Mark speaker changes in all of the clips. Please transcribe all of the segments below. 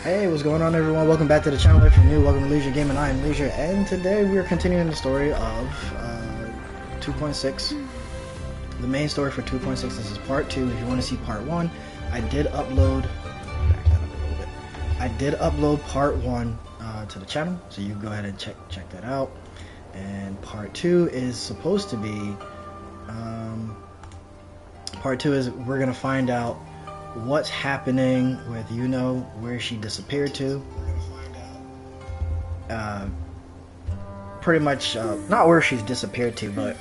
Speaker 1: Hey, what's going on, everyone? Welcome back to the channel. If you're new, welcome to Leisure Game, and I am Leisure. And today we are continuing the story of 2.6. The main story for 2.6. This is part 2. If you want to see part 1, I did upload. Back that up a little bit. I did upload part 1 to the channel, so you can go ahead and check that out. And part 2 is supposed to be. Part 2 is we're gonna find out what's happening with where she disappeared to. Pretty much not where she's disappeared to, but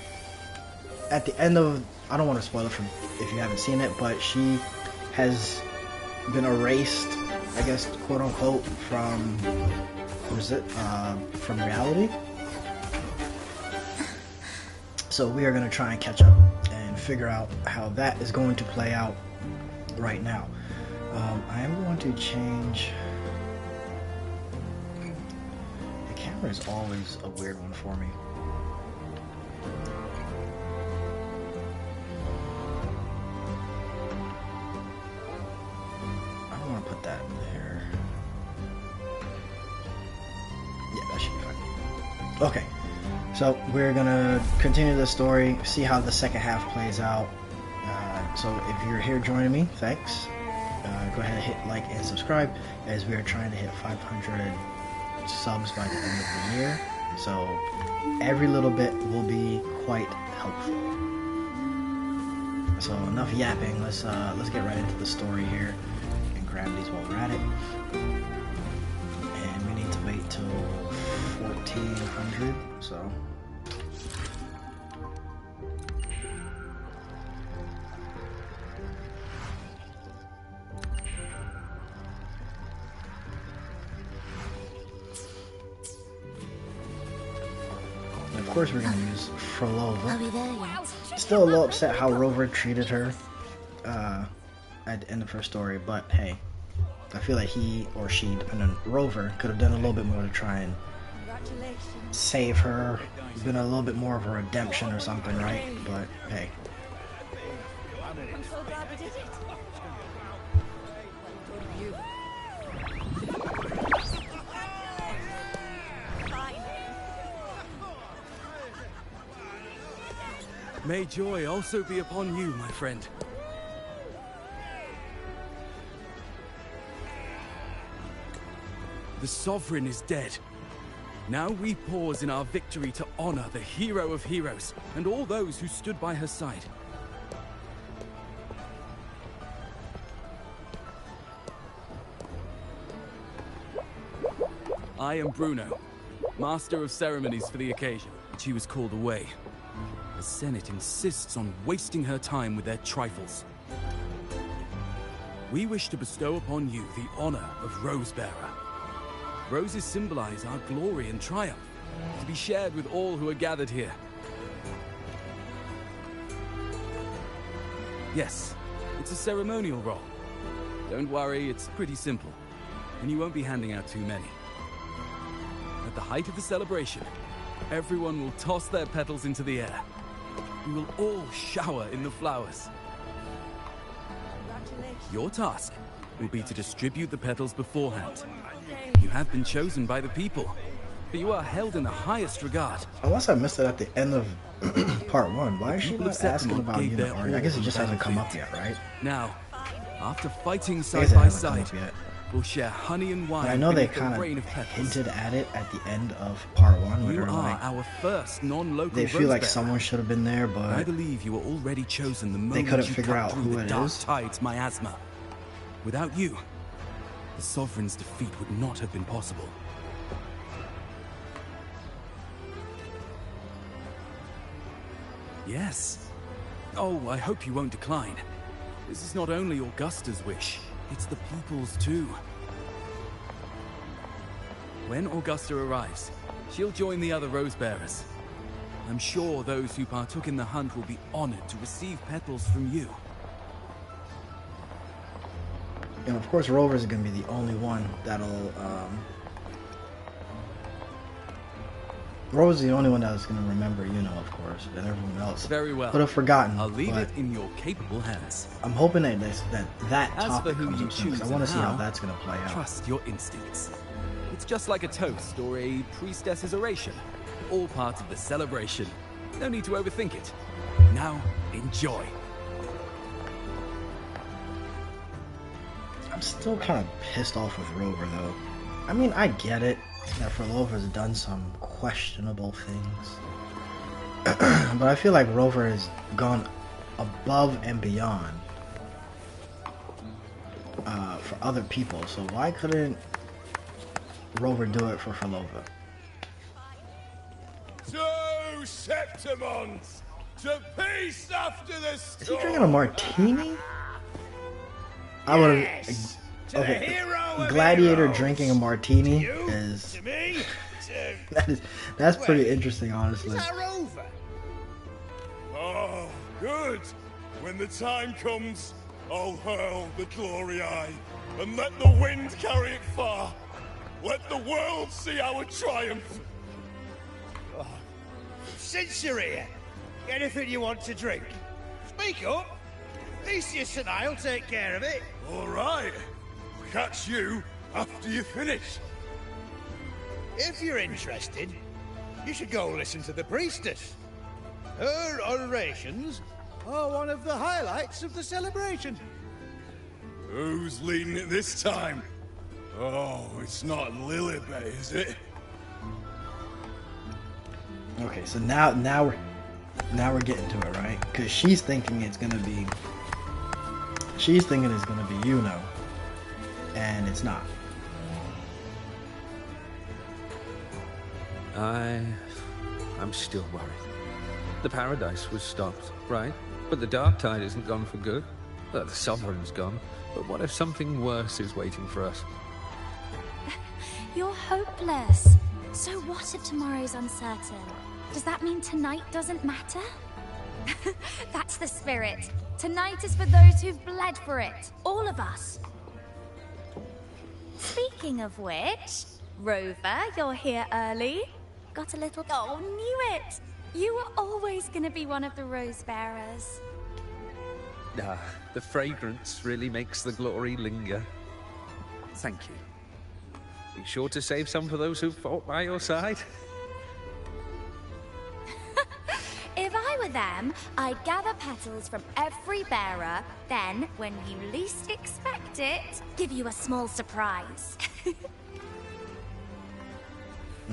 Speaker 1: at the end of, I don't want to spoil it for if you haven't seen it, but she has been erased, I guess, quote unquote, from from reality. So we are going to try and catch up and figure out how that is going to play out right now. I am going to change. The camera is always a weird one for me. I want to put that there. Yeah, that should be fine. Okay, so we're gonna continue the story, see how the second half plays out. So if you're here joining me, thanks. Go ahead and hit like and subscribe, as we are trying to hit 500 subs by the end of the year. So every little bit will be quite helpful. So enough yapping. Let's get right into the story here and grab these while we're at it. And we need to wait till 1400. So. Of course we're gonna use Frolova. Still a little upset how Rover treated her at the end of her story, but hey, I feel like he or she, depending on Rover, could have done a little bit more to try and save her. Been a little bit more of a redemption or something, right? But hey.
Speaker 2: I'm so glad we did it.
Speaker 3: May joy also be upon you, my friend. The Sovereign is dead. Now we pause in our victory to honor the hero of heroes and all those who stood by her side. I am Bruno, Master of Ceremonies for the occasion. She was called away. The Senate insists on wasting her time with their trifles. We wish to bestow upon you the honor of Rosebearer. Roses symbolize our glory and triumph, to be shared with all who are gathered here. Yes, it's a ceremonial role. Don't worry, it's pretty simple, and you won't be handing out too many. At the height of the celebration, everyone will toss their petals into the air. We will all shower in the flowers. Your task will be to distribute the petals beforehand. You have been chosen by the people, but you are held in the highest regard.
Speaker 1: Unless I missed it at the end of part 1. Why is she not asking about Unicorn? I guess it just hasn't come up yet, right?
Speaker 3: Now, after fighting side by side, we'll share honey and wine.
Speaker 1: I know they kind of hinted at it at the end of part 1. Where
Speaker 3: you are
Speaker 1: like,
Speaker 3: our first non-local.
Speaker 1: They feel like someone should have been there, but
Speaker 3: I believe you were already chosen the moment
Speaker 1: they couldn't
Speaker 3: you
Speaker 1: figure
Speaker 3: cut
Speaker 1: out
Speaker 3: through
Speaker 1: who
Speaker 3: the
Speaker 1: it
Speaker 3: dark
Speaker 1: is.
Speaker 3: tide's miasma. Without you, the Sovereign's defeat would not have been possible. Yes. Oh, I hope you won't decline. This is not only Augusta's wish, it's the people's too. When Augusta arrives, she'll join the other Rose Bearers. I'm sure those who partook in the hunt will be honored to receive petals from you.
Speaker 1: And of course, Rover's going to be the only one that'll Rover's the only one that's gonna remember, of course, and everyone else
Speaker 3: Very well.
Speaker 1: would have forgotten.
Speaker 3: I'll leave
Speaker 1: but
Speaker 3: it in your capable hands.
Speaker 1: I'm hoping that that
Speaker 3: As for
Speaker 1: topic
Speaker 3: who
Speaker 1: comes
Speaker 3: you
Speaker 1: up soon, 'cause
Speaker 3: choose
Speaker 1: I want to
Speaker 3: and
Speaker 1: see how
Speaker 3: how,
Speaker 1: that's gonna play out.
Speaker 3: Trust your instincts. It's just like a toast or a priestess's oration. All part of the celebration. No need to overthink it. Now, enjoy.
Speaker 1: I'm still kind of pissed off with Rover, though. I mean, I get it that Rover's done some questionable things. But I feel like Rover has gone above and beyond for other people. So why couldn't Rover do it for Falova?
Speaker 2: Two Septimons to peace after the storm.
Speaker 1: Is he drinking a martini? I would have.
Speaker 2: Yes, to the
Speaker 1: Okay,
Speaker 2: hero of
Speaker 1: Gladiator
Speaker 2: heroes.
Speaker 1: drinking a martini
Speaker 2: To you,
Speaker 1: is
Speaker 2: to me, to...
Speaker 1: that's pretty
Speaker 2: Wait,
Speaker 1: interesting, honestly.
Speaker 2: Is that Rover? Oh, good. When the time comes, I'll hurl the glory eye and let the wind carry it far. Let the world see our triumph. Oh. Since you're here, anything you want to drink, speak up. Theseus and I'll take care of it. All right. Catch you after you finish. If you're interested, you should go listen to the priestess. Her orations are one of the highlights of the celebration. Who's leading it this time? Oh, it's not Lilibet, is it?
Speaker 1: Okay, so now we're getting to it, right? Because she's thinking it's gonna be and it's not.
Speaker 4: I'm still worried. The paradise was stopped, right? But the dark tide isn't gone for good. The sovereign's gone. But what if something worse is waiting for us?
Speaker 5: You're hopeless. So what if tomorrow's uncertain? Does that mean tonight doesn't matter? That's the spirit. Tonight is for those who've bled for it. All of us. Speaking of which, Rover, you're here early. Got a little... Oh, knew it! You were always gonna be one of the rose bearers.
Speaker 4: The fragrance really makes the glory linger. Thank you. Be sure to save some for those who fought by your side.
Speaker 5: If I were them, I'd gather petals from every bearer, then, when you least expect it, give you a small surprise.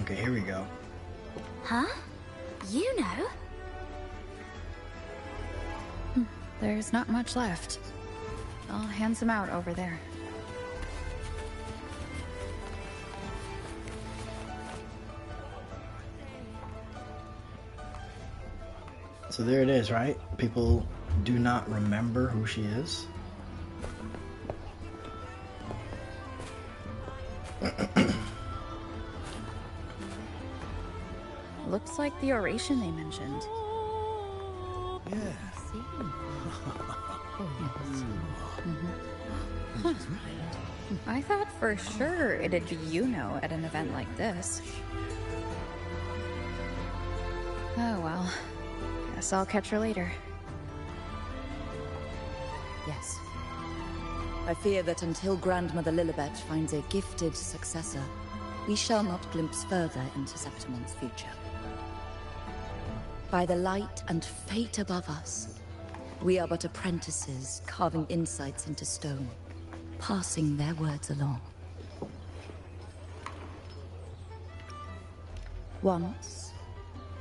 Speaker 1: Okay, here we go.
Speaker 5: Huh? You know?
Speaker 6: There's not much left. I'll hand some out over there.
Speaker 1: So there it is, right? People do not remember who she is.
Speaker 6: Looks like the oration they mentioned. Huh. I thought for sure it'd be at an event like this. Oh well. Guess I'll catch her later.
Speaker 7: Yes. I fear that until Grandmother Lilibet finds a gifted successor, we shall not glimpse further into Septimon's future. By the light and fate above us, we are but apprentices carving insights into stone, passing their words along. Once,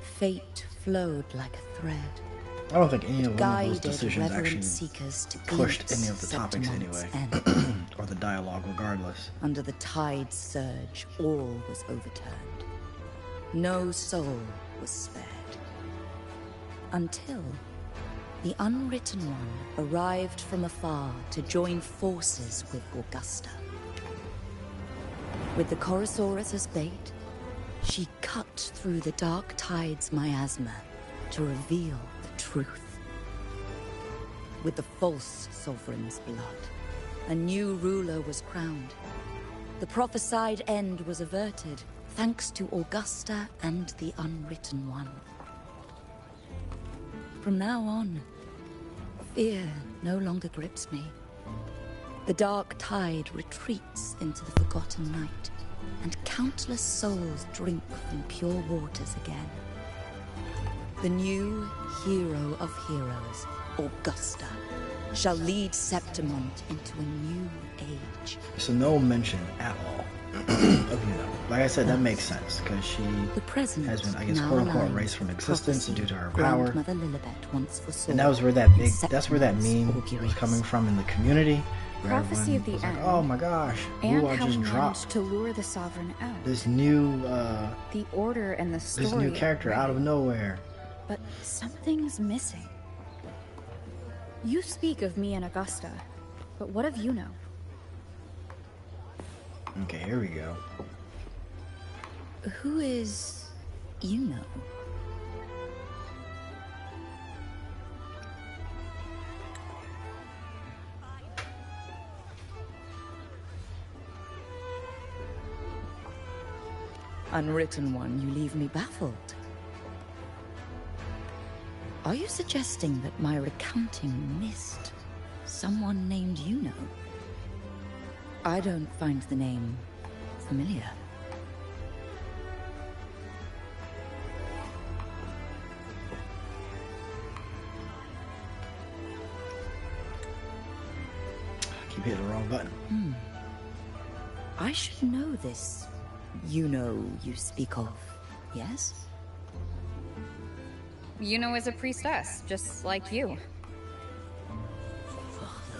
Speaker 7: fate flowed like a thread.
Speaker 1: I don't think any of those
Speaker 7: Guided
Speaker 1: decisions
Speaker 7: reverent
Speaker 1: actually
Speaker 7: seekers to
Speaker 1: pushed
Speaker 7: glimpse
Speaker 1: any of the topics
Speaker 7: Septimon's
Speaker 1: anyway,
Speaker 7: end.
Speaker 1: or the dialogue, regardless.
Speaker 7: Under the tide's surge, all was overturned. No soul was spared. Until the Unwritten One arrived from afar to join forces with Augusta. With the Chorosaurus as bait, she cut through the dark tide's miasma to reveal the truth. With the false sovereign's blood, a new ruler was crowned. The prophesied end was averted, thanks to Augusta and the Unwritten One. From now on, fear no longer grips me. The dark tide retreats into the forgotten night, and countless souls drink from pure waters again. The new hero of heroes, Augusta, shall lead Septimont into a new age.
Speaker 1: So no mention at all of Yuno. Like I said, that makes sense, because she has been, I guess, quote-unquote erased from existence due to her power. And that was where that's where that meme was coming from in the community.
Speaker 6: Prophecy of the
Speaker 1: end.
Speaker 6: end.
Speaker 1: Oh my gosh,
Speaker 6: And
Speaker 1: Wuwa
Speaker 6: how
Speaker 1: just
Speaker 6: we
Speaker 1: dropped
Speaker 6: managed to lure the Sovereign out.
Speaker 1: this new,
Speaker 6: The order and the story.
Speaker 1: this new character out of nowhere.
Speaker 6: But something's missing. You speak of me and Augusta, but what of Yuno?
Speaker 1: Okay, here we go.
Speaker 7: Who is Yuno? Unwritten One, you leave me baffled. Are you suggesting that my recounting missed someone named Yuno? I don't find the name familiar.
Speaker 1: I keep hitting the wrong button.
Speaker 7: I should know this Yuno you speak of, yes?
Speaker 6: Yuno is a priestess, just like you.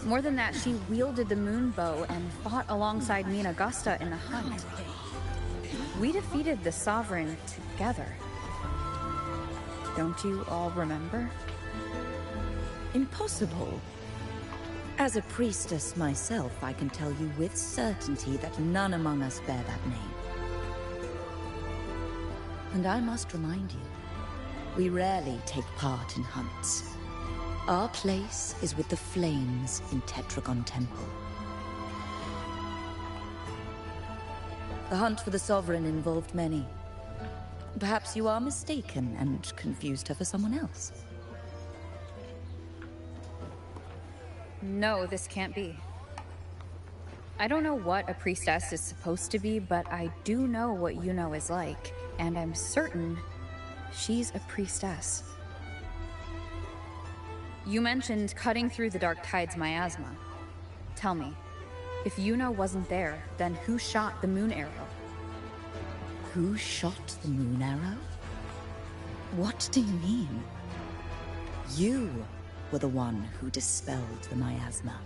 Speaker 6: More than that, she wielded the moon bow and fought alongside me and Augusta in the hunt. We defeated the Sovereign together. Don't you all remember?
Speaker 7: Impossible. As a priestess myself, I can tell you with certainty that none among us bear that name. And I must remind you, we rarely take part in hunts. Our place is with the flames in Tetragon Temple. The hunt for the Sovereign involved many. Perhaps you are mistaken and confused her for someone else.
Speaker 6: No, this can't be. I don't know what a priestess is supposed to be, but I do know what Yuno is like, and I'm certain she's a priestess. You mentioned cutting through the dark tide's miasma. Tell me, if Yuno wasn't there, then who shot the moon arrow?
Speaker 7: Who shot the moon arrow? What do you mean? You were the one who dispelled the miasma.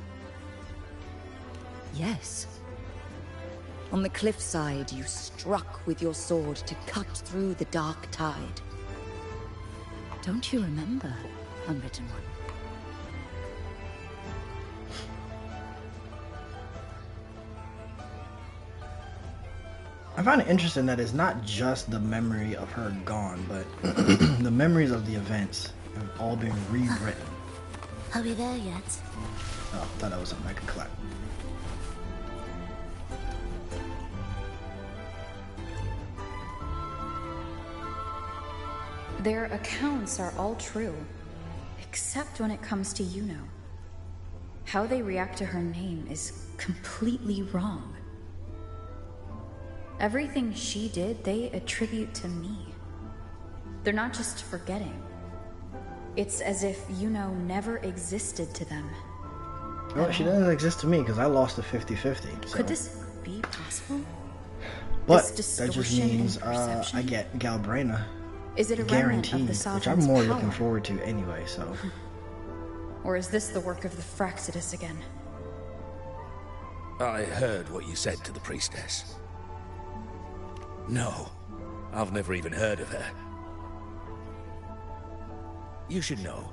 Speaker 7: Yes. On the cliffside, you struck with your sword to cut through the dark tide. Don't you remember, Unwritten One?
Speaker 1: I find it interesting that it's not just the memory of her gone, but the memories of the events have all been rewritten.
Speaker 5: Are we there yet?
Speaker 1: Oh, I thought that was something I could clap.
Speaker 6: Their accounts are all true, except when it comes to Yuno. How they react to her name is completely wrong. Everything she did, they attribute to me. They're not just forgetting. It's as if Yuno never existed to them.
Speaker 1: Well, she doesn't exist to me because I lost a 50-50. So.
Speaker 6: Could this be possible?
Speaker 1: But
Speaker 6: This
Speaker 1: that just
Speaker 6: distortion in
Speaker 1: means
Speaker 6: perception?
Speaker 1: I get Galbrena
Speaker 6: Is it a remnant of
Speaker 1: guaranteed,
Speaker 6: the
Speaker 1: which
Speaker 6: Sovereign's
Speaker 1: I'm more
Speaker 6: power?
Speaker 1: looking forward to anyway. So,
Speaker 6: Or is this the work of the Fraxidus again?
Speaker 8: I heard what you said to the priestess. No, I've never even heard of her. You should know,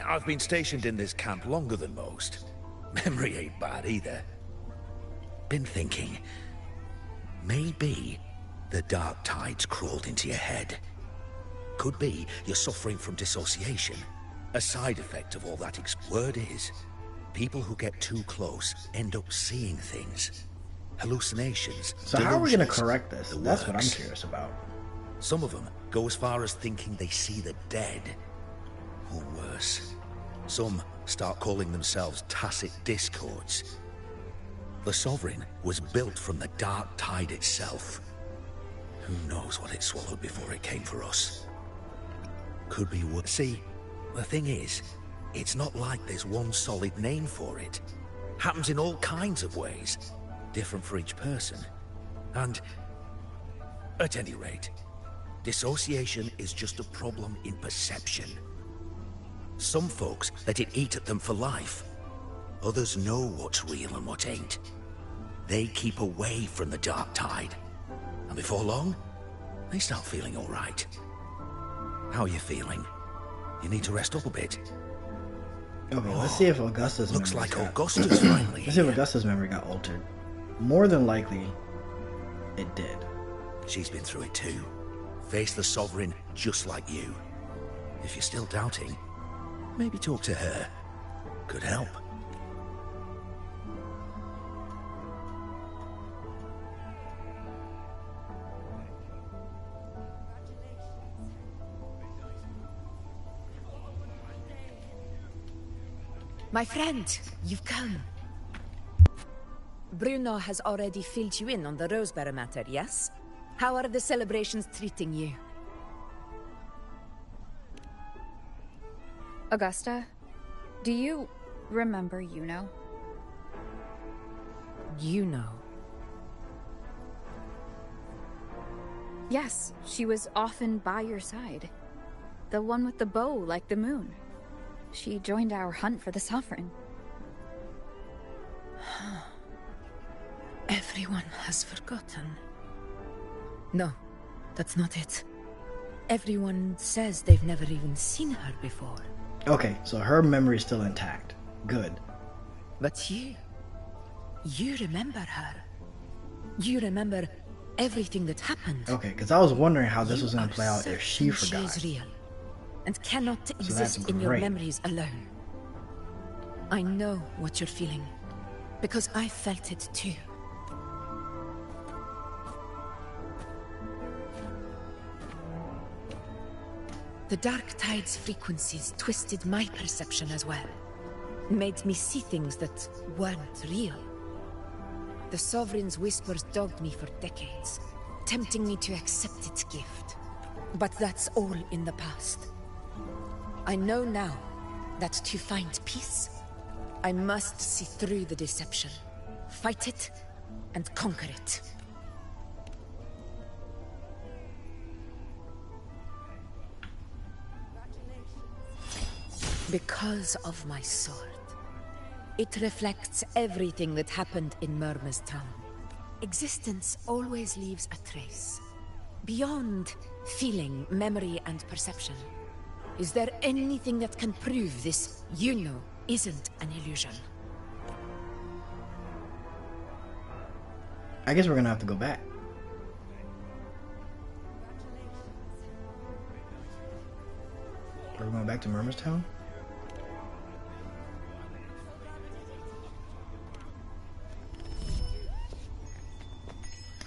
Speaker 8: I've been stationed in this camp longer than most. Memory ain't bad either. Been thinking, maybe the dark tide's crawled into your head. Could be you're suffering from dissociation, a side effect of all that word is, people who get too close end up seeing things. hallucinations.
Speaker 1: So how are we going to
Speaker 8: delusions,
Speaker 1: correct this?
Speaker 8: the
Speaker 1: That's what I'm
Speaker 8: works.
Speaker 1: curious about.
Speaker 8: Some of them go as far as thinking they see the dead. Or worse, some start calling themselves tacit discords. The Sovereign was built from the dark tide itself. Who knows what it swallowed before it came for us? Could be worse. See, the thing is, it's not like there's one solid name for it. Happens in all kinds of ways, different for each person. And, at any rate, dissociation is just a problem in perception. Some folks let it eat at them for life. Others know what's real and what ain't. They keep away from the dark tide. And before long, they start feeling all right. How are you feeling? You need to rest up a bit.
Speaker 1: Okay, let's see if Augusta's
Speaker 8: Looks
Speaker 1: memory
Speaker 8: like
Speaker 1: got...
Speaker 8: Augusta's finally
Speaker 1: Let's see if
Speaker 8: here.
Speaker 1: Augusta's memory got altered. More than likely, it did.
Speaker 8: She's been through it too. Faced the Sovereign just like you. If you're still doubting, maybe talk to her. Could help.
Speaker 9: My friend, you've come. Bruno has already filled you in on the Rosebearer matter, yes? How are the celebrations treating you?
Speaker 6: Augusta, do you remember Yuno?
Speaker 9: Yuno.
Speaker 6: Yes, she was often by your side. The one with the bow like the moon. She joined our hunt for the Sovereign.
Speaker 9: Everyone has forgotten. No, that's not it. Everyone says they've never even seen her before.
Speaker 1: Okay, so her memory is still intact. Good.
Speaker 9: But you remember her. You remember everything that happened.
Speaker 1: Okay, because I was wondering how this was going
Speaker 9: You
Speaker 1: to play out
Speaker 9: are
Speaker 1: if she
Speaker 9: certain
Speaker 1: forgot.
Speaker 9: She's real, and cannot
Speaker 1: that's
Speaker 9: exist in your
Speaker 1: great.
Speaker 9: memories alone. I know what you're feeling, because I felt it too. The Dark Tide's frequencies twisted my perception as well. Made me see things that weren't real. The Sovereign's whispers dogged me for decades, tempting me to accept its gift. But that's all in the past. I know now that to find peace, I must see through the deception, fight it, and conquer it. Because of my sword. It reflects everything that happened in Murmur's town. Existence always leaves a trace. Beyond feeling, memory, and perception. Is there anything that can prove this Yuno isn't an illusion?
Speaker 1: I guess we're going to have to go back. Are we going back to Murmur's Town?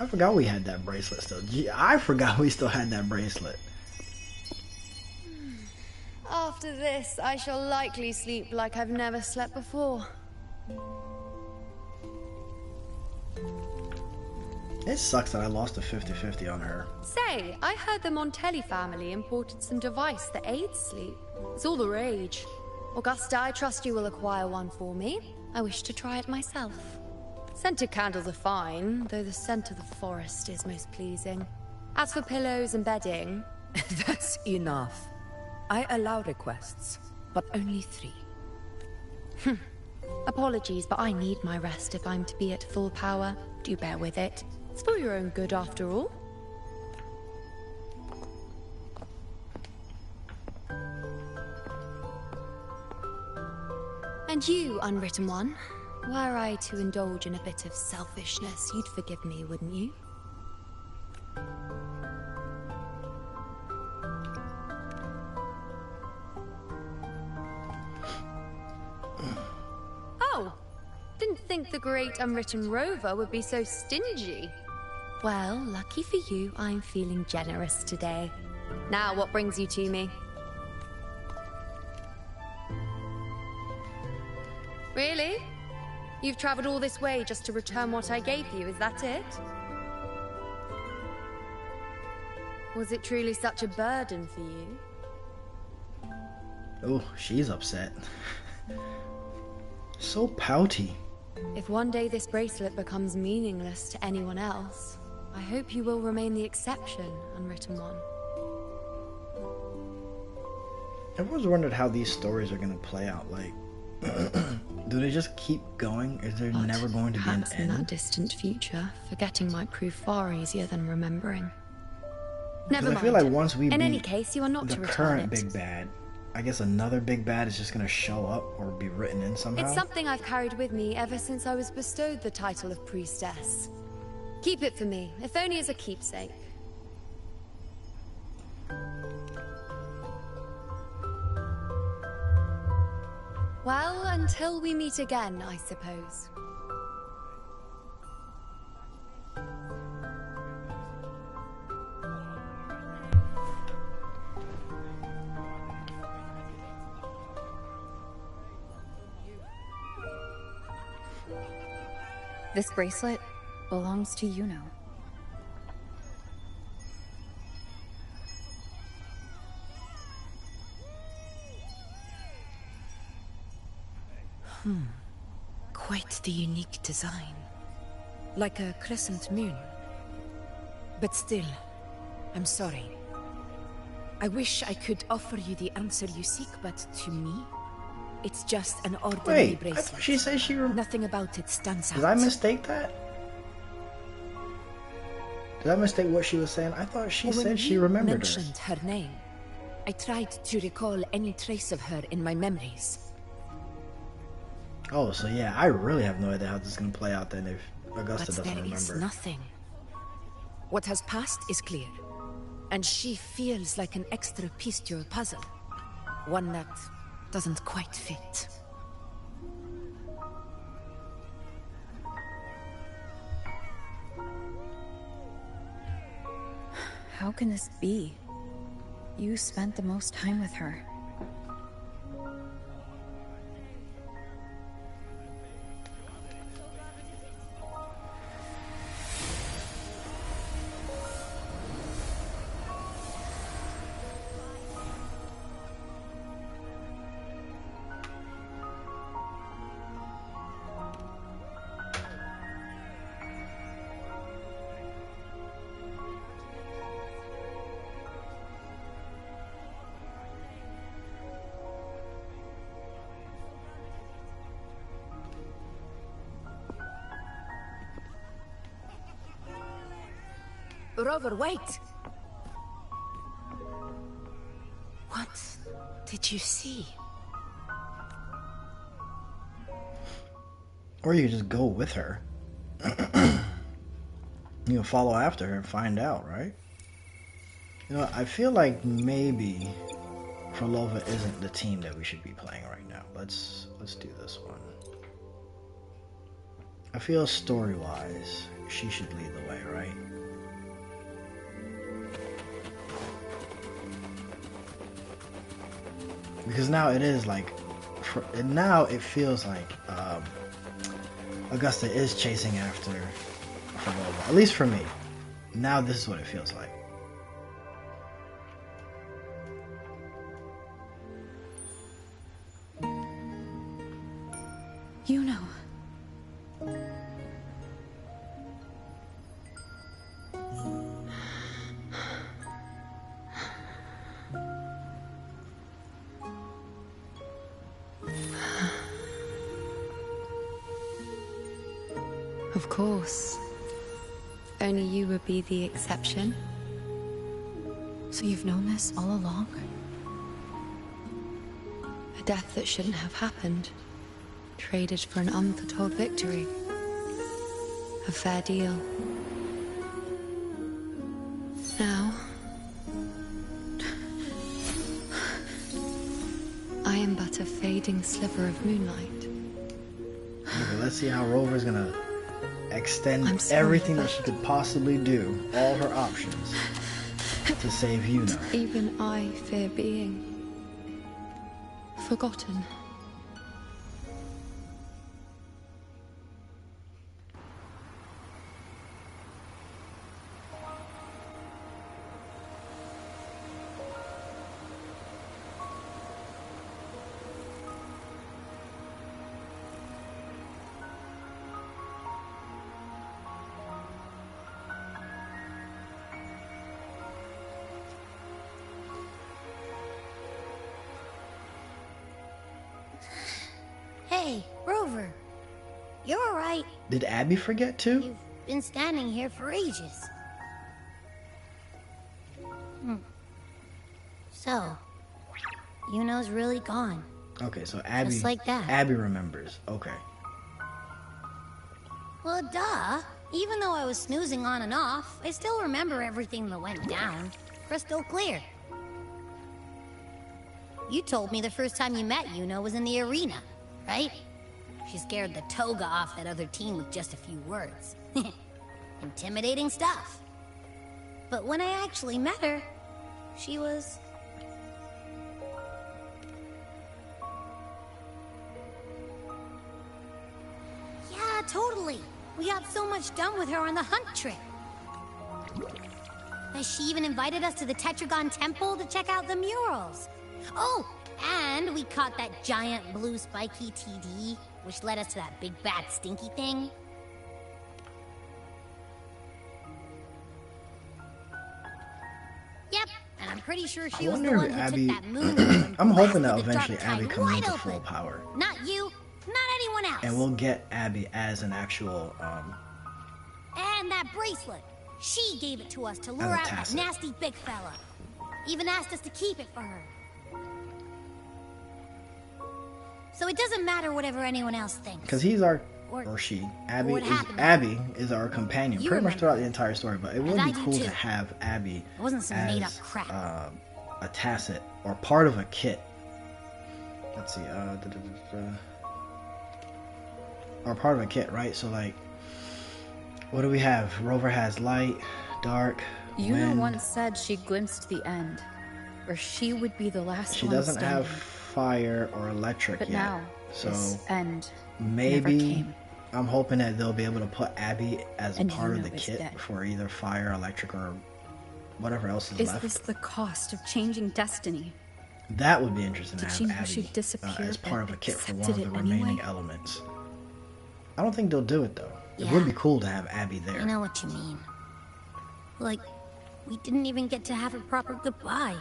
Speaker 1: I forgot we had that bracelet still. Gee, I forgot we still had that bracelet.
Speaker 10: After this, I shall likely sleep like I've never slept before.
Speaker 1: It sucks that I lost a 50-50 on her.
Speaker 10: Say, I heard the Montelli family imported some device that aids sleep. It's all the rage. Augusta, I trust you will acquire one for me. I wish to try it myself. Scented candles are fine, though the scent of the forest is most pleasing. As for pillows and bedding...
Speaker 9: That's enough. I allow requests, but only 3.
Speaker 10: Apologies, but I need my rest if I'm to be at full power. Do bear with it. It's for your own good, after all. And you, Unwritten One, were I to indulge in a bit of selfishness, you'd forgive me, wouldn't you? Oh, Didn't think the great unwritten rover would be so stingy. Well, lucky for you, I'm feeling generous today. Now, what brings you to me? Really? You've traveled all this way just to return what I gave you, is that it? Was it truly such a burden for you?
Speaker 1: Oh, she's upset. So pouty.
Speaker 10: If one day this bracelet becomes meaningless to anyone else, I hope you will remain the exception, unwritten one.
Speaker 1: Everyone's wondered how these stories are going to play out. Like, do they just keep going? Is there never going to be an
Speaker 10: in that
Speaker 1: end?
Speaker 10: distant future, forgetting might prove far easier than remembering. Never mind.
Speaker 1: I feel like once we
Speaker 10: in
Speaker 1: beat
Speaker 10: any case, you are not
Speaker 1: the
Speaker 10: to return
Speaker 1: current
Speaker 10: it.
Speaker 1: big bad, I guess another big bad is just going to show up or be written in somehow.
Speaker 10: It's something I've carried with me ever since I was bestowed the title of priestess. Keep it for me, if only as a keepsake. Well, until we meet again, I suppose.
Speaker 6: This bracelet belongs to Yuno.
Speaker 9: Quite the unique design. Like a crescent moon. But still, I'm sorry. I wish I could offer you the answer you seek, but to me, it's just an ordinary
Speaker 1: Wait,
Speaker 9: bracelet.
Speaker 1: I thought she said she
Speaker 9: Nothing about it stands out.
Speaker 1: Did I mistake that? Did I mistake what she was saying? I thought she
Speaker 9: When
Speaker 1: said she
Speaker 9: you
Speaker 1: remembered
Speaker 9: mentioned her name, I tried to recall any trace of her in my memories.
Speaker 1: Oh, so yeah, I really have no idea how this is going to play out then if Augusta
Speaker 9: But
Speaker 1: doesn't
Speaker 9: there
Speaker 1: remember.
Speaker 9: is nothing. What has passed is clear, and she feels like an extra piece to your puzzle. One that doesn't quite fit.
Speaker 6: How can this be? You spent the most time with her.
Speaker 9: Rover, wait! What did you see?
Speaker 1: Or you could just go with her. You know, follow after her and find out, right? You know, I feel like maybe Frolova isn't the team that we should be playing right now. Let's do this one. I feel story-wise, she should lead the way, right? Because now it is like, now it feels like Augusta is chasing after Frolova. At least for me. Now this is what it feels like.
Speaker 6: You know.
Speaker 10: Of course. Only you would be the exception.
Speaker 6: So you've known this all along?
Speaker 10: A death that shouldn't have happened. Traded for an unforetold victory. A fair deal. Now, I am but a fading sliver of moonlight.
Speaker 1: Okay, let's see how Rover's gonna extend everything that she could possibly do, all her options, to save Yuno.
Speaker 7: Even I fear being forgotten.
Speaker 11: Hey, Rover. You're alright.
Speaker 1: Did Abby forget too?
Speaker 11: You've been standing here for ages. So, Yuno's really gone.
Speaker 1: Okay, so Abby.
Speaker 11: Just like that.
Speaker 1: Abby remembers. Okay.
Speaker 11: Well, duh. Even though I was snoozing on and off, I still remember everything that went down. Crystal clear. You told me the first time you met Yuno was in the arena, right? She scared the toga off that other team with just a few words. Intimidating stuff. But when I actually met her, she was... Yeah, totally. We got so much done with her on the hunt trip. She even invited us to the Tetragon Temple to check out the murals. Oh, and we caught that giant blue spiky TD, which led us to that big bad stinky thing. Yep, and I'm pretty sure she was the one who took that moon.
Speaker 1: I'm hoping that eventually Abby comes into full power.
Speaker 11: Not you, not anyone else.
Speaker 1: And we'll get Abby as an actual,
Speaker 11: And that bracelet. She gave it to us to lure out that nasty big fella. Even asked us to keep it for her. So it doesn't matter whatever anyone else thinks.
Speaker 1: Because he's our, or she, Abby is our companion pretty much throughout the entire story. But it would be cool to have Abby as a tacit or part of a kit. Let's see, or part of a kit, right? So like, what do we have? Rover has light, dark,
Speaker 6: Yuno once said she glimpsed the end, or she would be the last one
Speaker 1: standing. She doesn't have fire or electric
Speaker 6: yet.
Speaker 1: Now, so
Speaker 6: this end
Speaker 1: maybe I'm hoping that they'll be able to put Abby as part of the kit for either fire, electric, or whatever else is left.
Speaker 6: Is this the cost of changing destiny?
Speaker 1: That would be interesting to have Abby
Speaker 6: as
Speaker 1: part of a kit for one of the remaining elements. I don't think they'll do it though. It would be cool to have Abby there.
Speaker 11: I know what you mean. Like, we didn't even get to have a proper goodbye.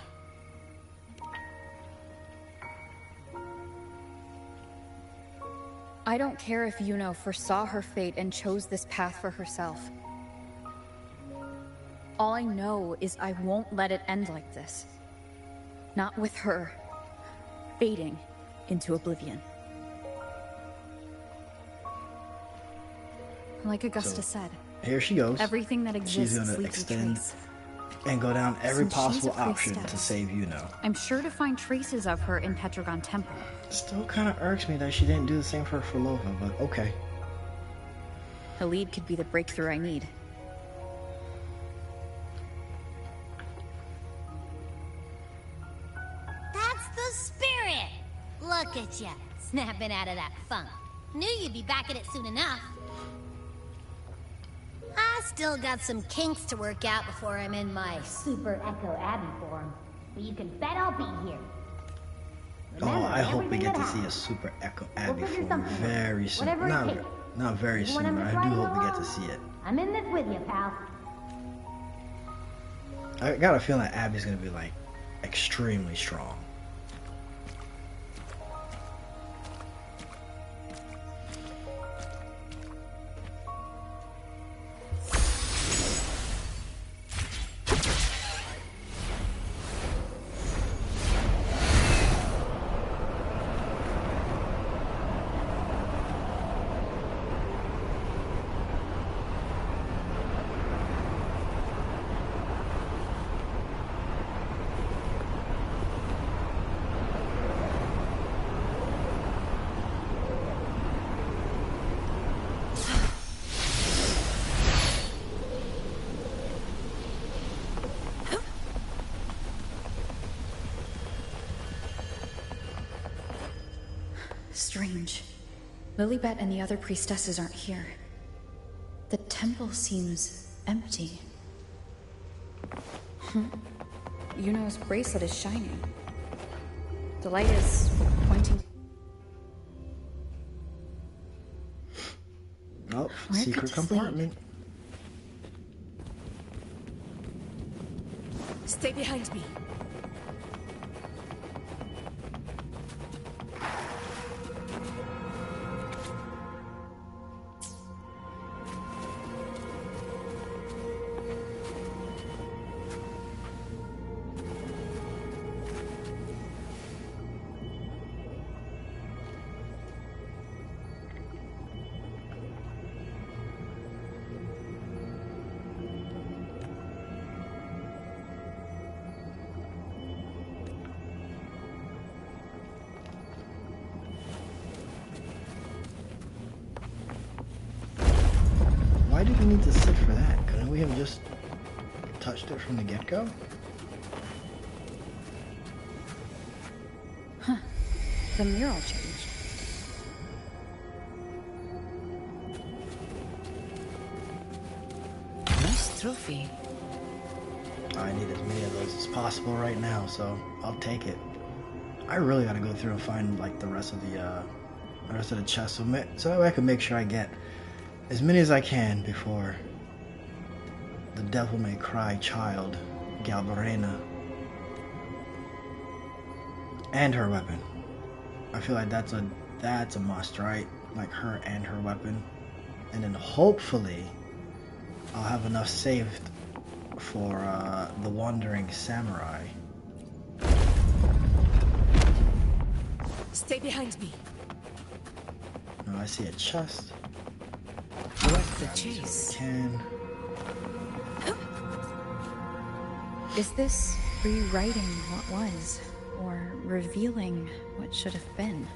Speaker 6: I don't care if Yuno foresaw her fate and chose this path for herself. All I know is I won't let it end like this. Not with her fading into oblivion. Like Augusta said,
Speaker 1: here she goes.
Speaker 6: Everything that exists
Speaker 1: She's gonna
Speaker 6: leaves
Speaker 1: extend
Speaker 6: a trace.
Speaker 1: and go down every possible option to save Yuno.
Speaker 6: I'm sure to find traces of her in Tetragon Temple.
Speaker 1: Still kind of irks me that she didn't do the same for Filova, but okay.
Speaker 6: A lead could be the breakthrough I need.
Speaker 11: That's the spirit! Look at ya, snapping out of that funk. Knew you'd be back at it soon enough. I still got some kinks to work out before I'm in my Super Echo Abbey form. But you can bet I'll be here.
Speaker 1: Remember, I hope we get to see a Super Echo Abbey form very soon. Not very soon, but I do hope we get to see it.
Speaker 11: I'm in this with you, pal.
Speaker 1: I got a feeling that Abby's gonna be like extremely strong.
Speaker 6: Strange. Lilibet and the other priestesses aren't here. The temple seems empty. Yuno's bracelet is shining. The light is pointing...
Speaker 1: Oh,
Speaker 6: Where
Speaker 1: secret
Speaker 6: could this
Speaker 1: compartment.
Speaker 9: Stay behind me.
Speaker 1: Why did we need to sit for that? Couldn't we have just touched it from the get-go?
Speaker 6: Huh. The mural changed.
Speaker 9: Nice trophy.
Speaker 1: I need as many of those as possible right now, so I'll take it. I really gotta go through and find like the rest of the chest, so that way I can make sure I get as many as I can before the Devil May Cry child, Galbarena, and her weapon. I feel like that's a must, right? Like her and her weapon, and then hopefully I'll have enough saved for the Wandering Samurai.
Speaker 9: Stay behind me.
Speaker 1: Oh, I see a chest.
Speaker 9: Worth the chase.
Speaker 1: Can.
Speaker 6: Is this rewriting what was, or revealing what should have been?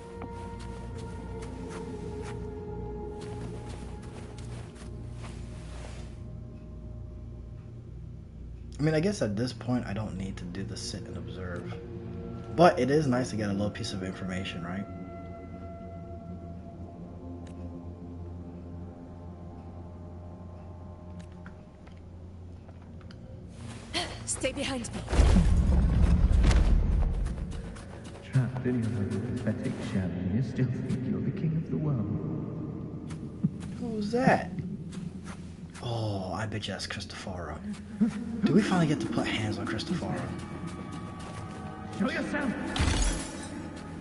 Speaker 1: I mean, I guess at this point I don't need to do the sit and observe. But it is nice to get a little piece of information, right?
Speaker 9: Stay behind me.
Speaker 12: Trapped in your pathetic shell, and you still think you're the king of the world.
Speaker 1: Who's that? Oh, I bet you that's Cristoforo. Do we finally get to put hands on Cristoforo?
Speaker 12: Show yourself!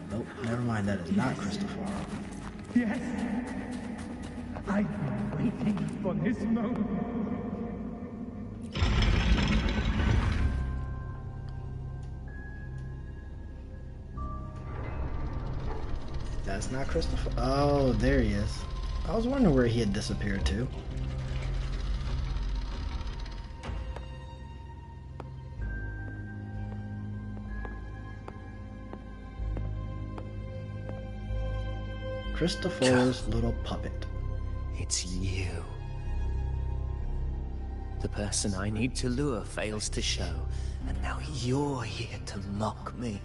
Speaker 1: Nope, never mind, that is not Cristoforo.
Speaker 12: Yes! I've been waiting for this moment.
Speaker 1: That's not Cristoforo. Oh, there he is. I was wondering where he had disappeared to. Cristoforo's little puppet.
Speaker 13: It's you. The person I need to lure fails to show, and now you're here to mock me.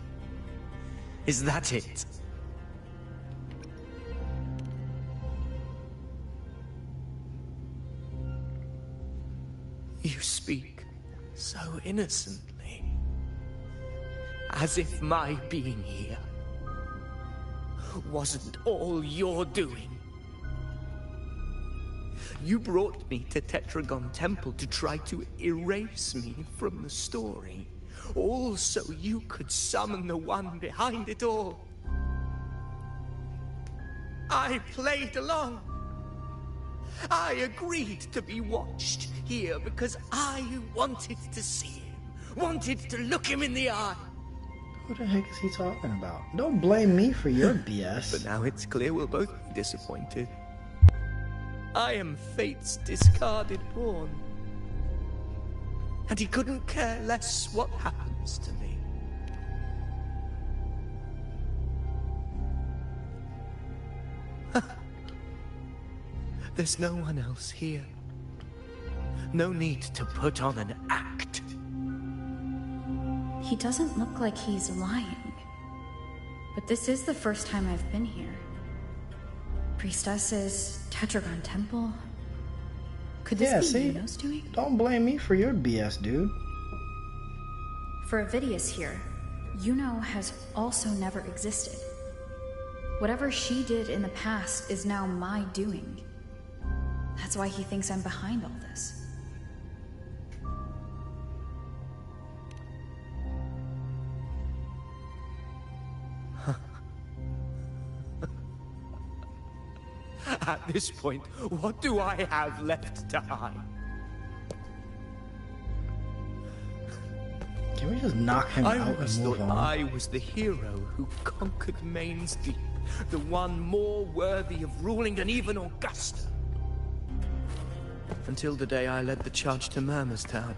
Speaker 13: Is that it? You speak so innocently, as if my being here wasn't all you're doing. You brought me to Tetragon Temple to try to erase me from the story, all so you could summon the one behind it all. I played along. I agreed to be watched here because I wanted to see him, wanted to look him in the eye.
Speaker 1: Who the heck is he talking about? Don't blame me for your BS.
Speaker 13: But now it's clear we'll both be disappointed. I am fate's discarded pawn. And he couldn't care less what happens to me. There's no one else here. No need to put on an act.
Speaker 6: He doesn't look like he's lying. But this is the first time I've been here. Priestesses, Tetragon Temple. Could this
Speaker 1: Yeah,
Speaker 6: be
Speaker 1: see?
Speaker 6: Yuno's doing?
Speaker 1: Don't blame me for your BS, dude.
Speaker 6: For Avidius here, Yuno has also never existed. Whatever she did in the past is now my doing. That's why he thinks I'm behind all this.
Speaker 13: At this point, what do I have left to hide?
Speaker 1: Can we just knock him
Speaker 13: I
Speaker 1: out
Speaker 13: always
Speaker 1: and move
Speaker 13: thought
Speaker 1: on?
Speaker 13: I was the hero who conquered Main's Deep, the one more worthy of ruling than even Augusta. Until the day I led the charge to Murmur's Town.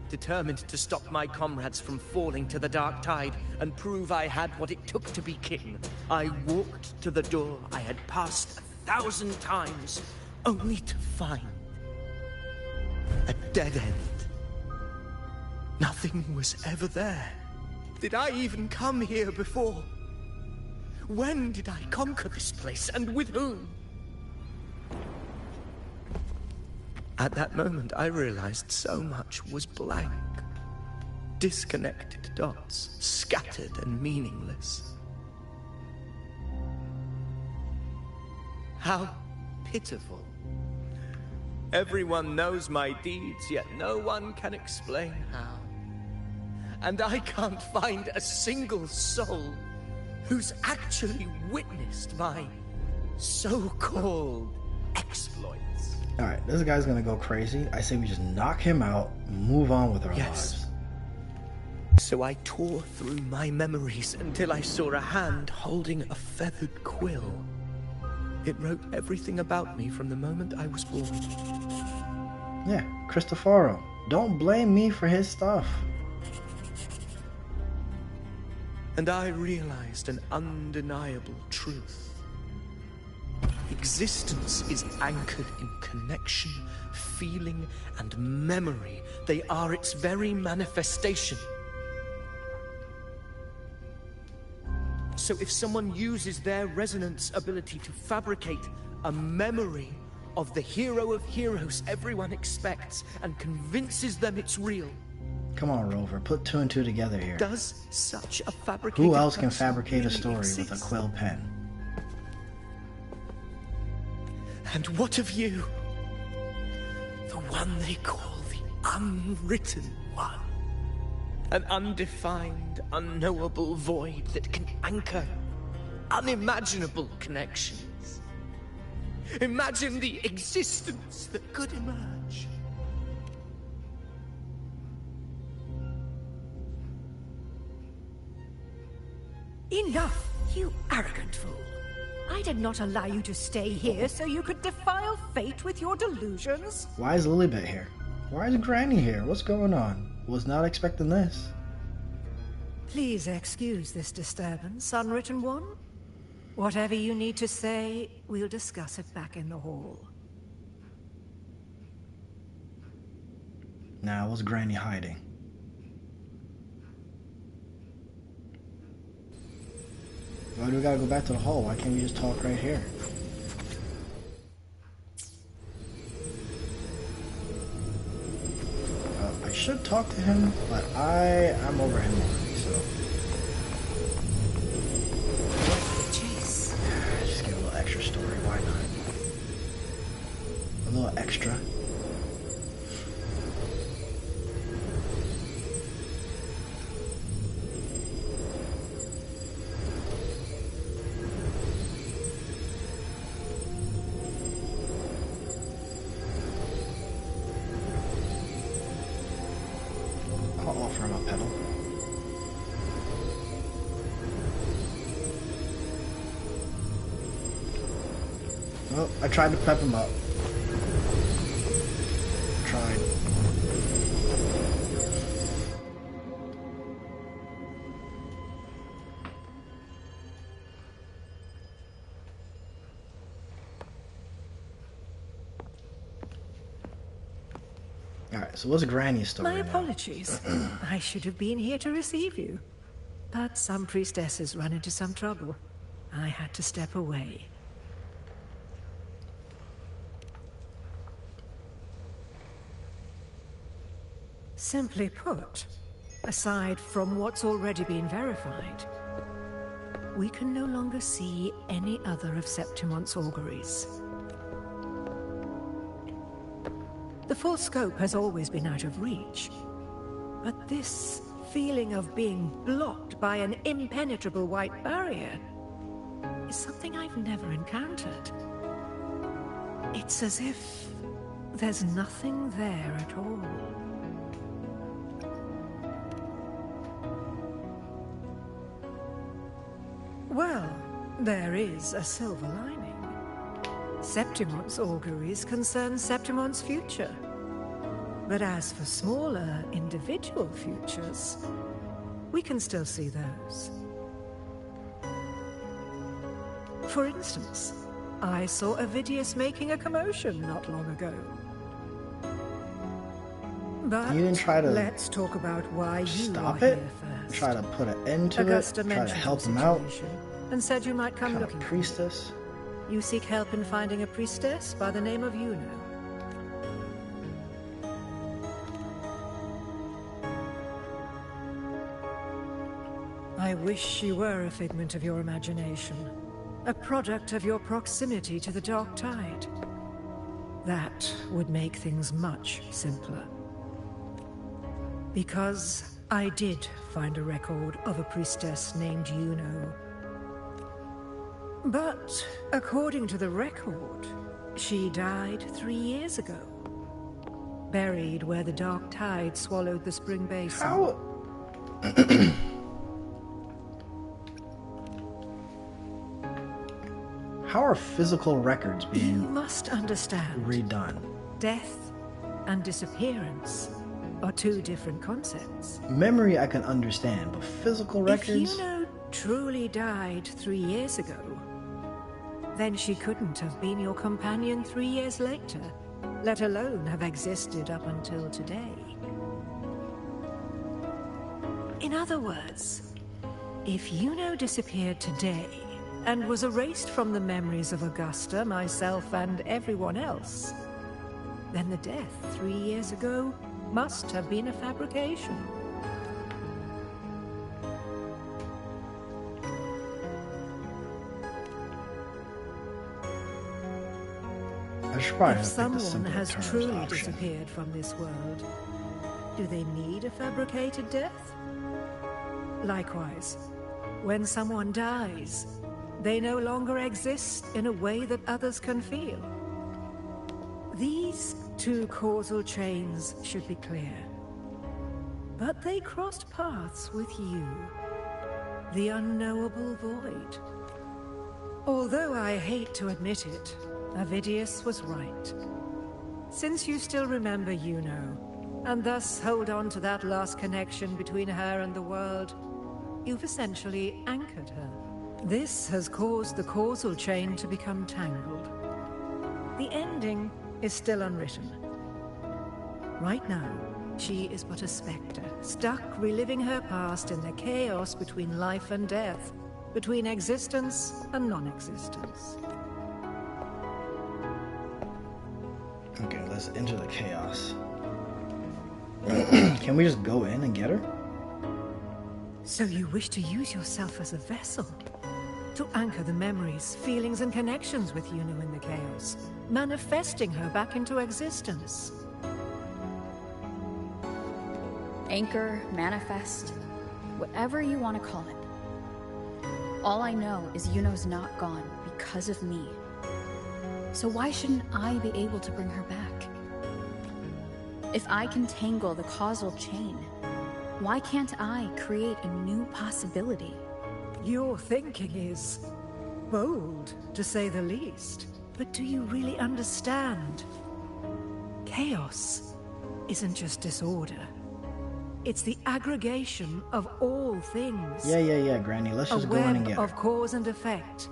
Speaker 13: Determined to stop my comrades from falling to the dark tide and prove I had what it took to be king, I walked to the door I had passed 1,000 times, only to find a dead end. Nothing was ever there. Did I even come here before? When did I conquer this place, and with whom? At that moment, I realized so much was blank. Disconnected dots, scattered and meaningless. How pitiful. Everyone knows my deeds, yet no one can explain how. And I can't find a single soul who's actually witnessed my so-called exploits.
Speaker 1: Alright, this guy's gonna go crazy. I say we just knock him out, move on with our lives.
Speaker 13: So I tore through my memories until I saw a hand holding a feathered quill. It wrote everything about me from the moment I was born.
Speaker 1: Yeah, Cristoforo. Don't blame me for his stuff.
Speaker 13: And I realized an undeniable truth. Existence is anchored in connection, feeling, and memory. They are its very manifestation. So if someone uses their resonance ability to fabricate a memory of the hero of heroes everyone expects and convinces them it's real.
Speaker 1: Come on, Rover, put two and two together here.
Speaker 13: Does such a fabricated
Speaker 1: Who else can
Speaker 13: person
Speaker 1: fabricate a
Speaker 13: really
Speaker 1: story
Speaker 13: exist?
Speaker 1: with a quill pen?
Speaker 13: And what of you? The one they call the Unwritten One. An undefined, unknowable void that can anchor unimaginable connections. Imagine the existence that could emerge.
Speaker 14: Enough, you arrogant fool. I did not allow you to stay here so you could defile fate with your delusions.
Speaker 1: Why is Lilybet here? Why is Granny here? What's going on? Was not expecting this.
Speaker 14: Please excuse this disturbance, Unwritten One. Whatever you need to say, we'll discuss it back in the hall.
Speaker 1: Now, what's Granny hiding? Why do we gotta go back to the hall? Why can't we just talk right here? I should talk to him, but I'm over him already, so.
Speaker 14: Jeez.
Speaker 1: Just give a little extra story, why not? A little extra. I'll offer him a pedal. Well, I tried to pep him up. Tried. Alright, so what's Granny's story
Speaker 14: My
Speaker 1: now?
Speaker 14: apologies. I should have been here to receive you. But some priestesses run into some trouble. I had to step away. Simply put, aside from what's already been verified, we can no longer see any other of Septimon's auguries. The full scope has always been out of reach, but this feeling of being blocked by an impenetrable white barrier is something I've never encountered. It's as if there's nothing there at all. Well, there is a silver lining. Septimon's auguries concern Septimon's future. But as for smaller, individual futures, we can still see those. For instance, I saw Avidius making a commotion not long ago. But
Speaker 1: you didn't try to
Speaker 14: let's talk about why you
Speaker 1: stop
Speaker 14: are
Speaker 1: it?
Speaker 14: here first.
Speaker 1: Try to put an end to
Speaker 14: Augusta
Speaker 1: it? Try to
Speaker 14: mentioned
Speaker 1: help
Speaker 14: your
Speaker 1: him out?
Speaker 14: situation and said you might come
Speaker 1: Kind
Speaker 14: looking
Speaker 1: of
Speaker 14: for
Speaker 1: priestess?
Speaker 14: me. You seek help in finding a priestess by the name of Yuno. I wish she were a figment of your imagination, a product of your proximity to the Dark Tide. That would make things much simpler. Because I did find a record of a priestess named Yuno. But according to the record, she died 3 years ago. Buried where the Dark Tide swallowed the Spring Basin.
Speaker 1: How? How are physical records being
Speaker 14: You must understand.
Speaker 1: redone?
Speaker 14: Death and disappearance are two different concepts.
Speaker 1: Memory I can understand, but physical records?
Speaker 14: If Yuno truly died 3 years ago, then she couldn't have been your companion 3 years later, let alone have existed up until today. In other words, if Yuno disappeared today and was erased from the memories of Augusta, myself, and everyone else, then the death 3 years ago must have been a fabrication.
Speaker 1: I should probably
Speaker 14: If
Speaker 1: pick the
Speaker 14: someone
Speaker 1: simpler
Speaker 14: has
Speaker 1: terms
Speaker 14: truly
Speaker 1: option.
Speaker 14: disappeared from this world, do they need a fabricated death? Likewise, when someone dies, they no longer exist in a way that others can feel. These two causal chains should be clear. But they crossed paths with you, the unknowable void. Although I hate to admit it, Avidius was right. Since you still remember Yuno, and thus hold on to that last connection between her and the world, you've essentially anchored her. This has caused the causal chain to become tangled. The ending is still unwritten. Right now, she is but a spectre, stuck reliving her past in the chaos between life and death, between existence and non-existence.
Speaker 1: Okay, let's enter the chaos. Can we just go in and get her?
Speaker 14: So you wish to use yourself as a vessel? To anchor the memories, feelings, and connections with Yuno in the chaos, manifesting her back into existence.
Speaker 6: Anchor, manifest, whatever you want to call it. All I know is Yuno's not gone because of me. So why shouldn't I be able to bring her back? If I can tangle the causal chain, why can't I create a new possibility?
Speaker 14: Your thinking is bold, to say the least. But do you really understand? Chaos isn't just disorder. It's the aggregation of all things.
Speaker 1: Yeah, Granny. Let's just
Speaker 14: A
Speaker 1: go in and
Speaker 14: web
Speaker 1: get her.
Speaker 14: of cause and effect.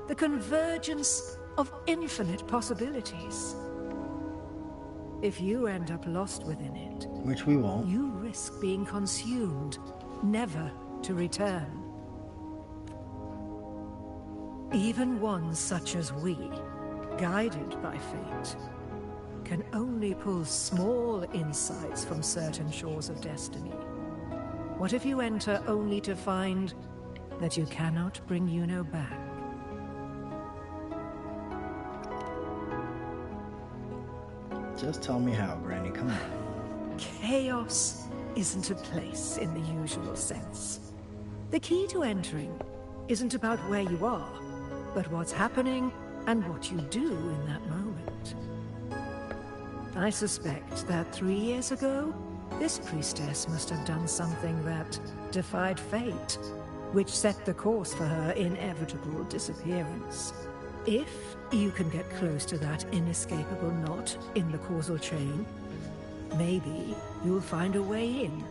Speaker 14: The convergence of infinite possibilities. If you end up lost within it,
Speaker 1: Which we won't.
Speaker 14: you risk being consumed, never to return. Even ones such as we, guided by fate, can only pull small insights from certain shores of destiny. What if you enter only to find that you cannot bring Yuno back?
Speaker 1: Just tell me how, Granny. Come on.
Speaker 14: Chaos isn't a place in the usual sense. The key to entering isn't about where you are, but what's happening and what you do in that moment. I suspect that 3 years ago, this priestess must have done something that defied fate, which set the course for her inevitable disappearance. If you can get close to that inescapable knot in the causal chain, maybe you'll find a way in.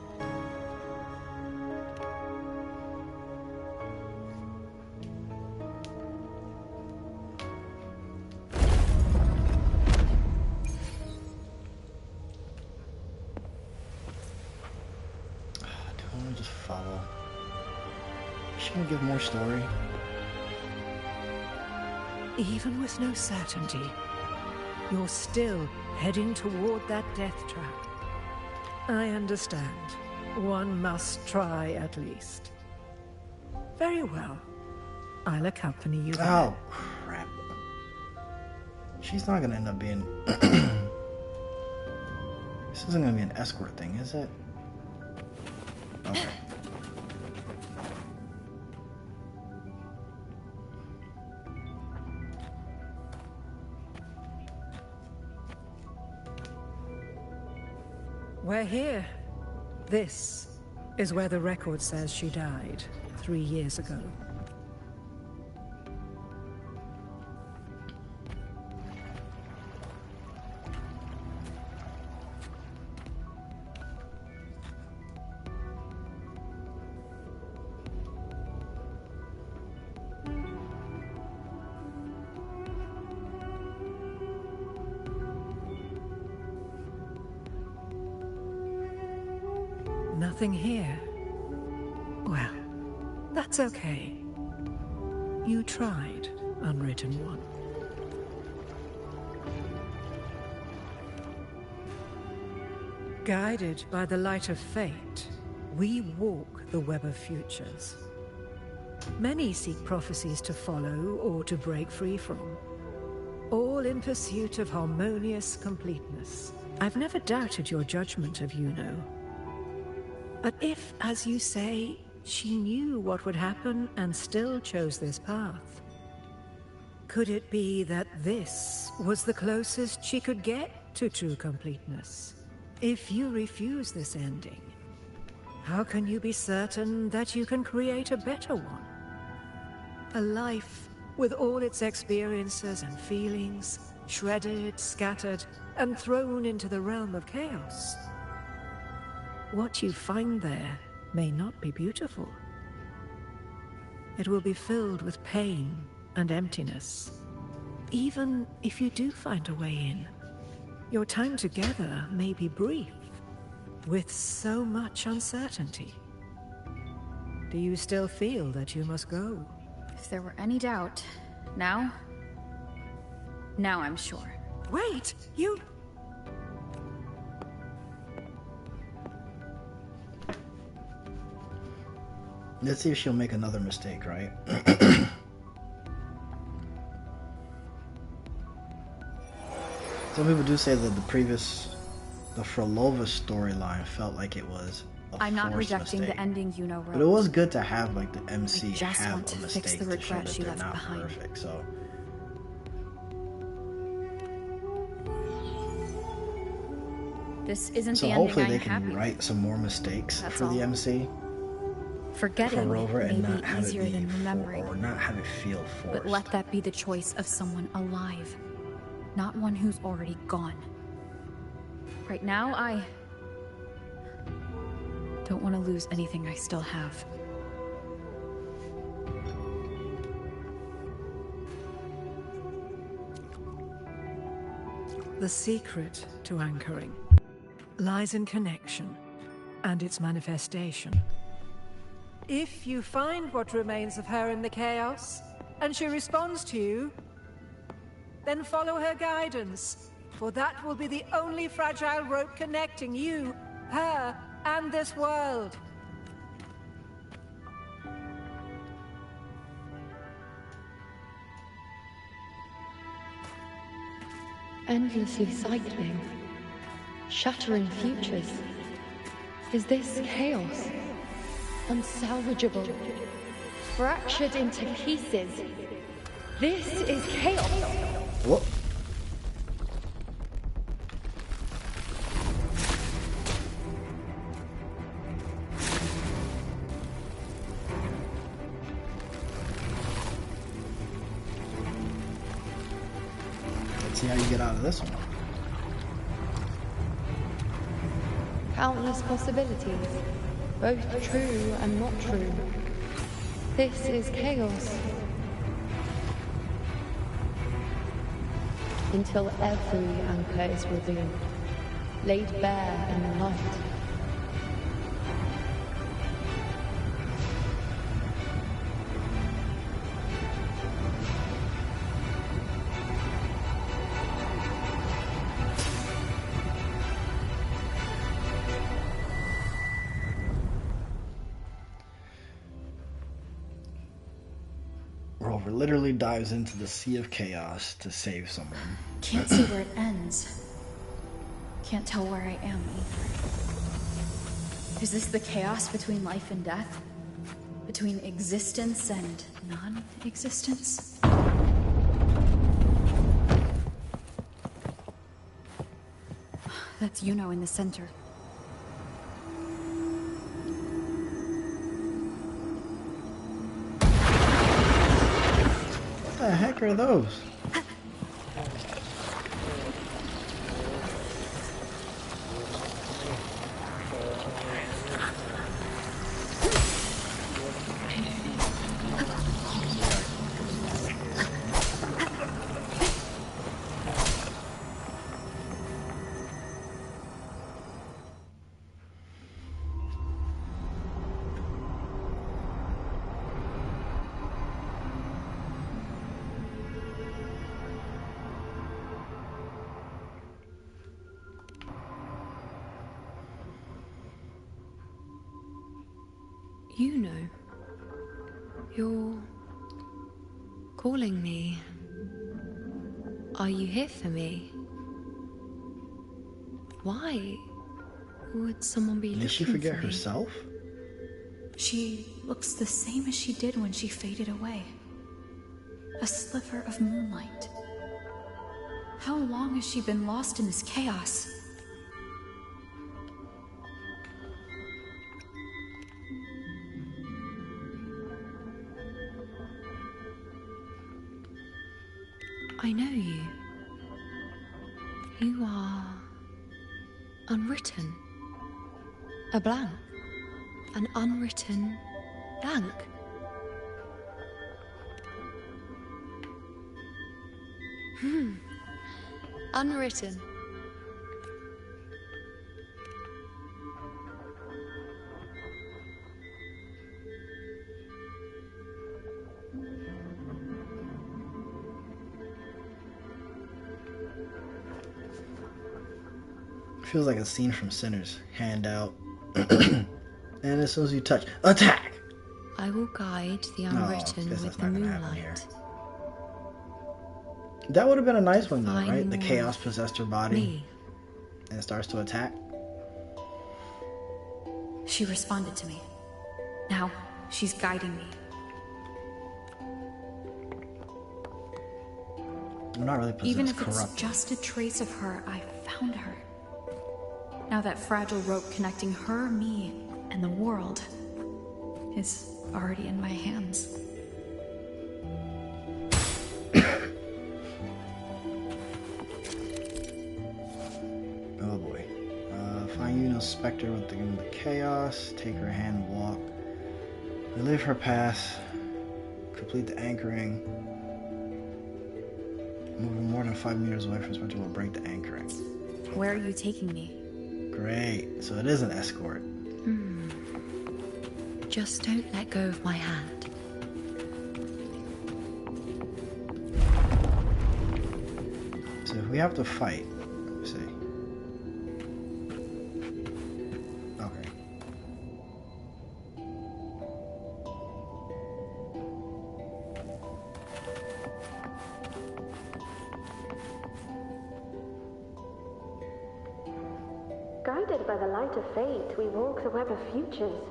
Speaker 1: Give more story.
Speaker 14: Even with no certainty, you're still heading toward that death trap. I understand. One must try at least. Very well. I'll accompany you there.
Speaker 1: Oh, crap. She's not gonna end up being... This isn't gonna be an escort thing, is it? Okay.
Speaker 14: We're here. This is where the record says she died 3 years ago. Nothing here. Well, that's okay. You tried, Unwritten One. Guided by the light of fate, we walk the web of futures. Many seek prophecies to follow or to break free from, all in pursuit of harmonious completeness. I've never doubted your judgment of Yuno. But if, as you say, she knew what would happen and still chose this path, could it be that this was the closest she could get to true completeness? If you refuse this ending, how can you be certain that you can create a better one? A life with all its experiences and feelings, shredded, scattered, and thrown into the realm of chaos. What you find there may not be beautiful. It will be filled with pain and emptiness. Even if you do find a way in, your time together may be brief, with so much uncertainty. Do you still feel that you must go?
Speaker 6: If there were any doubt, now I'm sure.
Speaker 14: Wait, you...
Speaker 1: Let's see if she'll make another mistake, right? Some people do say that the Frolova storyline felt like it was a
Speaker 6: I'm not
Speaker 1: forced
Speaker 6: rejecting
Speaker 1: mistake.
Speaker 6: the ending Yuno wrote.
Speaker 1: But it was good to have like the MC
Speaker 6: I just
Speaker 1: have
Speaker 6: want
Speaker 1: a
Speaker 6: to
Speaker 1: mistake
Speaker 6: fix the
Speaker 1: to show
Speaker 6: regret
Speaker 1: that
Speaker 6: she
Speaker 1: they're
Speaker 6: left
Speaker 1: not
Speaker 6: behind.
Speaker 1: perfect. So
Speaker 6: This isn't
Speaker 1: so
Speaker 6: the ending
Speaker 1: hopefully
Speaker 6: I'm
Speaker 1: they can
Speaker 6: happy
Speaker 1: write some more mistakes
Speaker 6: That's
Speaker 1: for the
Speaker 6: all.
Speaker 1: MC.
Speaker 6: Forgetting
Speaker 1: for Rover
Speaker 6: may
Speaker 1: and
Speaker 6: be
Speaker 1: not have it
Speaker 6: easier
Speaker 1: be
Speaker 6: than remembering.
Speaker 1: or not have it feel forced.
Speaker 6: But let that be the choice of someone alive, not one who's already gone. Right now, I don't want to lose anything I still have.
Speaker 14: The secret to anchoring lies in connection and its manifestation. If you find what remains of her in the chaos, and she responds to you, then follow her guidance. for that will be the only fragile rope connecting you, her, and this world.
Speaker 10: Endlessly cycling, shattering futures. Is this chaos? Unsalvageable, fractured into pieces. This is chaos.
Speaker 1: What? Let's see how you get out of this one.
Speaker 10: Countless possibilities, both true and not true. This is chaos. Until every anchor is revealed, laid bare in the light.
Speaker 1: Rover literally dives into the sea of chaos to save someone.
Speaker 6: Can't see where it ends. Can't tell where I am either. Is this the chaos between life and death? Between existence and non-existence? That's Yuno in the center.
Speaker 1: What the heck are those?
Speaker 10: You know, you're calling me. Are you here for me? Why would someone be looking for me?
Speaker 1: Did she forget herself?
Speaker 6: She looks the same as she did when she faded away. A sliver of moonlight. How long has she been lost in this chaos?
Speaker 10: I know you. You are unwritten. A blank. An unwritten blank. Unwritten.
Speaker 1: Feels like a scene from Sinners. Hand out. And as soon as you touch, attack!
Speaker 10: I will guide the unwritten with the moonlight.
Speaker 1: That would have been a nice one though, right? The chaos possessed her body and it starts to attack.
Speaker 6: She responded to me. Now, she's guiding me.
Speaker 1: I'm not really possessed.
Speaker 6: Even if it's just a trace of her, I found her. Now that fragile rope connecting her, me, and the world is already in my hands.
Speaker 1: Oh boy. Find Yuno's specter within the chaos. Take her hand and walk. Relive her path. Complete the anchoring. Moving more than 5 meters away from specter will break the anchoring.
Speaker 6: Where are you taking me?
Speaker 1: Great. So it is an escort.
Speaker 10: Just don't let go of my hand.
Speaker 1: So if we have to fight,
Speaker 15: Guided by the light of fate, we walk the web of futures.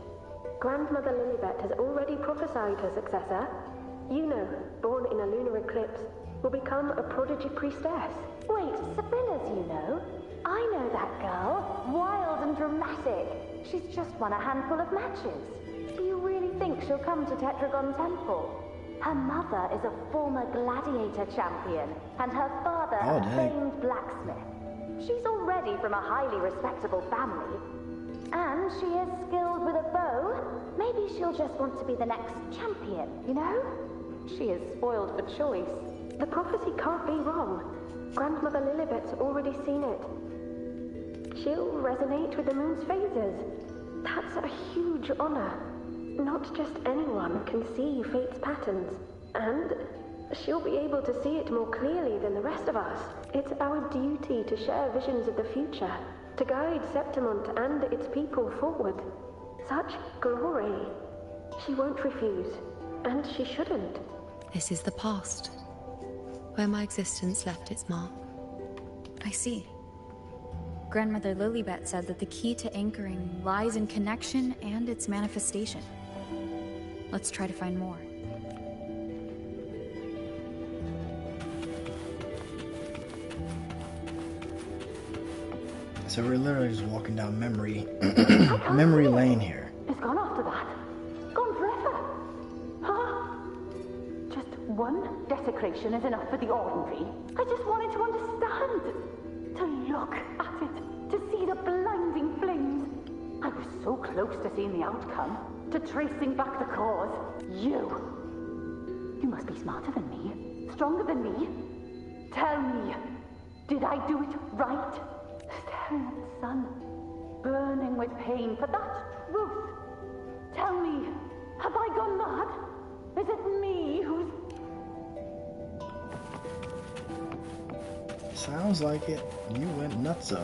Speaker 15: Grandmother Lilibet has already prophesied her successor. Yuno, born in a lunar eclipse, will become a prodigy priestess.
Speaker 16: Wait, Sibylla's Yuno? I know that girl. Wild and dramatic. She's just won a handful of matches. Do you really think she'll come to Tetragon Temple? Her mother is a former gladiator champion, and her father a famed blacksmith. She's already from a highly respectable family. And she is skilled with a bow. Maybe she'll just want to be the next champion, you know? She is spoiled for choice.
Speaker 15: The prophecy can't be wrong. Grandmother Lilibet's already seen it. She'll resonate with the moon's phases. That's a huge honor. Not just anyone can see fate's patterns. And she'll be able to see it more clearly than the rest of us. It's our duty to share visions of the future, to guide Septimont and its people forward. Such glory. She won't refuse, and she shouldn't.
Speaker 10: This is the past, where my existence left its mark.
Speaker 6: I see. Grandmother Lilibet said that the key to anchoring lies in connection and its manifestation. Let's try to find more.
Speaker 1: So we're literally just walking down memory lane here.
Speaker 16: It's gone after that. Gone forever. Huh? Just one desecration is enough for the ordinary. I just wanted to understand. To look at it. To see the blinding flames. I was so close to seeing the outcome. To tracing back the cause. You must be smarter than me. Stronger than me. Tell me. Did I do it right? Staring at the sun, burning with pain for that Ruth. Tell me, have I gone mad? Is it me who's...
Speaker 1: Sounds like it. You went nutso.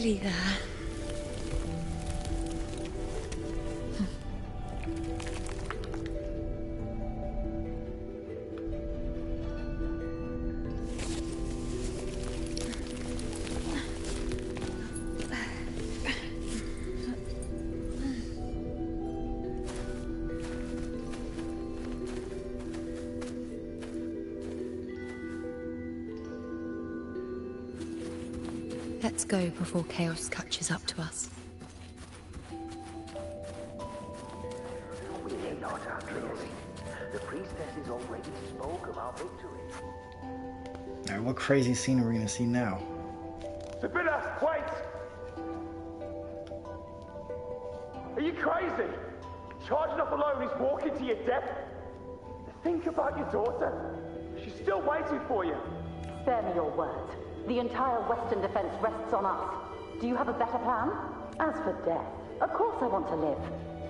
Speaker 10: There. Let's go before chaos catches up to us.
Speaker 17: We may not, Atreus. The priestesses already spoke of our victory.
Speaker 1: Alright, what crazy scene are we gonna see now?
Speaker 18: Sibylla, wait! Are you crazy? Charging up alone is walking to your death. Think about your daughter. She's still waiting for you.
Speaker 16: Spare me your words. The entire Western defense rests on us. Do you have a better plan? As for death, of course I want to live.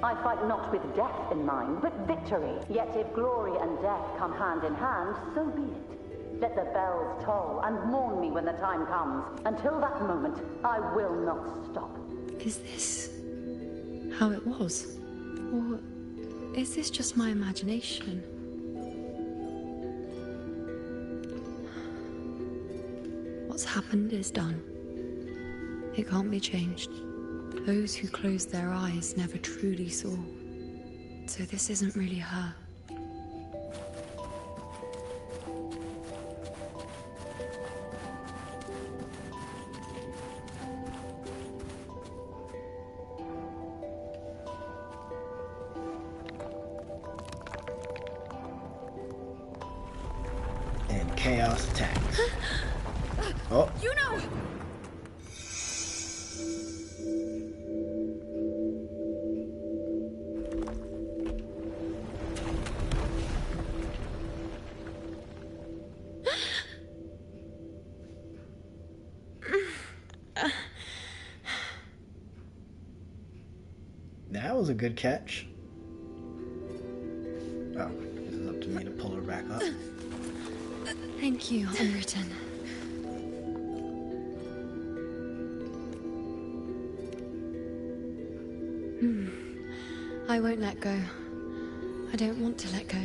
Speaker 16: I fight not with death in mind, but victory. Yet if glory and death come hand in hand, so be it. Let the bells toll and mourn me when the time comes. Until that moment, I will not stop.
Speaker 10: Is this how it was? Or is this just my imagination? What's happened is done. It can't be changed. Those who closed their eyes never truly saw. So this isn't really her.
Speaker 1: And chaos attacks. Oh.
Speaker 6: You know.
Speaker 1: That was a good catch. Oh, this is up to me to pull her back up.
Speaker 10: Thank you, Unwritten. I won't let go. I don't want to let go.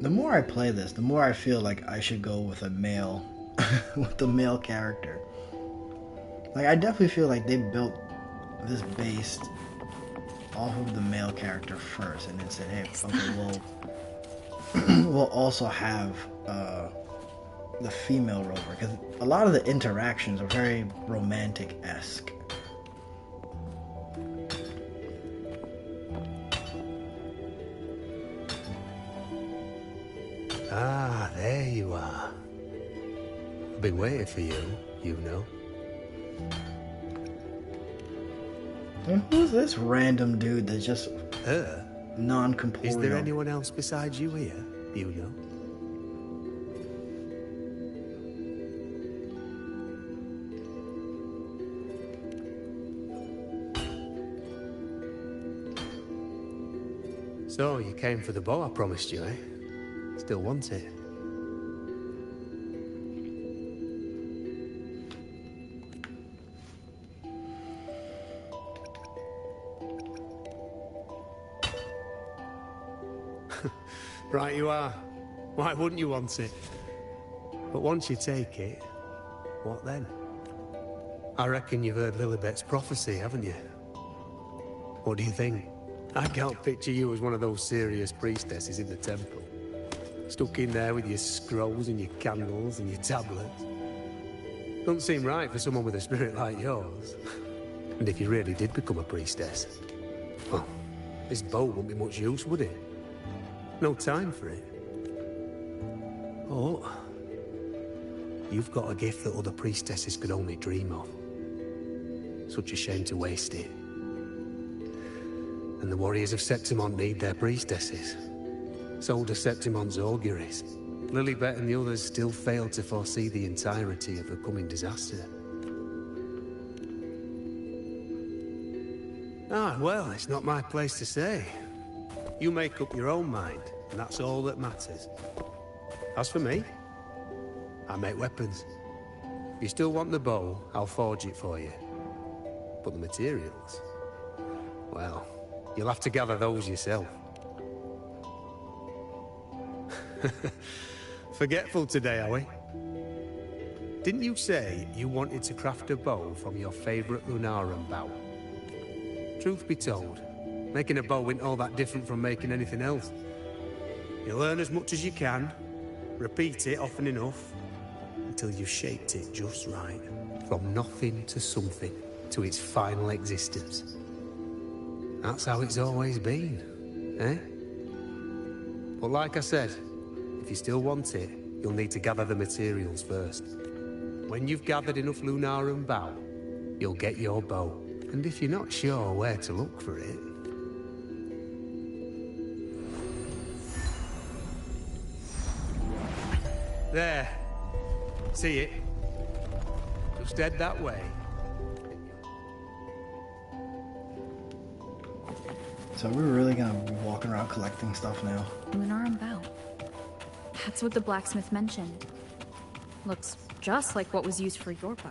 Speaker 1: The more I play this, the more I feel like I should go with a male, with the male character. Like, I definitely feel like they built this based off of the male character first, and then said, "Hey, okay, we'll also have the female rover," because a lot of the interactions are very romantic-esque.
Speaker 19: Ah, there you are. I've been waiting for you, you know.
Speaker 1: And who's this random dude that's just non-corporeal?
Speaker 19: Is there anyone else besides you here, you know? So, you came for the bow I promised you, eh? Still want it? Right you are. Why wouldn't you want it? But once you take it, what then? I reckon you've heard Lilibet's prophecy, haven't you? What do you think? I can't picture you as one of those serious priestesses in the temple. Stuck in there with your scrolls and your candles and your tablets. Doesn't seem right for someone with a spirit like yours. And if you really did become a priestess, well, this bow wouldn't be much use, would it? No time for it. Oh, you've got a gift that other priestesses could only dream of. Such a shame to waste it. And the warriors of Septimont need their priestesses. So does Septimont's auguries. Lilibet and the others still fail to foresee the entirety of the coming disaster. Ah, well, it's not my place to say. You make up your own mind, and that's all that matters. As for me, I make weapons. If you still want the bow, I'll forge it for you. But the materials, well, you'll have to gather those yourself. Forgetful today, are we? Didn't you say you wanted to craft a bow from your favorite Lunarum bow? Truth be told, making a bow isn't all that different from making anything else. You learn as much as you can, repeat it often enough, until you've shaped it just right. From nothing to something, to its final existence. That's how it's always been, eh? But like I said, if you still want it, you'll need to gather the materials first. When you've gathered enough Lunarum bow, you'll get your bow. And if you're not sure where to look for it... There. See it? Just head that way.
Speaker 1: So we're really gonna be walking around collecting stuff now.
Speaker 6: Lunarum bow. That's what the blacksmith mentioned. Looks just like what was used for your bow.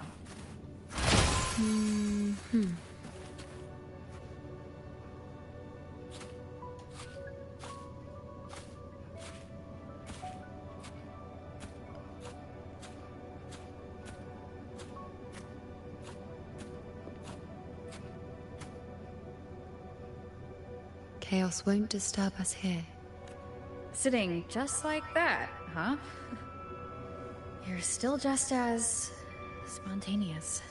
Speaker 10: Chaos won't disturb us here.
Speaker 6: Sitting just like that, huh? You're still just as... spontaneous.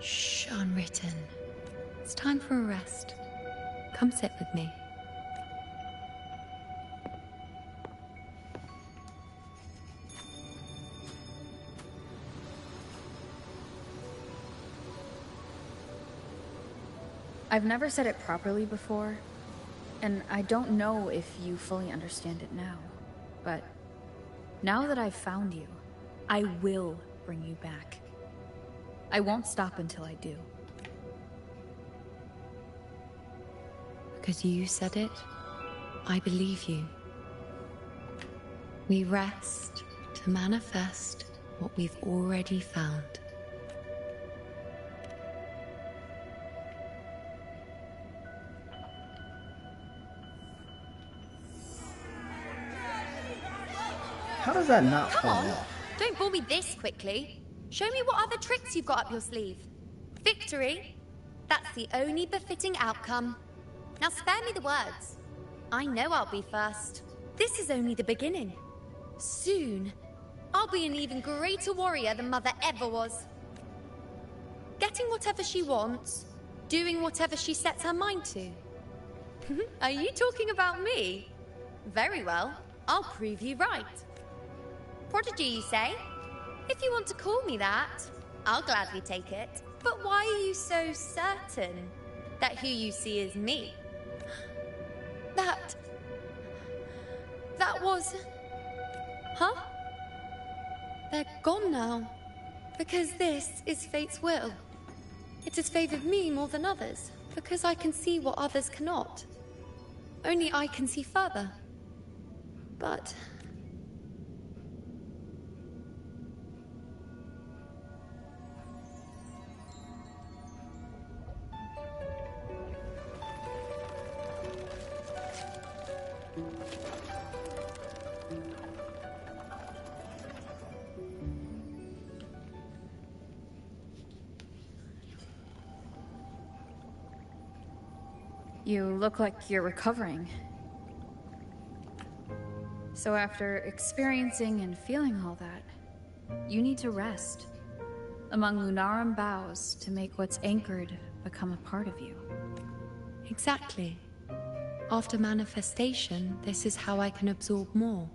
Speaker 10: Shh, unwritten. It's time for a rest. Come sit with me.
Speaker 6: I've never said it properly before, and I don't know if you fully understand it now, but now that I've found you, I will bring you back. I won't stop until I do.
Speaker 10: Because you said it, I believe you. We rest to manifest what we've already found.
Speaker 1: How does that not
Speaker 10: Come
Speaker 1: fall
Speaker 10: on,
Speaker 1: off?
Speaker 10: don't bore me this quickly. Show me what other tricks you've got up your sleeve. Victory? That's the only befitting outcome. Now spare me the words. I know I'll be first. This is only the beginning. Soon, I'll be an even greater warrior than Mother ever was. Getting whatever she wants, doing whatever she sets her mind to. Are you talking about me? Very well, I'll prove you right. Prodigy, you say? If you want to call me that, I'll gladly take it. But why are you so certain that who you see is me? That was... Huh? They're gone now. Because this is fate's will. It has favored me more than others, because I can see what others cannot. Only I can see further. But...
Speaker 6: You look like you're recovering. So after experiencing and feeling all that, you need to rest among Lunarum boughs to make what's anchored become a part of you.
Speaker 10: Exactly. After manifestation, this is how I can absorb more.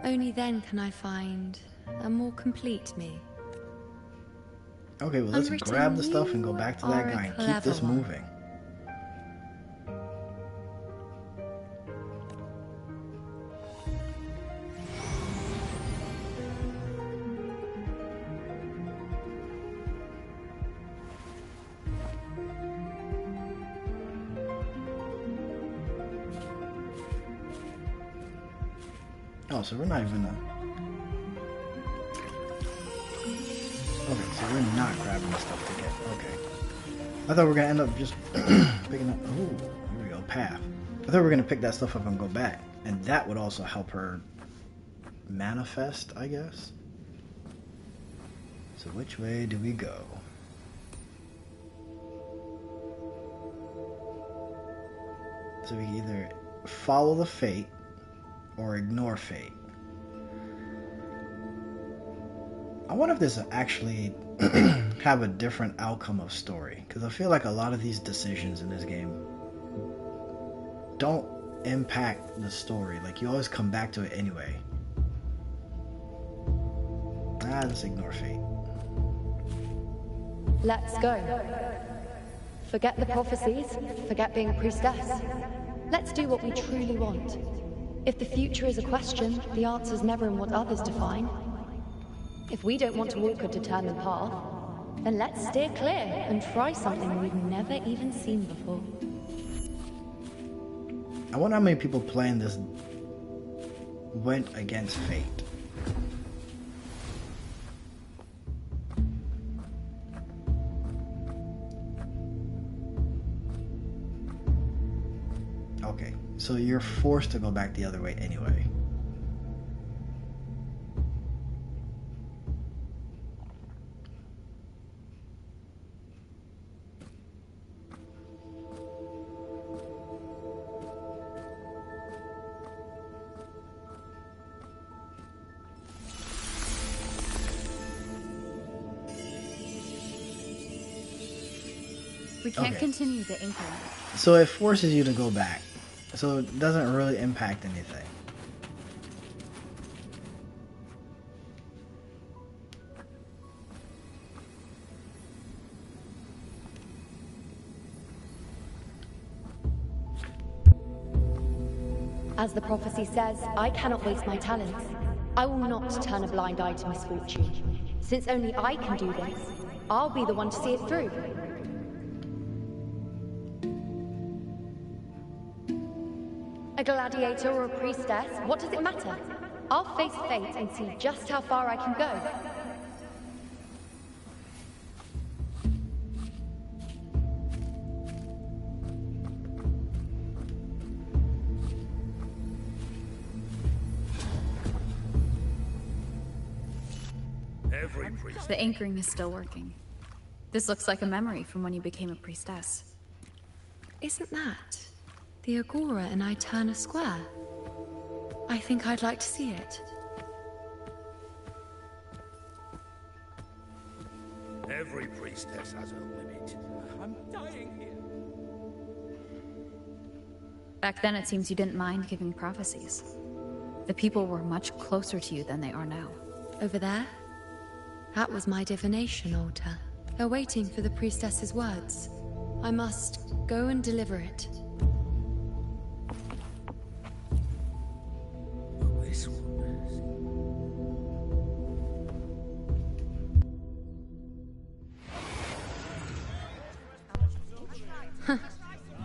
Speaker 10: Only then can I find a more complete me.
Speaker 1: Okay, well, let's
Speaker 10: Unwritten,
Speaker 1: grab the stuff and go back to that
Speaker 10: you
Speaker 1: guy
Speaker 10: are a
Speaker 1: and keep this
Speaker 10: clever one.
Speaker 1: moving. Oh, so we're not even Okay, so we're not grabbing the stuff to get. Okay. I thought we were gonna end up just picking up. Oh, here we go. Path. I thought we were gonna pick that stuff up and go back, and that would also help her manifest, I guess. So which way do we go? So we can either follow the fate or ignore fate. I wonder if this will actually have a different outcome of story, because I feel like a lot of these decisions in this game don't impact the story. Like, you always come back to it anyway. Let's ignore fate.
Speaker 10: Let's go. Forget the prophecies, forget being a priestess. Let's do what we truly want. If the future is a question, the answer's never in what others define. If we don't want to walk a determined path, then let's steer clear and try something we've never even seen before.
Speaker 1: I wonder how many people playing this went against fate. Okay, so you're forced to go back the other way anyway.
Speaker 6: We can't
Speaker 1: Okay.
Speaker 6: continue the anchoring.
Speaker 1: So it forces you to go back. So it doesn't really impact anything.
Speaker 10: As the prophecy says, I cannot waste my talents. I will not turn a blind eye to misfortune. Since only I can do this, I'll be the one to see it through. A gladiator or a priestess, what does it matter? I'll face fate and see just how far I can go.
Speaker 6: The anchoring is still working. This looks like a memory from when you became a priestess.
Speaker 10: Isn't that the Agora in Eterna Square? I think I'd like to see it.
Speaker 8: Every priestess has her limit.
Speaker 3: I'm dying here.
Speaker 6: Back then, it seems you didn't mind giving prophecies. The people were much closer to you than they are now.
Speaker 10: Over there? That was my divination altar. They're waiting for the priestess's words. I must go and deliver it.
Speaker 8: This one.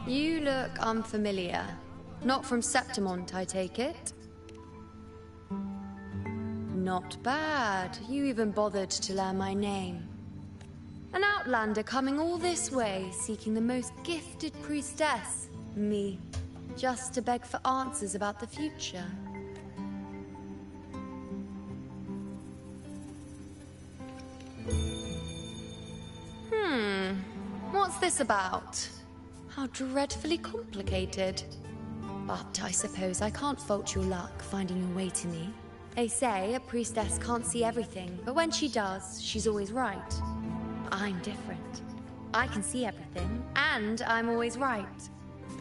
Speaker 10: You look unfamiliar. Not from Septimont, I take it? Not bad. You even bothered to learn my name. An outlander coming all this way, seeking the most gifted priestess, me, just to beg for answers about the future. What's this about? How dreadfully complicated. But I suppose I can't fault your luck finding your way to me. They say a priestess can't see everything, but when she does, she's always right. I'm different. I can see everything, and I'm always right.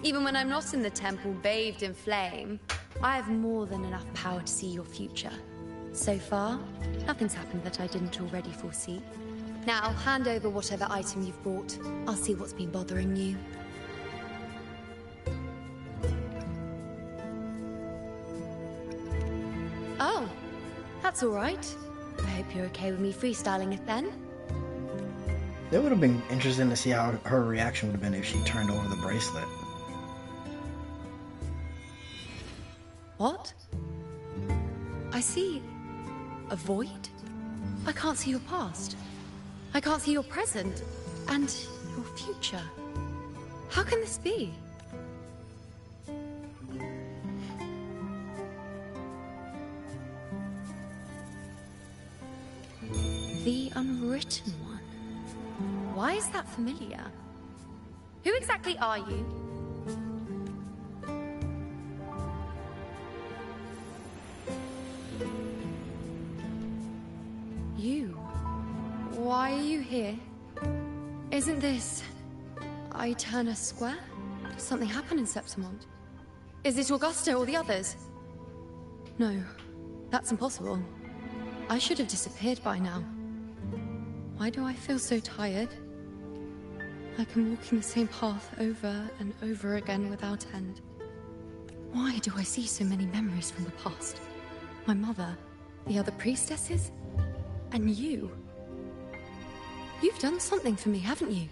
Speaker 10: Even when I'm not in the temple bathed in flame, I have more than enough power to see your future. So far, nothing's happened that I didn't already foresee. Now, hand over whatever item you've brought. I'll see what's been bothering you. Oh, that's all right. I hope you're okay with me freestyling it then.
Speaker 1: It would have been interesting to see how her reaction would have been if she turned over the bracelet.
Speaker 10: What? I see a void? I can't see your past. I can't see your present. And your future. How can this be? The Unwritten One. Why is that familiar? Who exactly are you? You? Why are you here? Isn't this Eterna Square? Did something happen in Septimont? Is it Augusta or the others? No, that's impossible. I should have disappeared by now. Why do I feel so tired? Like I'm walking the same path over and over again without end. Why do I see so many memories from the past? My mother, the other priestesses, and you. You've done something for me, haven't you?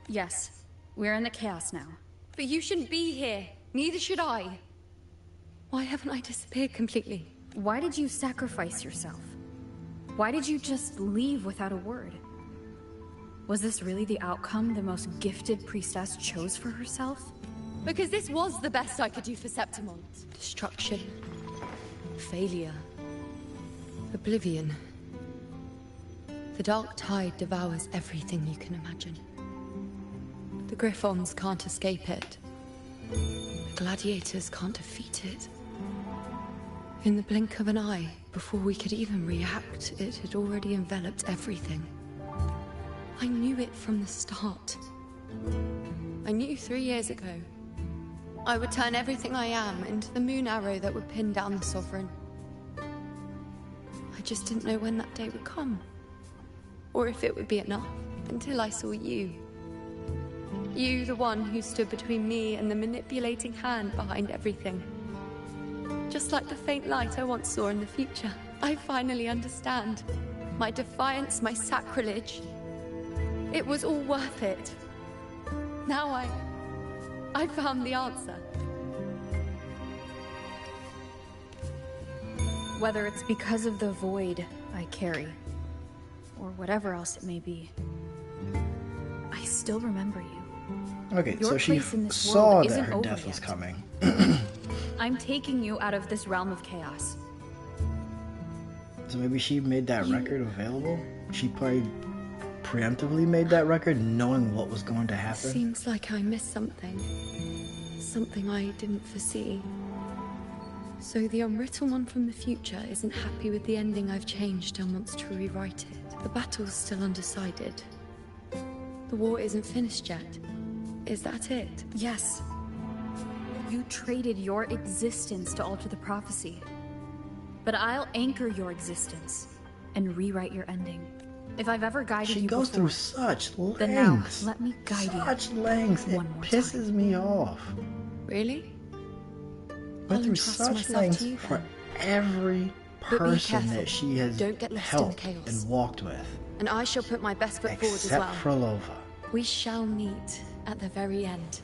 Speaker 6: Yes, we're in the chaos now.
Speaker 10: But you shouldn't be here. Neither should I. Why haven't I disappeared completely?
Speaker 6: Why did you sacrifice yourself? Why did you just leave without a word? Was this really the outcome the most gifted priestess chose for herself?
Speaker 10: Because this was the best I could do for Septimont. Destruction. Failure. Oblivion. The dark tide devours everything you can imagine. The Griffons can't escape it. The gladiators can't defeat it. In the blink of an eye, before we could even react, it had already enveloped everything. I knew it from the start. I knew 3 years ago. I would turn everything I am into the moon arrow that would pin down the Sovereign. I just didn't know when that day would come. Or if it would be enough, until I saw you. You, the one who stood between me and the manipulating hand behind everything. Just like the faint light I once saw in the future. I finally understand. My defiance, my sacrilege. It was all worth it. Now I found the answer.
Speaker 6: Whether it's because of the void I carry, or whatever else it may be, I still remember you.
Speaker 1: Okay,
Speaker 6: Your
Speaker 1: so she
Speaker 6: place in this
Speaker 1: saw
Speaker 6: world
Speaker 1: that
Speaker 6: isn't
Speaker 1: her
Speaker 6: over
Speaker 1: death was
Speaker 6: yet.
Speaker 1: coming.
Speaker 6: I'm taking you out of this realm of chaos.
Speaker 1: So maybe she made that record available? She probably preemptively made that record knowing what was going to happen?
Speaker 10: Seems like I missed something. Something I didn't foresee. So the unwritten one from the future isn't happy with the ending I've changed and wants to rewrite it. The battle's still undecided. The war isn't finished yet. Is that it?
Speaker 6: Yes. You traded your existence to alter the prophecy. But I'll anchor your existence and rewrite your ending. If I've ever guided you before...
Speaker 1: She goes through such lengths.
Speaker 6: Then now, let me guide you.
Speaker 1: Such lengths. It pisses me off.
Speaker 10: Really?
Speaker 1: Went through such lengths for every person that she has helped and walked with.
Speaker 10: And I shall put my best foot forward as well.
Speaker 1: Except for Lova.
Speaker 10: We shall meet at the very end.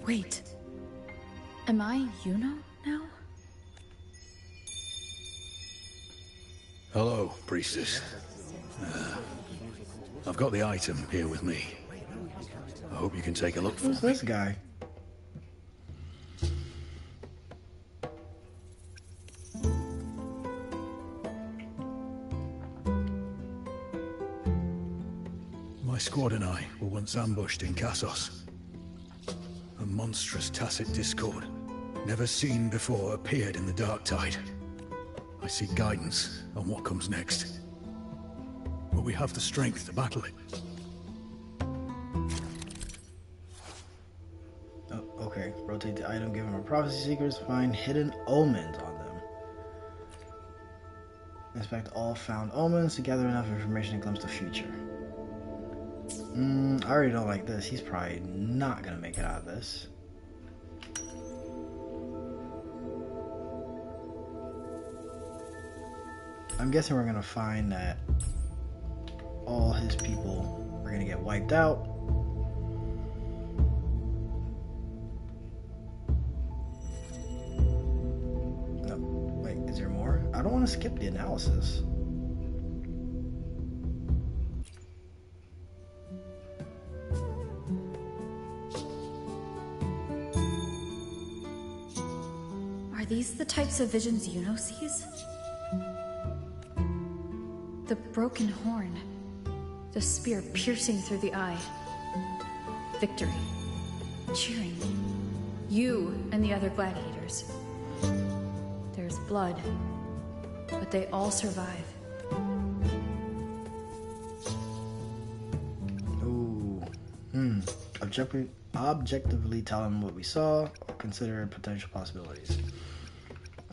Speaker 6: Wait. Am I Yuno now?
Speaker 8: Hello, priestess. I've got the item here with me. I hope you can take a look for me.
Speaker 1: Who's this guy?
Speaker 8: My squad and I were once ambushed in Kassos. A monstrous tacit discord, never seen before, appeared in the dark tide. I seek guidance on what comes next. Will we have the strength to battle it?
Speaker 1: Oh, okay. Rotate the item, give them a prophecy seekers, find hidden omens on them. Inspect all found omens to gather enough information to glimpse the future. I already don't like this. He's probably not gonna make it out of this. I'm guessing we're gonna find that all his people are gonna get wiped out. No, wait, is there more? I don't want to skip the analysis.
Speaker 6: Are these the types of visions Yuno sees? The broken horn. The spear piercing through the eye. Victory. Cheering. You and the other gladiators. There's blood, but they all survive.
Speaker 1: Ooh. Objectively tell him what we saw, or consider potential possibilities.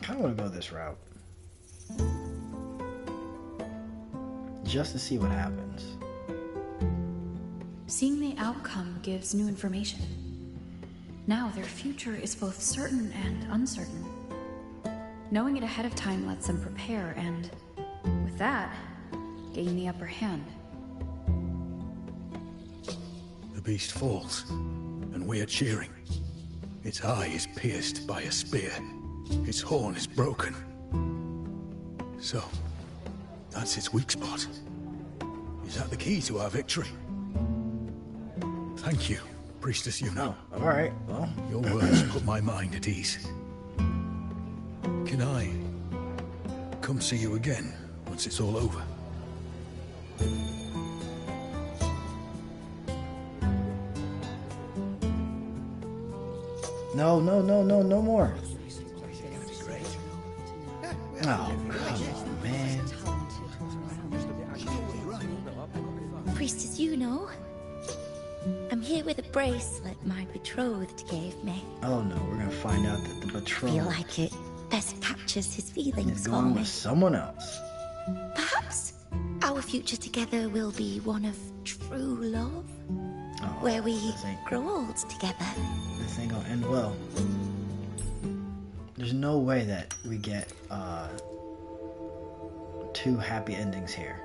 Speaker 1: I kind of want to go this route. Just to see what happens.
Speaker 6: Seeing the outcome gives new information. Now their future is both certain and uncertain. Knowing it ahead of time lets them prepare and, with that, gain the upper hand.
Speaker 8: The beast falls, and we are cheering. Its eye is pierced by a spear. Its horn is broken. So, that's its weak spot. Is that the key to our victory? Thank you, Priestess Yuno.
Speaker 1: Oh, alright, well.
Speaker 8: Your words put my mind at ease. Can I come see you again once it's all over?
Speaker 1: No more. Oh, come on, man.
Speaker 7: Priestess Yuno, I'm here with a bracelet my betrothed gave me.
Speaker 1: Oh no, we're gonna find out that the
Speaker 7: I
Speaker 1: betrothed
Speaker 7: feel like it best captures his feelings
Speaker 1: is
Speaker 7: for
Speaker 1: going
Speaker 7: me.
Speaker 1: with someone else.
Speaker 7: Perhaps our future together will be one of true love, where we grow old together.
Speaker 1: This ain't gonna end well. There's no way that we get two happy endings here.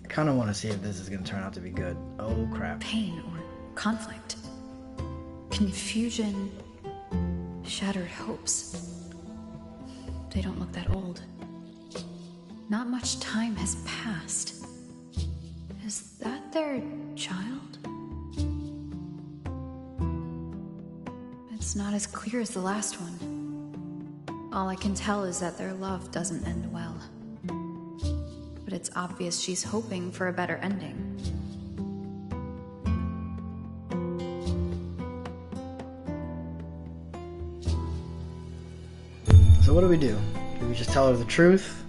Speaker 1: I kind of want to see if this is going to turn out to be good. Oh crap.
Speaker 6: Pain or conflict. Confusion, shattered hopes. They don't look that old. Not much time has passed. Is that their child? It's not as clear as the last one. All I can tell is that their love doesn't end well. But it's obvious she's hoping for a better ending.
Speaker 1: So what do we do? Do we just tell her the truth?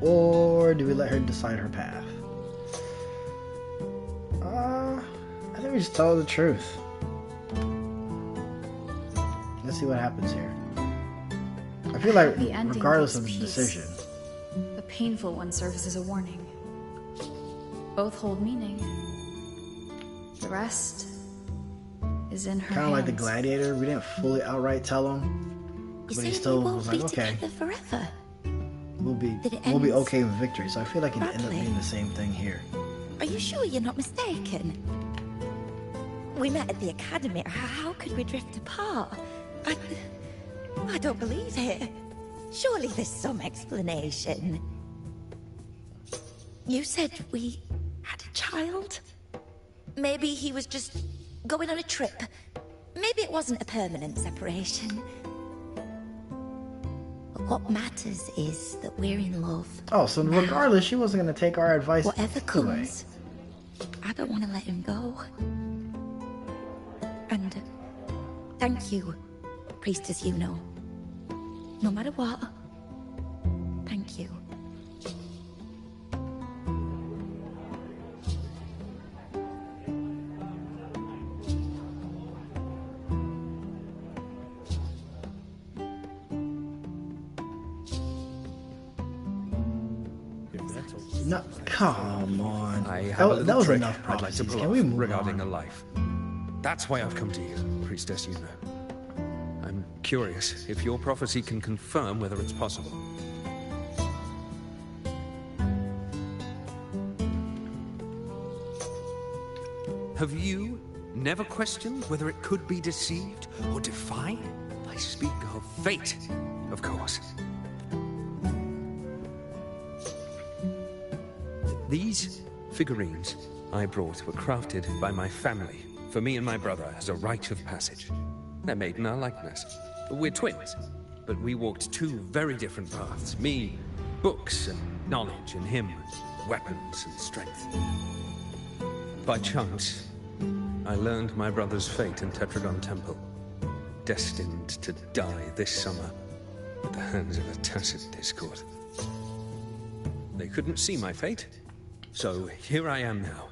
Speaker 1: Or do we let her decide her path? I think we just tell her the truth. Let's see what happens here. I feel like regardless of the decision,
Speaker 6: the painful one serves as a warning. Both hold meaning. The rest is in her
Speaker 1: kind of like the
Speaker 6: hands.
Speaker 1: gladiator. We didn't fully outright tell him, but he still was like, okay,
Speaker 7: forever.
Speaker 1: we'll be okay with victory. So I feel like it ended up being the same thing here.
Speaker 7: Are you sure you're not mistaken? We met at the academy. How could we drift apart? I don't believe it. Surely there's some explanation. You said we had a child? Maybe he was just going on a trip. Maybe it wasn't a permanent separation. But what matters is that we're in love.
Speaker 1: Oh, so regardless, she wasn't going to take our advice.
Speaker 7: Whatever comes, I don't want to let him go. And thank you, Priestess Yuno. No matter what, thank you.
Speaker 1: No, come on.
Speaker 4: I have a
Speaker 1: that
Speaker 4: little
Speaker 1: was
Speaker 4: trick
Speaker 1: enough
Speaker 4: I'd like to
Speaker 1: prophecies.
Speaker 4: pull
Speaker 1: Can we
Speaker 4: off
Speaker 1: move
Speaker 4: regarding
Speaker 1: on?
Speaker 4: a life. That's why I've come to you, Priestess Yuno. I'm curious if your prophecy can confirm whether it's possible. Have you never questioned whether it could be deceived or defied? I speak of fate, of course. These figurines I brought were crafted by my family for me and my brother as a rite of passage. They're made in our likeness. We're twins, but we walked two very different paths. Me, books and knowledge, and him, weapons and strength. By chance, I learned my brother's fate in Tetragon Temple, destined to die this summer at the hands of a tacit discord. They couldn't see my fate, so here I am now.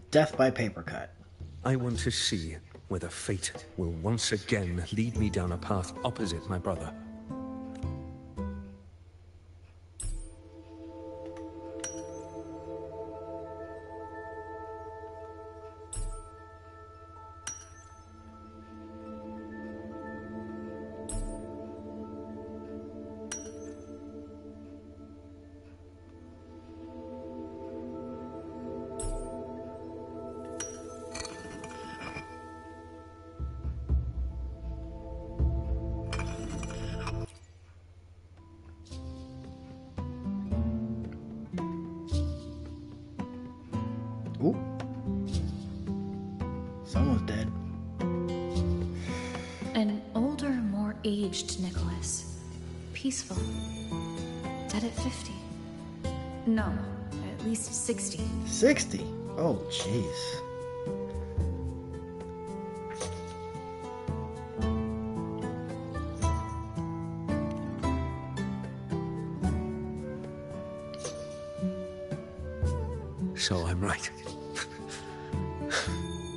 Speaker 1: Death by paper cut.
Speaker 4: I want to see whether fate will once again lead me down a path opposite my brother.
Speaker 1: Ooh. Someone's dead.
Speaker 6: An older, more aged Nicholas. Peaceful. Dead at 50. No, at least 60.
Speaker 1: 60? Oh, jeez.
Speaker 4: So I'm right.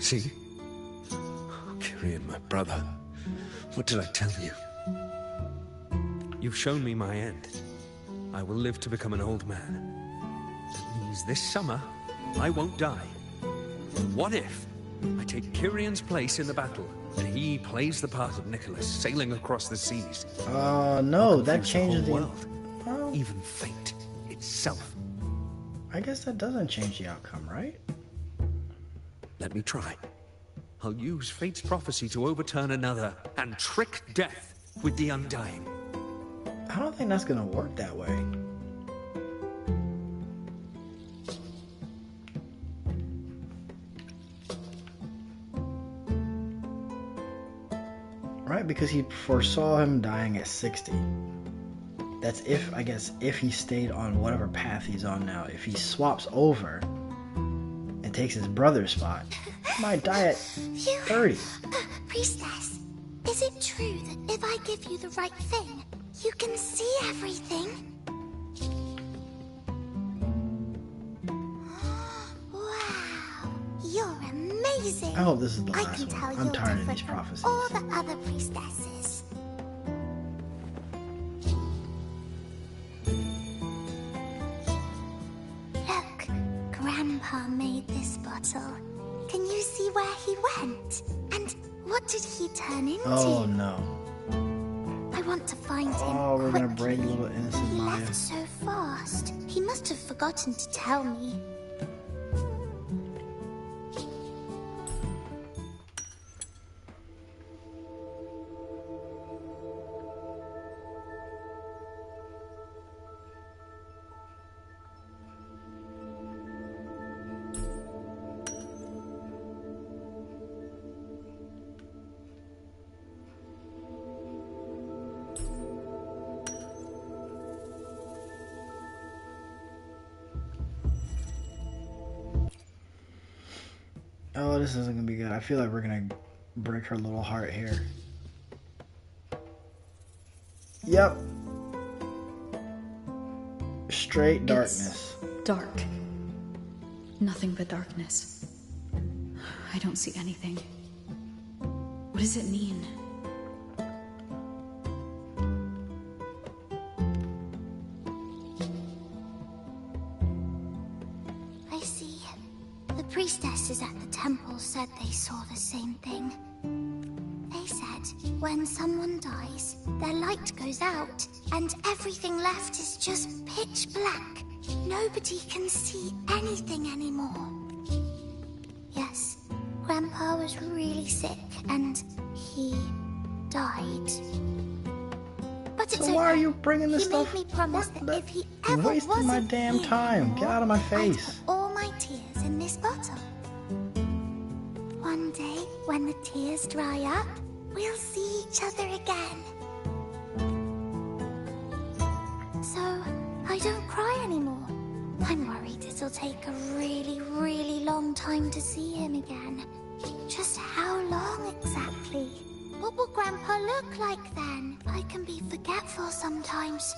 Speaker 4: See? Kyrian, my brother. What did I tell you? You've shown me my end. I will live to become an old man. That means this summer, I won't die. What if I take Kyrian's place in the battle, and he plays the part of Nicholas, sailing across the seas?
Speaker 1: No, that changes
Speaker 4: the
Speaker 1: the
Speaker 4: world. Even fate itself.
Speaker 1: I guess that doesn't change the outcome, right?
Speaker 4: Let me try. I'll use fate's prophecy to overturn another and trick death with the undying.
Speaker 1: I don't think that's gonna work that way. Right, because he foresaw him dying at 60. That's if, I guess, if he stayed on whatever path he's on now. If he swaps over and takes his brother's spot, he might die at 30.
Speaker 5: Priestess, is it true that if I give you the right thing, you can see everything? Wow, you're amazing.
Speaker 1: I hope this is the
Speaker 5: I
Speaker 1: last
Speaker 5: can tell
Speaker 1: one. I'm
Speaker 5: you're
Speaker 1: tired of
Speaker 5: different
Speaker 1: these
Speaker 5: from
Speaker 1: prophecies.
Speaker 5: all the other priestesses. Look, Grandpa made this bottle. Can you see where he went? And what did he turn into?
Speaker 1: Oh no.
Speaker 5: I want to find him.
Speaker 1: Oh, we're gonna
Speaker 5: quickly.
Speaker 1: break little innocent
Speaker 5: He
Speaker 1: Maya.
Speaker 5: left so fast. He must have forgotten to tell me.
Speaker 1: Oh, this isn't gonna be good. I feel like we're gonna break her little heart here. Yep. Straight darkness.
Speaker 6: It's dark. Nothing but darkness. I don't see anything. What does it mean?
Speaker 5: I see. The priestesses at the temple said they saw the same thing. They said when someone dies, their light goes out, and everything left is just pitch black. Nobody can see anything anymore. Yes, Grandpa was really sick, and he died. But it's
Speaker 1: So why are you bringing this
Speaker 5: he
Speaker 1: stuff?
Speaker 5: made me promise that if he ever
Speaker 1: Wasting
Speaker 5: wasn't
Speaker 1: my damn
Speaker 5: here
Speaker 1: time.
Speaker 5: anymore,
Speaker 1: Get out of my
Speaker 5: I'd
Speaker 1: face.
Speaker 5: put all my tears in this bottle. One day, when the tears dry up, we'll see each other again. So, I don't cry anymore. I'm worried it'll take a really, really long time to see him again. Just how long exactly? What will Grandpa look like then? I can be forgetful sometimes.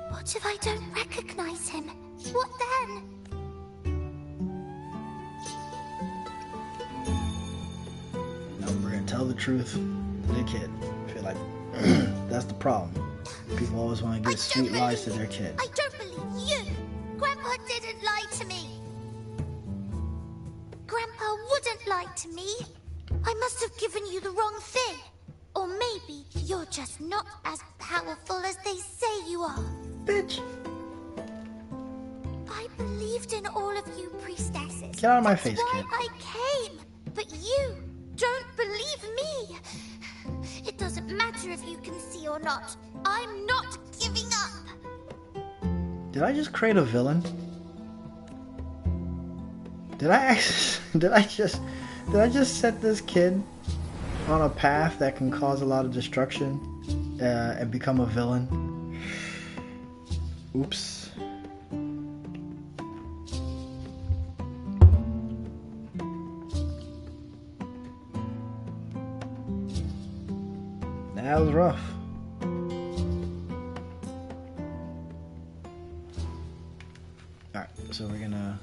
Speaker 5: What if I don't recognize him? What then?
Speaker 1: No, we're gonna tell the truth to the kid. I feel like that's the problem. People always want to give sweet lies to their kids.
Speaker 5: I don't believe you! Grandpa didn't lie to me! Grandpa wouldn't lie to me! I must have given you the wrong thing! Or maybe you're just not as powerful as they say you are.
Speaker 1: Bitch!
Speaker 5: I believed in all of you priestesses.
Speaker 1: Get out of my face,
Speaker 5: That's why
Speaker 1: kid.
Speaker 5: I came. But you don't believe me. It doesn't matter if you can see or not. I'm not giving up.
Speaker 1: Did I just create a villain? Did I just set this kid on a path that can cause a lot of destruction and become a villain? Oops. That was rough. Alright, so we're gonna...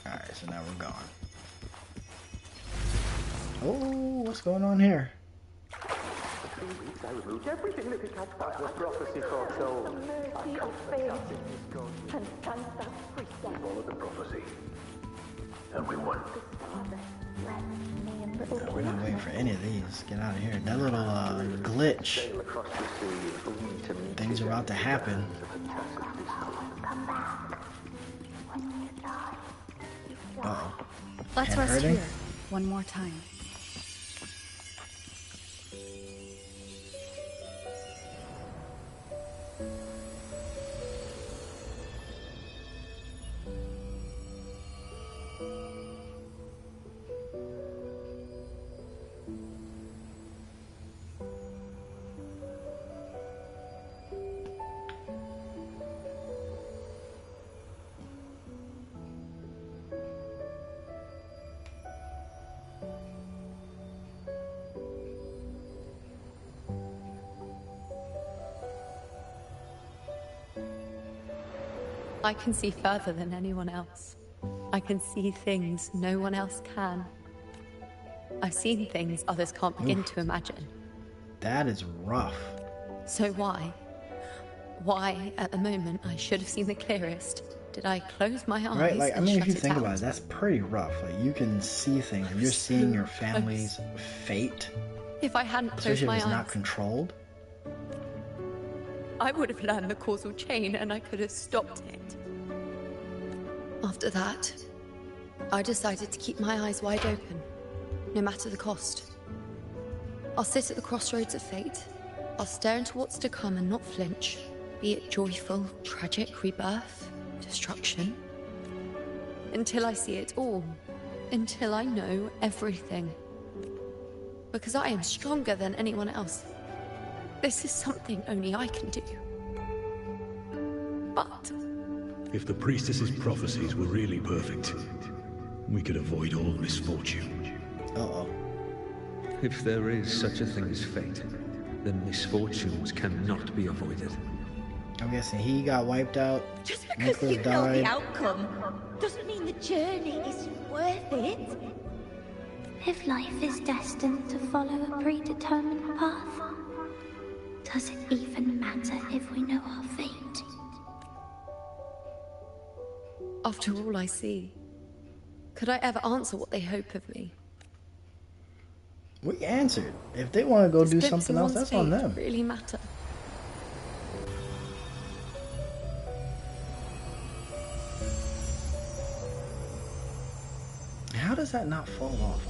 Speaker 1: Alright, so now we're gone. Oh, what's going on here?
Speaker 18: I removed everything that could catch fire. The prophecy foretold.
Speaker 16: Mercy of fate. And Santa Priestess.
Speaker 17: Follow the prophecy. And we won.
Speaker 1: We're not waiting for any of these. Get out of here. That little glitch. Things are about to happen.
Speaker 5: Come back. When you die,
Speaker 1: Uh
Speaker 6: Let's
Speaker 1: And
Speaker 6: rest
Speaker 1: hurting?
Speaker 6: here one more time.
Speaker 10: I can see further than anyone else. I can see things no one else can. I've seen things others can't begin to imagine.
Speaker 1: That is rough.
Speaker 10: So why? Why, at the moment I should have seen the clearest, did I close my eyes
Speaker 1: Right, like, I
Speaker 10: and
Speaker 1: mean, if
Speaker 10: shut
Speaker 1: you
Speaker 10: it
Speaker 1: think
Speaker 10: out?
Speaker 1: about it, that's pretty rough. Like, you can see things, and you're seeing your family's fate,
Speaker 10: If I hadn't closed
Speaker 1: especially if
Speaker 10: my
Speaker 1: it's
Speaker 10: eyes,
Speaker 1: not controlled.
Speaker 10: I would have learned the causal chain and I could have stopped it. After that, I decided to keep my eyes wide open, no matter the cost. I'll sit at the crossroads of fate. I'll stare into what's to come and not flinch, be it joyful, tragic, rebirth, destruction. Until I see it all. Until I know everything. Because I am stronger than anyone else. This is something only I can do. But
Speaker 20: If the priestess's prophecies were really perfect, we could avoid all misfortune.
Speaker 1: Uh-oh.
Speaker 4: If there is such a thing as fate, then misfortunes cannot be avoided.
Speaker 1: I'm guessing he got wiped out.
Speaker 21: Just because
Speaker 1: Nicholas
Speaker 21: you know
Speaker 1: died.
Speaker 21: the outcome doesn't mean the journey is worth it.
Speaker 5: If life is destined to follow a predetermined path, does it even matter if we know our fate?
Speaker 10: after all I see, could I ever answer what they hope of me?
Speaker 1: We answered. If they want to go do something else, that's on them.
Speaker 10: Really matter.
Speaker 1: How does that not fall off?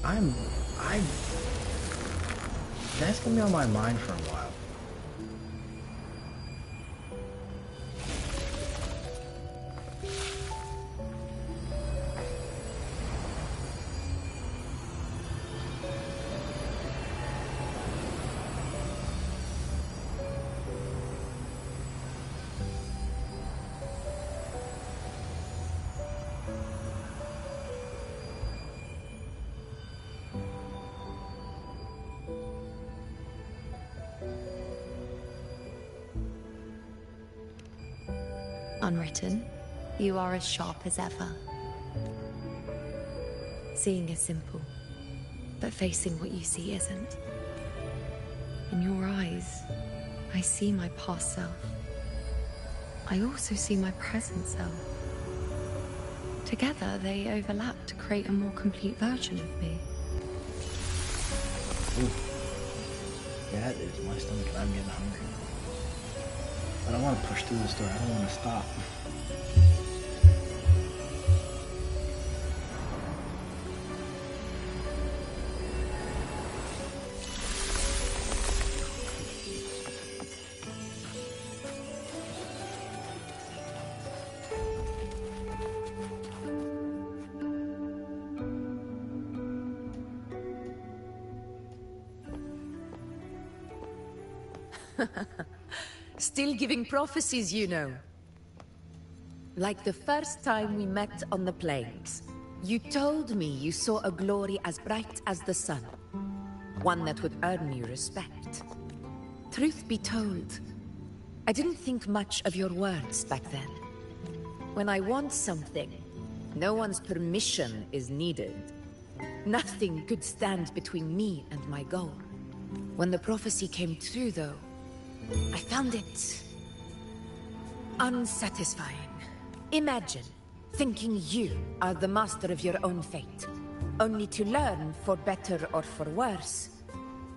Speaker 1: That's gonna be on my mind for a while.
Speaker 10: Unwritten, you are as sharp as ever. Seeing is simple, but facing what you see isn't. In your eyes, I see my past self. I also see my present self. Together, they overlap to create a more complete version of me.
Speaker 1: Ooh. That is my stomach and I'm getting hungry. I don't want to push through the story. I don't want to stop.
Speaker 22: Still giving prophecies, you know. Like the first time we met on the plains. You told me you saw a glory as bright as the sun. One that would earn you respect. Truth be told, I didn't think much of your words back then. When I want something, no one's permission is needed. Nothing could stand between me and my goal. When the prophecy came true, though, I found it unsatisfying. Imagine thinking you are the master of your own fate, only to learn, for better or for worse,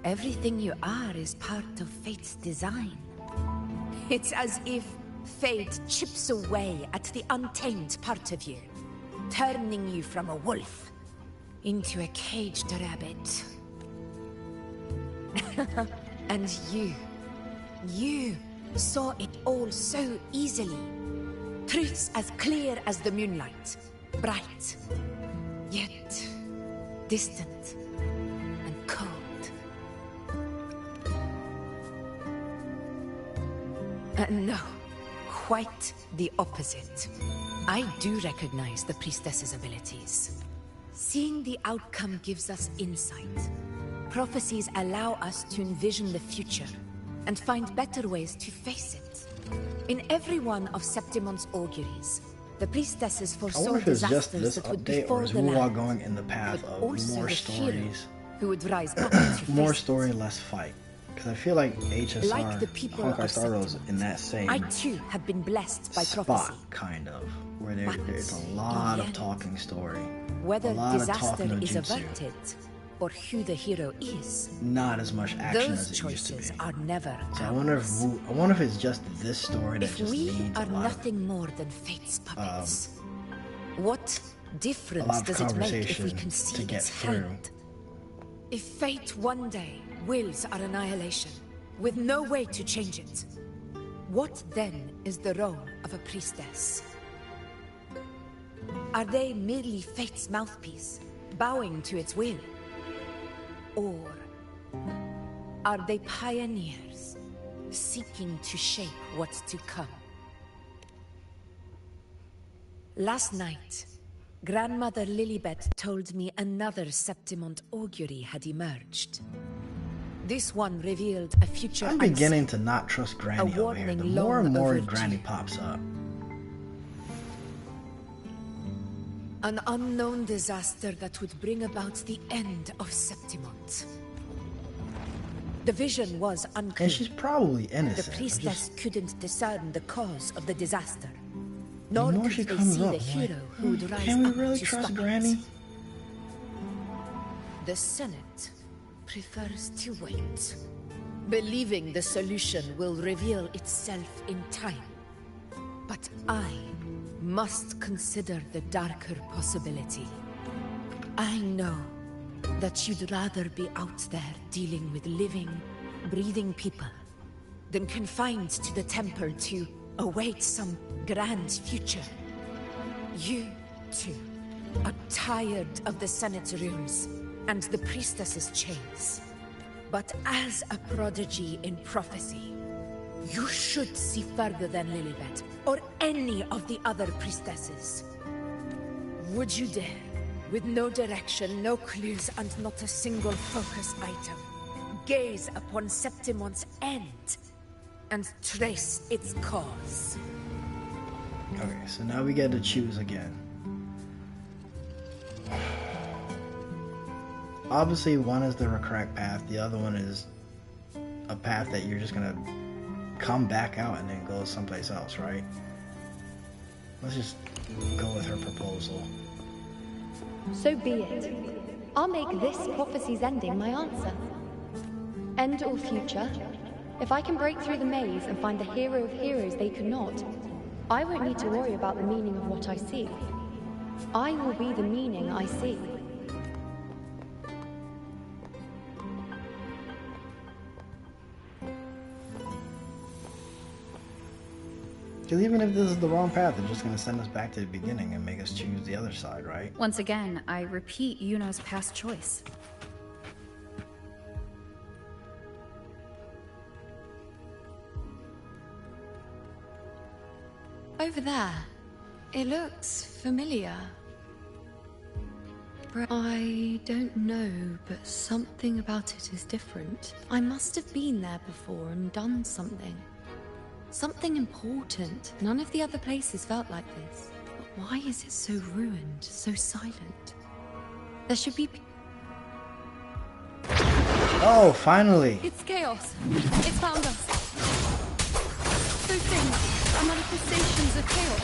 Speaker 22: everything you are is part of fate's design. It's as if fate chips away at the untamed part of you, turning you from a wolf into a caged rabbit. And you saw it all so easily. Truths as clear as the moonlight, bright, yet distant and cold. No, quite the opposite. I do recognize the priestess's abilities. Seeing the outcome gives us insight. Prophecies allow us to envision the future and find better ways to face it. In every one of Septimon's auguries, the priestesses
Speaker 1: I
Speaker 22: foresaw
Speaker 1: wonder if it's just
Speaker 22: disasters
Speaker 1: this
Speaker 22: that would
Speaker 1: update, or
Speaker 22: befall
Speaker 1: is
Speaker 22: the
Speaker 1: Wuwa
Speaker 22: land,
Speaker 1: going in the path
Speaker 22: but
Speaker 1: of
Speaker 22: also
Speaker 1: more
Speaker 22: the hero
Speaker 1: stories,
Speaker 22: who would rise up to
Speaker 1: more
Speaker 22: face
Speaker 1: story, less fight? Because I feel like HSR,
Speaker 22: Like the people
Speaker 1: Honkai
Speaker 22: of
Speaker 1: Star Rail's
Speaker 22: Septimont,
Speaker 1: in that same
Speaker 22: I too have been blessed by
Speaker 1: spot,
Speaker 22: prophecy.
Speaker 1: kind of, where
Speaker 22: But
Speaker 1: there's a
Speaker 22: in
Speaker 1: lot
Speaker 22: the
Speaker 1: of
Speaker 22: end,
Speaker 1: talking story,
Speaker 22: Whether
Speaker 1: a lot of
Speaker 22: disaster
Speaker 1: talking of
Speaker 22: is
Speaker 1: jutsu,
Speaker 22: averted or who the hero is,
Speaker 1: not as much action
Speaker 22: those
Speaker 1: as it used to
Speaker 22: choices
Speaker 1: be.
Speaker 22: are never
Speaker 1: So I wonder if it's just this story that
Speaker 22: If
Speaker 1: just
Speaker 22: we
Speaker 1: needs
Speaker 22: are
Speaker 1: a lot
Speaker 22: nothing more than fate's puppets, what
Speaker 1: of
Speaker 22: difference does it make if we
Speaker 1: conversation
Speaker 22: can
Speaker 1: to
Speaker 22: see
Speaker 1: get
Speaker 22: its
Speaker 1: through.
Speaker 22: hand? If fate one day wills our annihilation, with no way to change it, what then is the role of a priestess? Are they merely fate's mouthpiece, bowing to its will? Or are they pioneers, seeking to shape what's to come? Last night, Grandmother Lilibet told me another Septimont augury had emerged. This one revealed a future
Speaker 1: I'm beginning to not trust Granny over here. The more and more Granny pops up.
Speaker 22: An unknown disaster that would bring about the end of Septimont. The vision was unclear.
Speaker 1: And she's probably innocent.
Speaker 22: The priestess couldn't discern the cause of the disaster.
Speaker 1: The
Speaker 22: Nor
Speaker 1: more
Speaker 22: could
Speaker 1: she
Speaker 22: they
Speaker 1: comes
Speaker 22: see
Speaker 1: up,
Speaker 22: the
Speaker 1: I'm
Speaker 22: hero
Speaker 1: like,
Speaker 22: who would rise
Speaker 1: can we
Speaker 22: up
Speaker 1: really
Speaker 22: to
Speaker 1: trust
Speaker 22: stop
Speaker 1: Granny?
Speaker 22: it. The Senate prefers to wait, believing the solution will reveal itself in time. But I must consider the darker possibility. I know that you'd rather be out there dealing with living, breathing people than confined to the temple to await some grand future. You, too, are tired of the Senate's rules and the priestess's chains. But as a prodigy in prophecy, you should see further than Lilibet or any of the other priestesses. Would you dare, with no direction, no clues, and not a single focus item, gaze upon Septimont's end and trace its cause?
Speaker 1: Okay, so now we get to choose again. Obviously, one is the correct path. The other one is a path that you're just gonna come back out and then go someplace else, right? Let's just go with her proposal.
Speaker 15: So be it. I'll make this prophecy's ending my answer. End or future, if I can break through the maze and find the hero of heroes they could not, I won't need to worry about the meaning of what I see. I will be the meaning I see.
Speaker 1: Because even if this is the wrong path, they're just going to send us back to the beginning and make us choose the other side, right?
Speaker 6: Once again, I repeat Yuno's past choice.
Speaker 10: Over there. It looks familiar. I don't know, but something about it is different. I must have been there before and done something. Something important. None of the other places felt like this. But why is it so ruined, so silent? There should be...
Speaker 1: Oh, finally!
Speaker 10: It's chaos. It's found us. Those things are manifestations of chaos.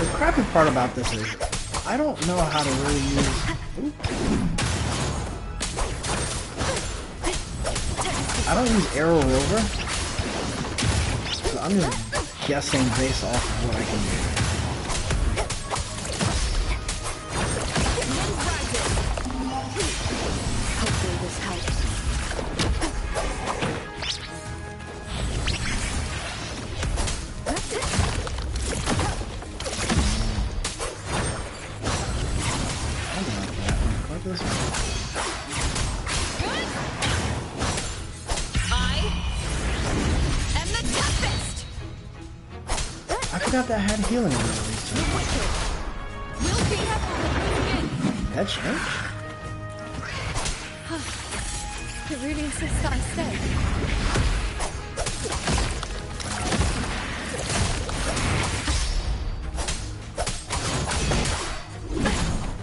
Speaker 1: The crappy part about this is, I don't know how to really use... I don't use Arrow Rover, so I'm just guessing based off of what I can do.
Speaker 7: Hopefully this helps.
Speaker 1: I forgot that I had healing abilities too. That changed?
Speaker 10: It really insists that I stay.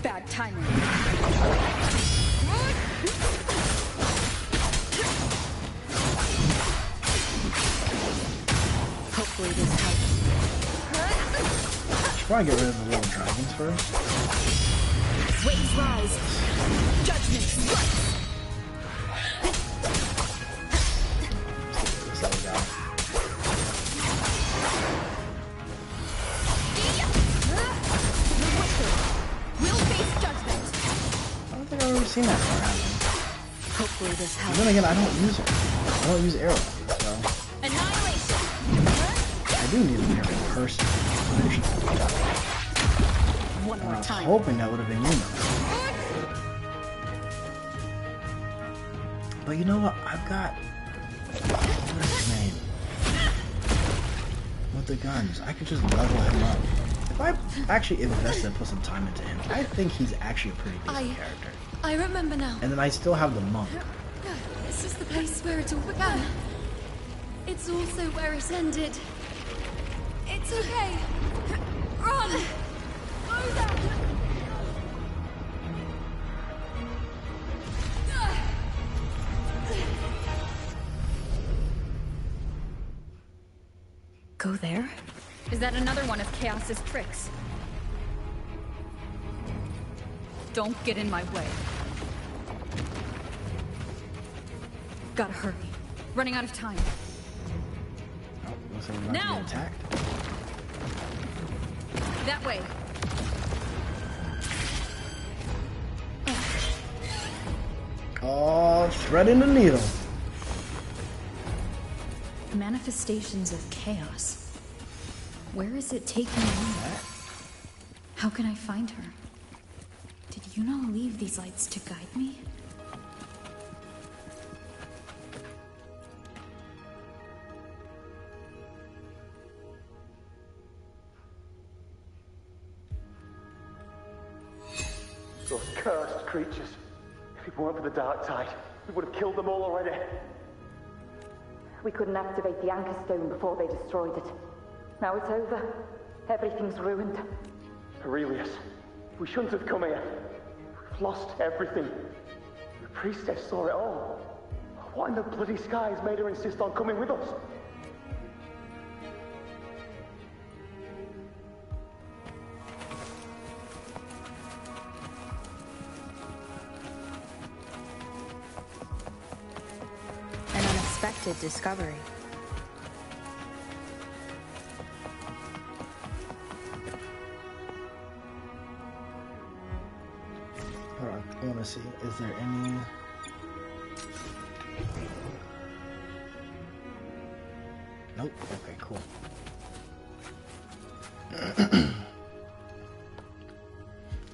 Speaker 6: Bad timing.
Speaker 7: Hopefully this helps.
Speaker 1: Should probably get rid of the little dragons first.
Speaker 21: Waves rise. Judgment strikes.
Speaker 1: I've never seen that far happen.
Speaker 7: Hopefully this helps.
Speaker 1: But then again, I don't use it. I don't use arrow, so
Speaker 21: Annihilation.
Speaker 1: I do need an arrow person.
Speaker 6: One more time.
Speaker 1: I was hoping that would have been you now. But you know what? I've got what's his name? With the guns. I could just level him up. If I actually invested and put some time into him, I think he's actually a pretty decent character.
Speaker 10: I remember now.
Speaker 1: And then I still have the monk.
Speaker 10: This is the place where it all began. It's also where it ended. It's okay. Run! Go there!
Speaker 6: Go there? Is that another one of Chaos's tricks? Don't get in my way. Gotta hurry. Running out of time.
Speaker 1: Oh, looks like we're about
Speaker 6: Now!
Speaker 1: to get attacked.
Speaker 6: That way.
Speaker 1: Oh, threading the needle.
Speaker 6: Manifestations of chaos. Where is it taking me? How can I find her? Did Yuno leave these lights to guide me?
Speaker 18: Those cursed creatures. If it weren't for the dark tide, we would have killed them all already.
Speaker 16: We couldn't activate the anchor stone before they destroyed it. Now it's over. Everything's ruined.
Speaker 18: Aurelius, we shouldn't have come here. We've lost everything. The priestess saw it all. What in the bloody skies made her insist on coming with us?
Speaker 6: An unexpected discovery.
Speaker 1: Hold on, I want to see. Is there any? Nope. Okay, cool.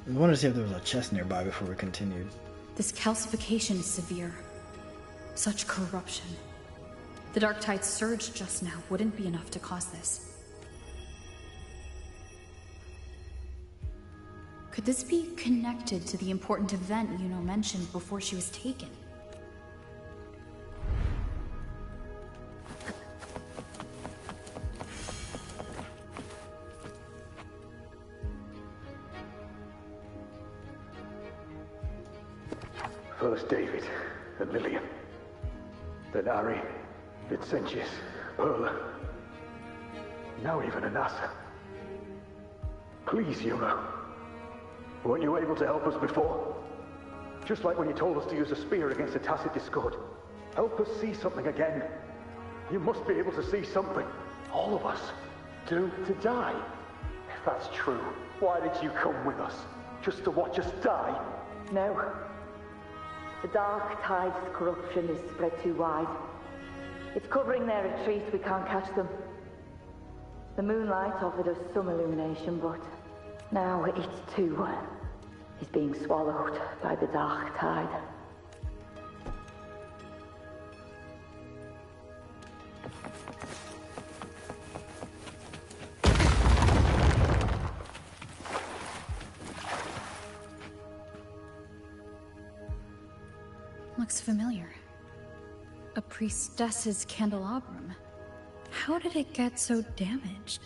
Speaker 1: I wanted to see if there was a chest nearby before we continued.
Speaker 6: This calcification is severe. Such corruption. The Dark Tide's surge just now wouldn't be enough to cause this. Could this be connected to the important event Yuno mentioned before she was taken?
Speaker 18: First David and Lillian. Then Ari, Vincentius, Perla. Now even Anasa. Please, Yuno. Weren't you able to help us before? Just like when you told us to use a spear against the tacit discord. Help us see something again. You must be able to see something. All of us. Doomed to die. If that's true, why did you come with us? just to watch us die?
Speaker 16: No. The Dark Tide's corruption is spread too wide. It's covering their retreat, we can't catch them. The moonlight offered us some illumination, but now it too is being swallowed by the Dark Tide.
Speaker 6: Looks familiar. A priestess's candelabrum. How did it get so damaged?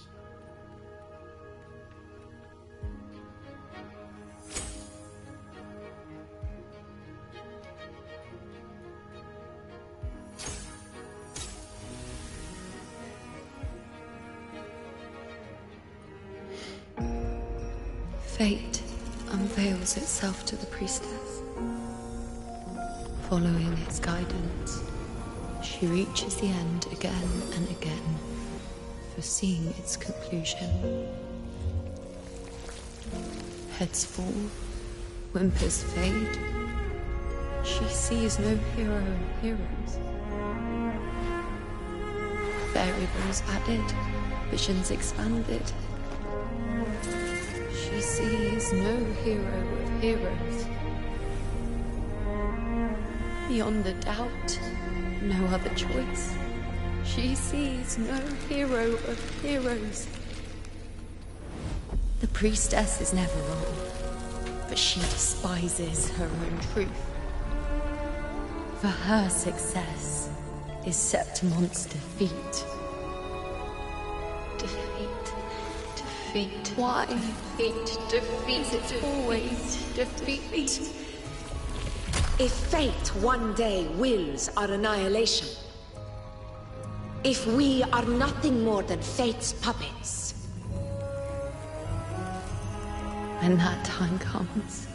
Speaker 2: Fate unveils itself to the priestess. Following its guidance, she reaches the end again and again, foreseeing its conclusion. Heads fall, whimpers fade. She sees no hero of heroes. Variables added, visions expanded. She sees no hero of heroes. Beyond the doubt, no other choice. She sees no hero of heroes. The priestess is never wrong, but she despises her own truth. For her success is Septimon's defeat. Defeat. Why? Defeat. It's always defeat.
Speaker 9: If fate one day wills our annihilation, if we are nothing more than fate's puppets,
Speaker 2: when that time comes,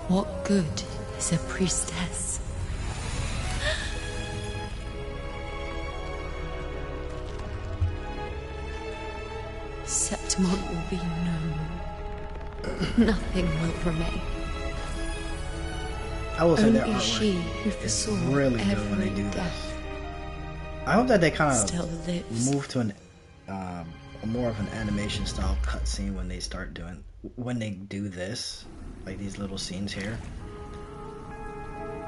Speaker 2: what good is a priestess? Septimon will be known. Nothing will remain.
Speaker 1: I will say
Speaker 2: Only
Speaker 1: their
Speaker 2: she
Speaker 1: artwork
Speaker 2: who
Speaker 1: is
Speaker 2: foresaw
Speaker 1: really good when they do this. I hope that they kind of move to a more of an animation style cutscene when they do this, like these little scenes here,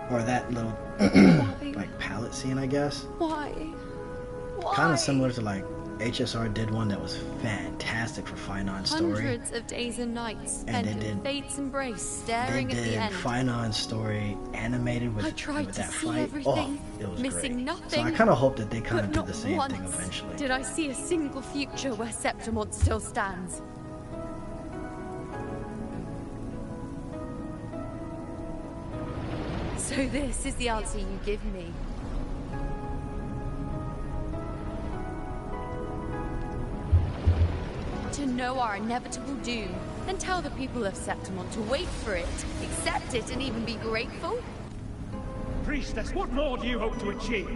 Speaker 1: or that little like palette scene, I guess.
Speaker 9: Why?
Speaker 1: Kind of similar to like HSR did one that was fantastic for Finon's story.
Speaker 10: Hundreds of days and nights spent in fate's embrace, staring
Speaker 1: They
Speaker 10: at the
Speaker 1: did
Speaker 10: end.
Speaker 1: Finon's story animated with
Speaker 10: I tried
Speaker 1: that
Speaker 10: to see
Speaker 1: fight.
Speaker 10: everything,
Speaker 1: It was
Speaker 10: missing
Speaker 1: great.
Speaker 10: nothing.
Speaker 1: So I kind of hope that they kind of
Speaker 10: But
Speaker 1: do
Speaker 10: not
Speaker 1: the same
Speaker 10: once
Speaker 1: thing eventually.
Speaker 10: did I see a single future where Septimon still stands. So this is the answer you give me. To know our inevitable doom, then tell the people of Septimon to wait for it, accept it, and even be grateful?
Speaker 11: Priestess, what more do you hope to achieve?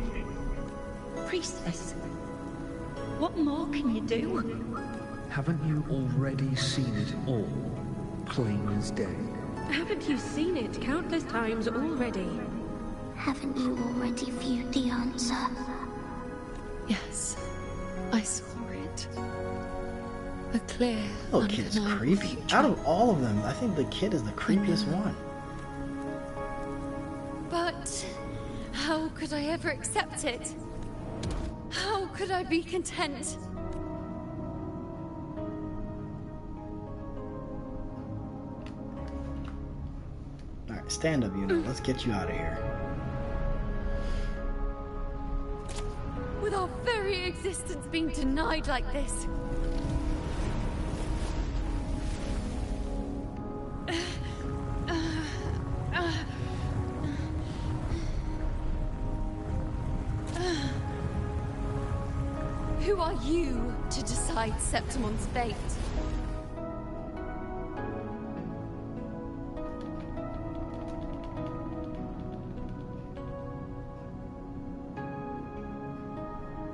Speaker 21: Priestess, what more can you do?
Speaker 4: Haven't you already seen it all, plain as day?
Speaker 21: Haven't you seen it countless times already?
Speaker 5: Haven't you already viewed the answer?
Speaker 2: Yes, I saw it. A clear,
Speaker 1: Oh, kid is creepy. Out of all of them, I think the kid is the creepiest one.
Speaker 10: But how could I ever accept it? How could I be content?
Speaker 1: Alright, stand up, Let's get you out of here.
Speaker 10: With our very existence being denied like this. Who are you to decide Septimon's fate?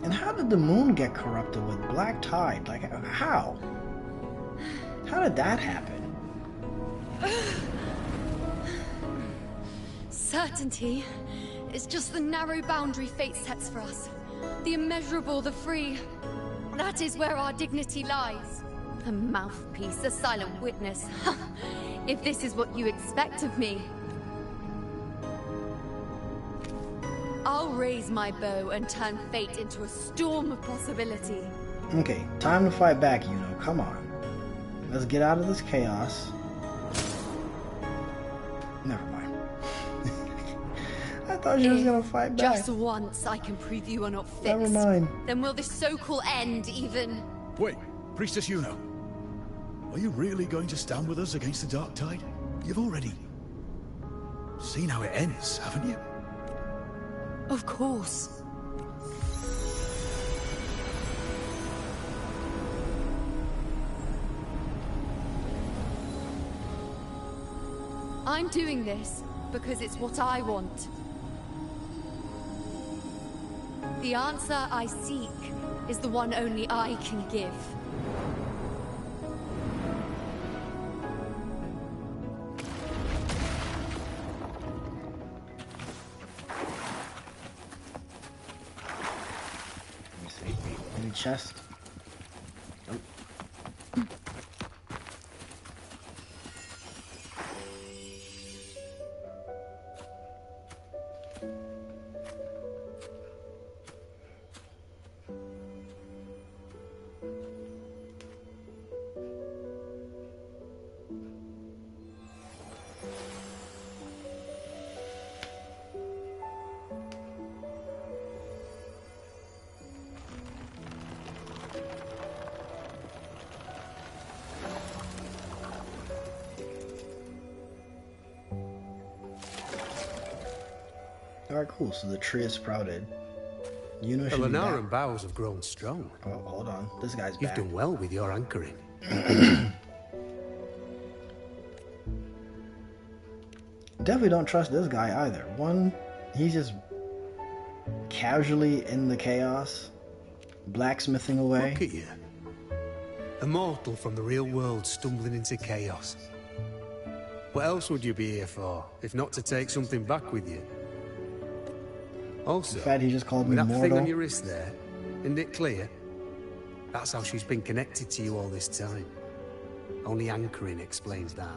Speaker 1: And how did the moon get corrupted with black tide? Like, how? How did that happen?
Speaker 10: Certainty is just the narrow boundary fate sets for us. The immeasurable, the free. That is where our dignity lies. A mouthpiece, a silent witness. If this is what you expect of me. I'll raise my bow and turn fate into a storm of possibility.
Speaker 1: Okay, time to fight back, Yuno. Come on. Let's get out of this chaos. Never mind. I thought you was gonna fight back.
Speaker 10: Just once I can prove you are not fixed.
Speaker 1: Never mind.
Speaker 10: Then will this so-called end even...
Speaker 20: Wait, Priestess Yuno. Are you really going to stand with us against the Dark Tide? You've already seen how it ends, haven't you?
Speaker 10: Of course. I'm doing this because it's what I want. The answer I seek is the one only I can give.
Speaker 1: Let me see. Any chest? Nope. Alright, cool. So the tree is sprouted. Yuno
Speaker 19: The
Speaker 1: should be back.
Speaker 19: Lunaran bows have grown strong.
Speaker 1: Oh, hold on. This guy's
Speaker 19: You've
Speaker 1: back.
Speaker 19: done well with your anchoring.
Speaker 1: Definitely don't trust this guy either. One, he's just casually in the chaos, blacksmithing away.
Speaker 19: Look at you. A mortal from the real world stumbling into chaos. What else would you be here for, if not to take something back with you? Also,
Speaker 1: In fact, he just called me
Speaker 19: with that thing
Speaker 1: mortal.
Speaker 19: on your wrist there, isn't it clear? That's how she's been connected to you all this time. Only anchoring explains that.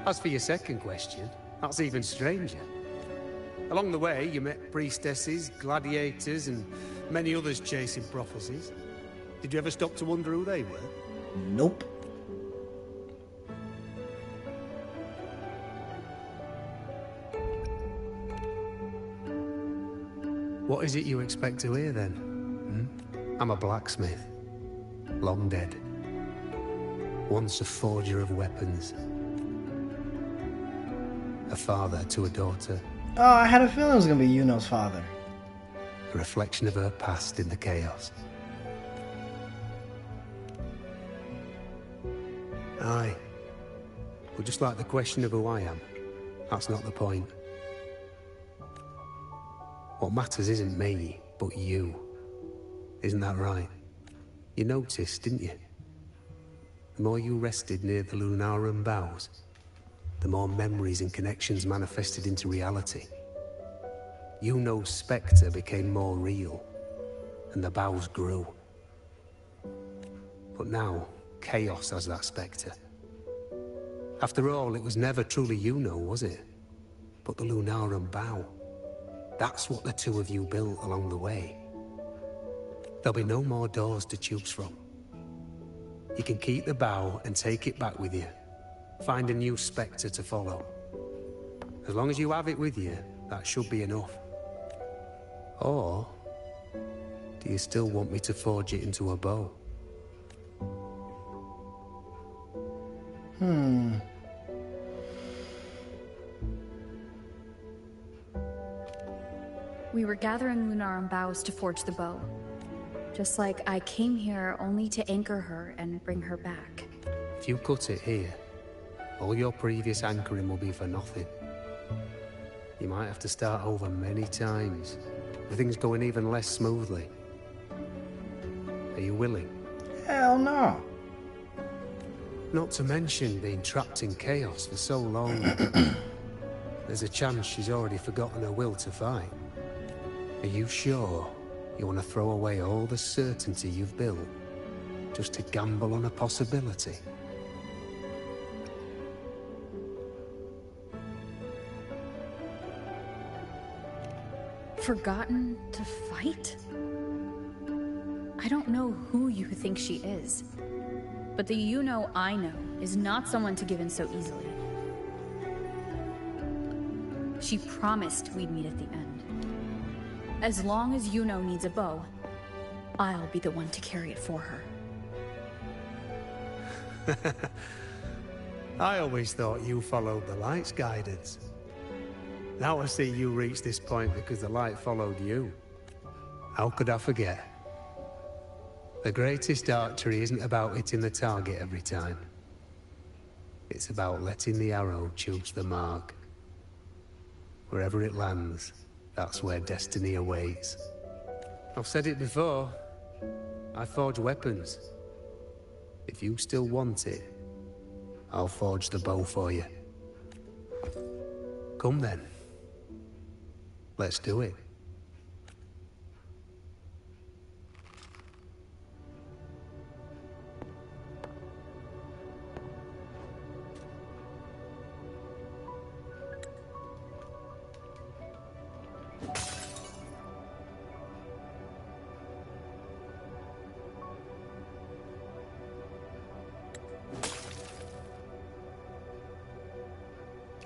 Speaker 19: As for your second question, that's even stranger. Along the way, you met priestesses, gladiators, and many others chasing prophecies. Did you ever stop to wonder who they were?
Speaker 1: Nope.
Speaker 19: What is it you expect to hear then? I'm a blacksmith. Long dead. Once a forger of weapons. A father to a daughter.
Speaker 1: Oh, I had a feeling it was gonna be Yuno's father.
Speaker 19: A reflection of her past in the chaos. Aye. But just like the question of who I am, that's not the point. What matters isn't me, but you. Isn't that right? You noticed, didn't you? The more you rested near the Lunaran boughs, the more memories and connections manifested into reality. Yuno's spectre became more real, and the boughs grew. But now, chaos has that spectre. After all, it was never truly Yuno, was it? But the Lunaran bough. That's what the two of you built along the way. There'll be no more doors to choose from. You can keep the bow and take it back with you. Find a new spectre to follow. As long as you have it with you, that should be enough. Or, do you still want me to forge it into a bow?
Speaker 6: We were gathering Lunaran boughs to forge the bow. Just like I came here only to anchor her and bring her back.
Speaker 19: If you cut it here, all your previous anchoring will be for nothing. You might have to start over many times, with things going even less smoothly. Are you willing?
Speaker 1: Hell no.
Speaker 19: Not to mention being trapped in chaos for so long. There's a chance she's already forgotten her will to fight. Are you sure you want to throw away all the certainty you've built just to gamble on a possibility?
Speaker 6: Forgotten to fight? I don't know who you think she is, but the you-know I know is not someone to give in so easily. She promised we'd meet at the end. As long as you-know needs a bow, I'll be the one to carry it for her.
Speaker 19: I always thought you followed the light's guidance. Now I see you reached this point because the light followed you. How could I forget? The greatest archery isn't about hitting the target every time. It's about letting the arrow choose the mark. Wherever it lands, that's where destiny awaits. I've said it before. I forge weapons. If you still want it, I'll forge the bow for you. Come then. Let's do it.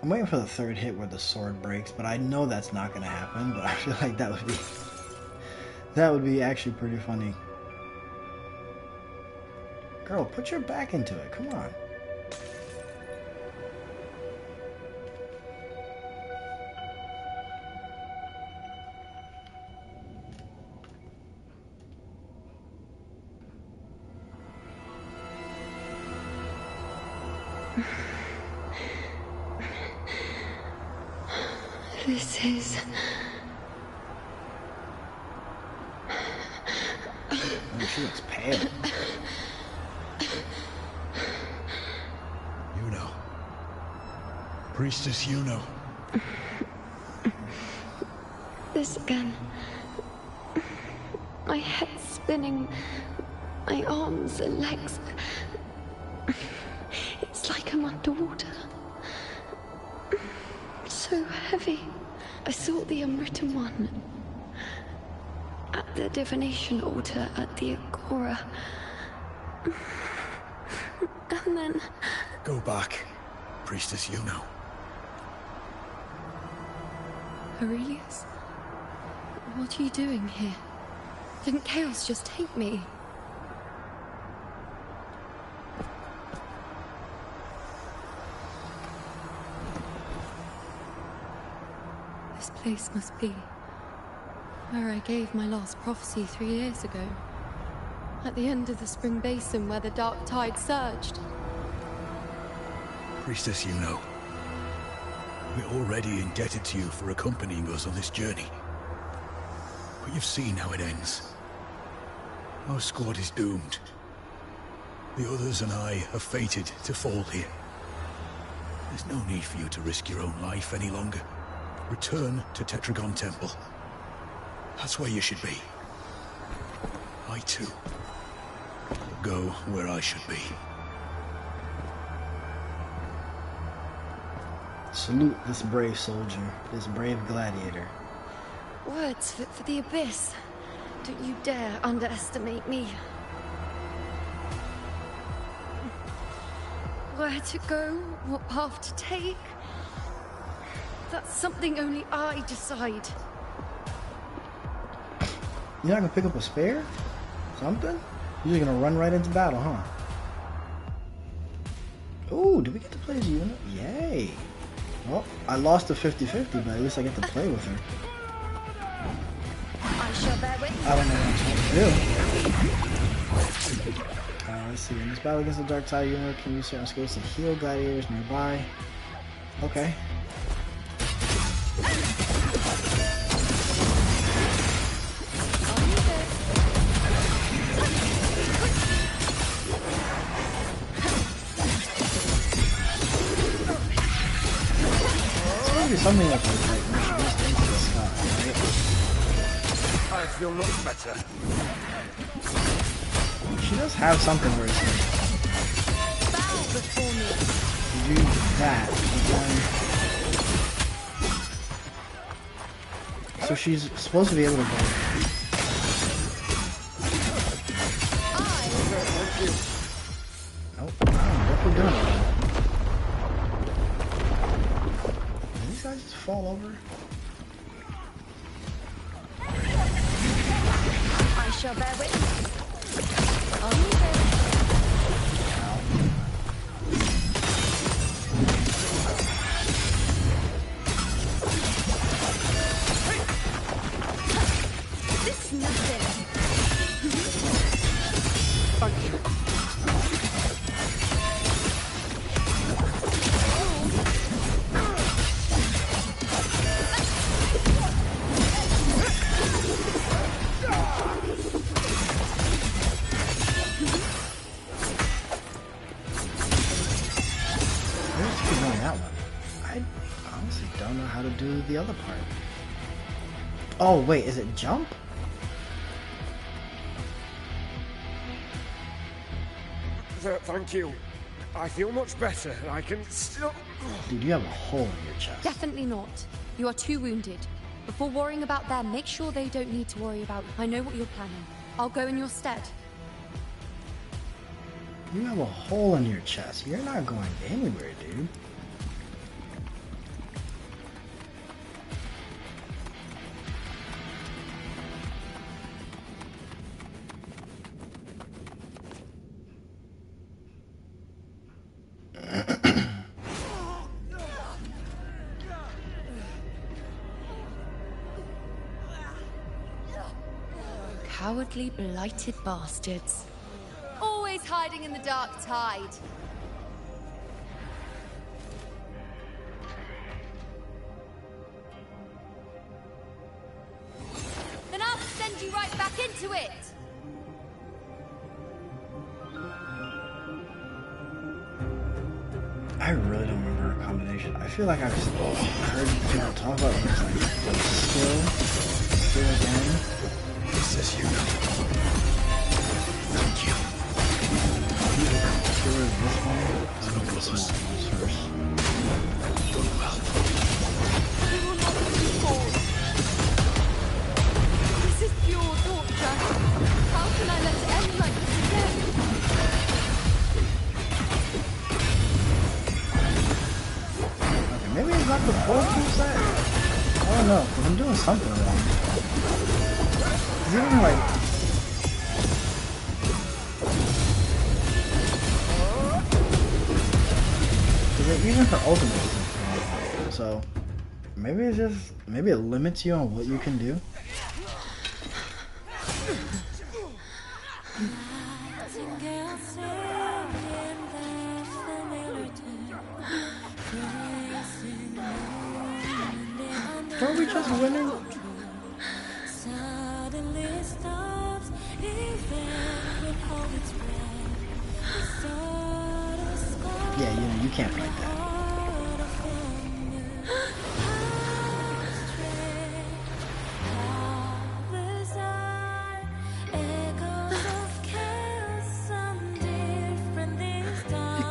Speaker 1: I'm waiting for the third hit where the sword breaks, but I know that's not gonna happen, but I feel like that would be actually pretty funny. Girl, put your back into it, come on.
Speaker 21: This is...
Speaker 1: Oh, she looks pale.
Speaker 20: Yuno. Priestess Yuno.
Speaker 21: This again. My head spinning. My arms and legs. It's like I'm underwater. So heavy. I sought the Unwritten One at the divination altar at the Agora. And then...
Speaker 20: Go back, Priestess Yuno.
Speaker 10: Aurelius? What are you doing here? Didn't Chaos just take me? This place must be where I gave my last prophecy 3 years ago. At the end of the Spring Basin where the dark tide surged.
Speaker 20: Priestess Yuno. We're already indebted to you for accompanying us on this journey. But you've seen how it ends. Our squad is doomed. The others and I are fated to fall here. There's no need for you to risk your own life any longer. Return to Tetragon Temple. That's where you should be. I too will go where I should be.
Speaker 1: Salute this brave soldier, this brave gladiator.
Speaker 21: Words fit for the Abyss. Don't you dare underestimate me. Where to go, what path to take, that's something only I decide.
Speaker 1: You're not gonna pick up a spear? Something? You're just gonna run right into battle, huh? Ooh, did we get to play as Yuno? Yay! Well, I lost the 50-50, but at least I get to play with her.
Speaker 21: I shall bear witness.
Speaker 1: I don't know what I'm supposed to do. Let's see. In this battle against the Dark Tide, Yuno can use certain skills to heal gladiators nearby. Okay. something with her, like, when she goes into the sky, right?
Speaker 8: I feel much better.
Speaker 1: She does have something where it's like, you do that, and then... So she's supposed to be able to go... Nope, what we're doing. Did these guys just fall over?
Speaker 5: I shall bear witness. Are you ready? This is nothing.
Speaker 19: Thank you.
Speaker 1: How to do the other part. Oh wait, is it jump?
Speaker 12: Thank you. I feel much better. I can still...
Speaker 1: Dude, you have a hole in your chest.
Speaker 10: Definitely not. You are too wounded. Before worrying about them, make sure they don't need to worry about you. I know what you're planning. I'll go in your stead.
Speaker 1: You have a hole in your chest. You're not going anywhere, dude.
Speaker 2: Cowardly, blighted bastards.
Speaker 10: Always hiding in the dark tide. Then I'll send you right back into it.
Speaker 1: I really don't remember her combination. I feel like I've heard people talk about things like skill again.
Speaker 20: This is you know. Thank you.
Speaker 1: Get rid of this one. Let's go for the small ones first.
Speaker 10: We will not be forced. This is pure torture. How can I let it end like this again?
Speaker 1: Okay, maybe it's not the full set. I don't know, because I'm doing something wrong. Even like... Even her ultimate isn't, so maybe it's just, maybe it limits you on what you can do. Are we just winning? Yeah, you can't fight that.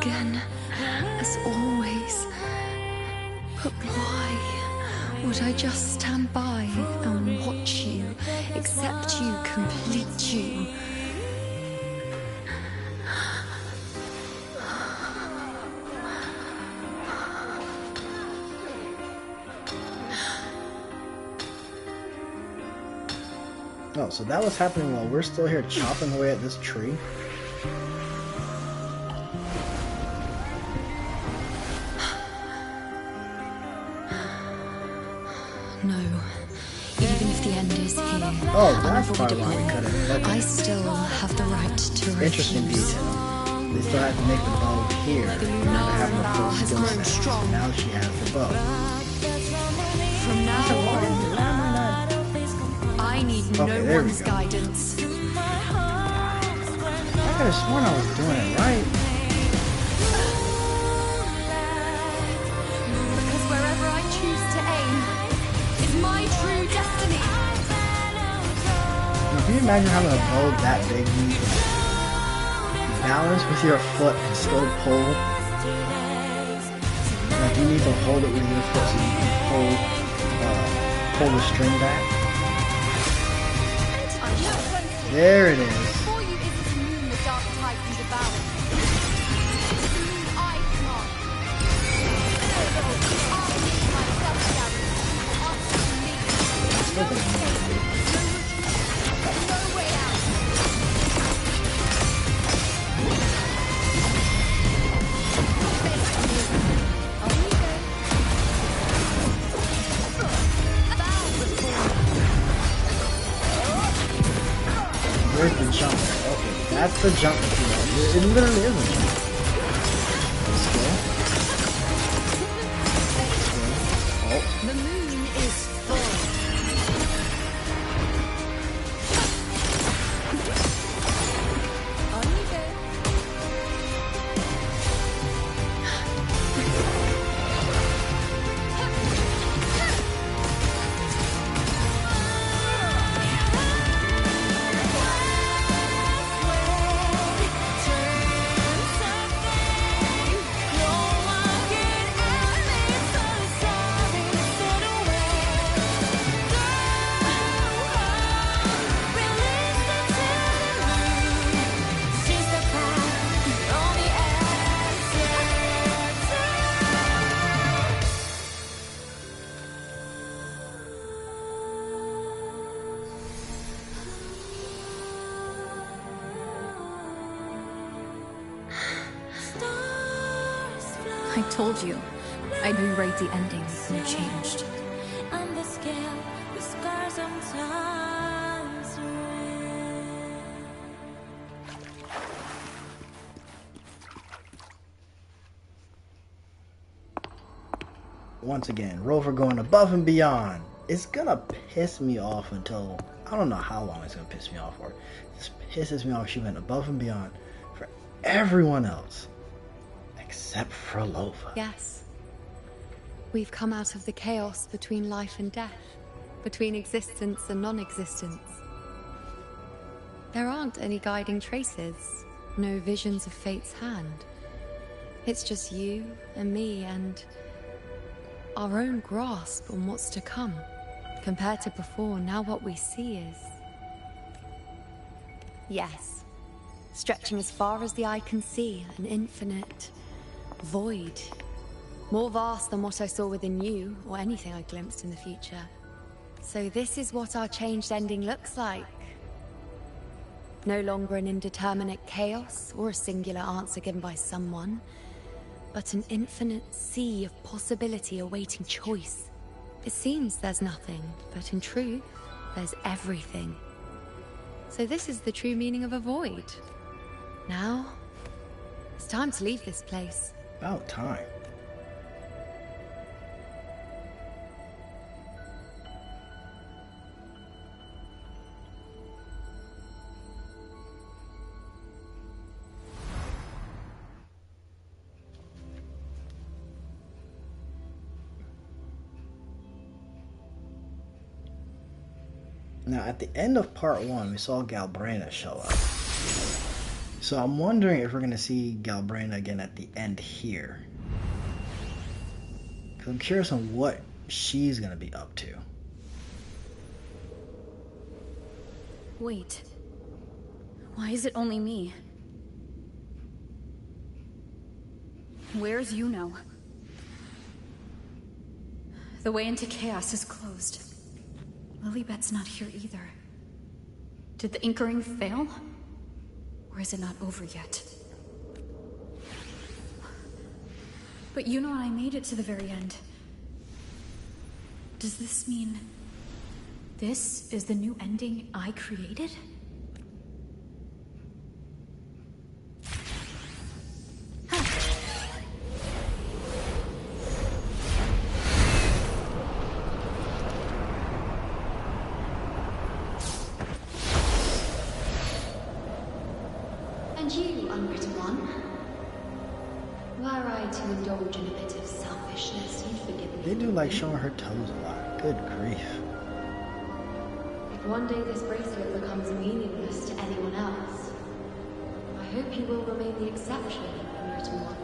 Speaker 21: Again, as always. But why would I just stand by and watch you, accept you, complete you?
Speaker 1: Oh, so that was happening while we're still here chopping away at this tree?
Speaker 7: No. Even if the end is here,
Speaker 1: oh, that's part of why we cut it. Okay.
Speaker 7: I still have the right to refuse.
Speaker 1: Interesting detail. They still had to make the bow here to have her full skill set. So now she has the bow.
Speaker 10: From now on, I need no one's guidance.
Speaker 1: I could have sworn I was doing it right.
Speaker 10: Because wherever I choose to
Speaker 1: imagine having a bow that big? You balance with your foot and still pull. Like you need to hold it with your foot so you can pull the string back. There it is. Where's the jump? Okay, that's the jump. It literally is a jump. Let's go. Oh.
Speaker 2: The moon is full. On you go.
Speaker 6: I told you, I'd rewrite the ending, and you changed.
Speaker 2: On the scale, the scars sometimes
Speaker 1: Once again, Rover going above and beyond. It's gonna piss me off until I don't know how long it's gonna piss me off for. It just pisses me off she went above and beyond for everyone else except for Lova.
Speaker 10: Yes. We've come out of the chaos between life and death, between existence and non-existence. There aren't any guiding traces, no visions of fate's hand. It's just you and me and our own grasp on what's to come. Compared to before, now what we see is... yes. Stretching as far as the eye can see, an infinite void. More vast than what I saw within you, or anything I glimpsed in the future. So this is what our changed ending looks like. No longer an indeterminate chaos, or a singular answer given by someone, but an infinite sea of possibility awaiting choice. It seems there's nothing, but in truth, there's everything. So this is the true meaning of a void. Now, it's time to leave this place.
Speaker 1: About time. Now, at the end of part 1, we saw Galbrina show up. So I'm wondering if we're going to see Galbrina again at the end here. Because I'm curious on what she's going to be up to.
Speaker 6: Wait. Why is it only me? Where's Yuno? The way into chaos is closed. Lilibet's not here either. Did the Inkering fail? Or is it not over yet? But Yuno and I made it to the very end. Does this mean this is the new ending I created?
Speaker 7: And you, unwritten one? Were I to indulge in a bit of selfishness, you'd forgive me.
Speaker 1: They do like showing her toes a lot. Good grief.
Speaker 6: one day this bracelet becomes meaningless to anyone else, I hope you will remain the exception, Unwritten One.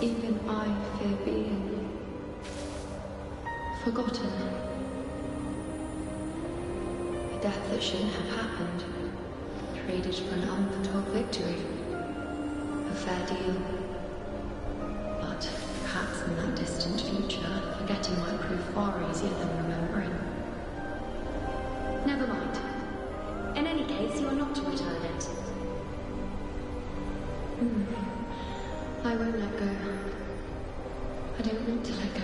Speaker 6: Even I fear being forgotten. A death that shouldn't have happened, traded for an unforetold victory. A fair deal. But perhaps in that distant future, forgetting might prove far easier than remembering. Never mind. In any case, you are not to return it. I won't let go. I don't want to let go.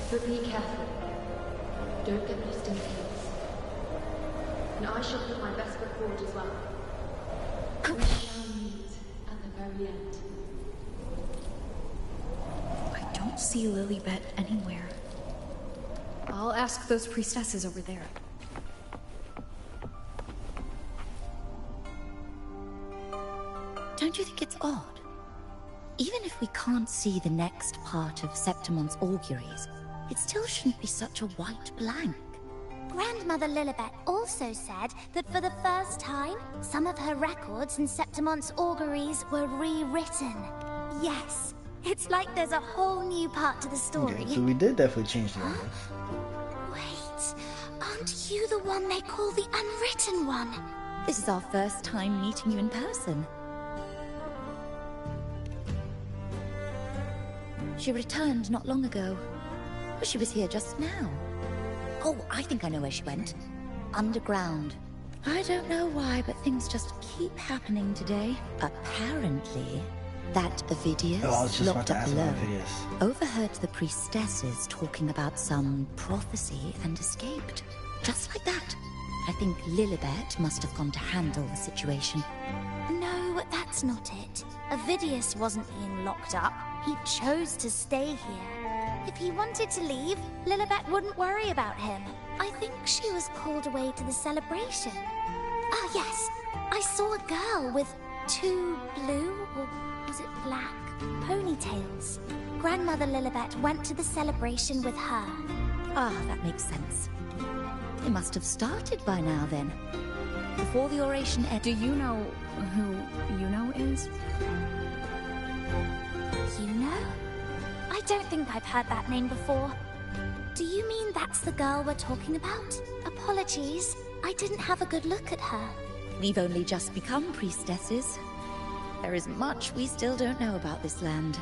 Speaker 6: But be careful. Don't get lost in the hills. And I shall put my best foot forward as well. We shall meet at the very end. I don't see Lilibet anywhere. I'll ask those priestesses over there.
Speaker 7: Don't you think it's odd? Even if we can't see the next part of Septimon's auguries, it still shouldn't be such a white blank.
Speaker 5: Grandmother Lilibet also said that for the first time, some of her records in Septimon's auguries were rewritten. Yes, it's like there's a whole new part to the story.
Speaker 1: Okay, so we did definitely change the order.
Speaker 5: Wait, aren't you the one they call the Unwritten One?
Speaker 7: This is our first time meeting you in person. She returned not long ago. But she was here just now. Oh, I think I know where she went. Underground. I don't know why, but things just keep happening today. Apparently, that Avidius, locked up below, overheard the priestesses talking about some prophecy and escaped. Just like that. I think Lilibet must have gone to handle the situation.
Speaker 5: No, that's not it. Avidius wasn't being locked up. He chose to stay here. If he wanted to leave, Lilibet wouldn't worry about him. I think she was called away to the celebration. Ah, yes. I saw a girl with 2 blue, or was it black, ponytails. Grandmother Lilibet went to the celebration with her.
Speaker 7: Ah, that makes sense. It must have started by now, then. Before the oration ended.
Speaker 6: Do you know who Yuno is?
Speaker 5: Yuno? I don't think I've heard that name before. Do you mean that's the girl we're talking about? Apologies, I didn't have a good look at her.
Speaker 7: We've only just become priestesses. There is much we still don't know about this land.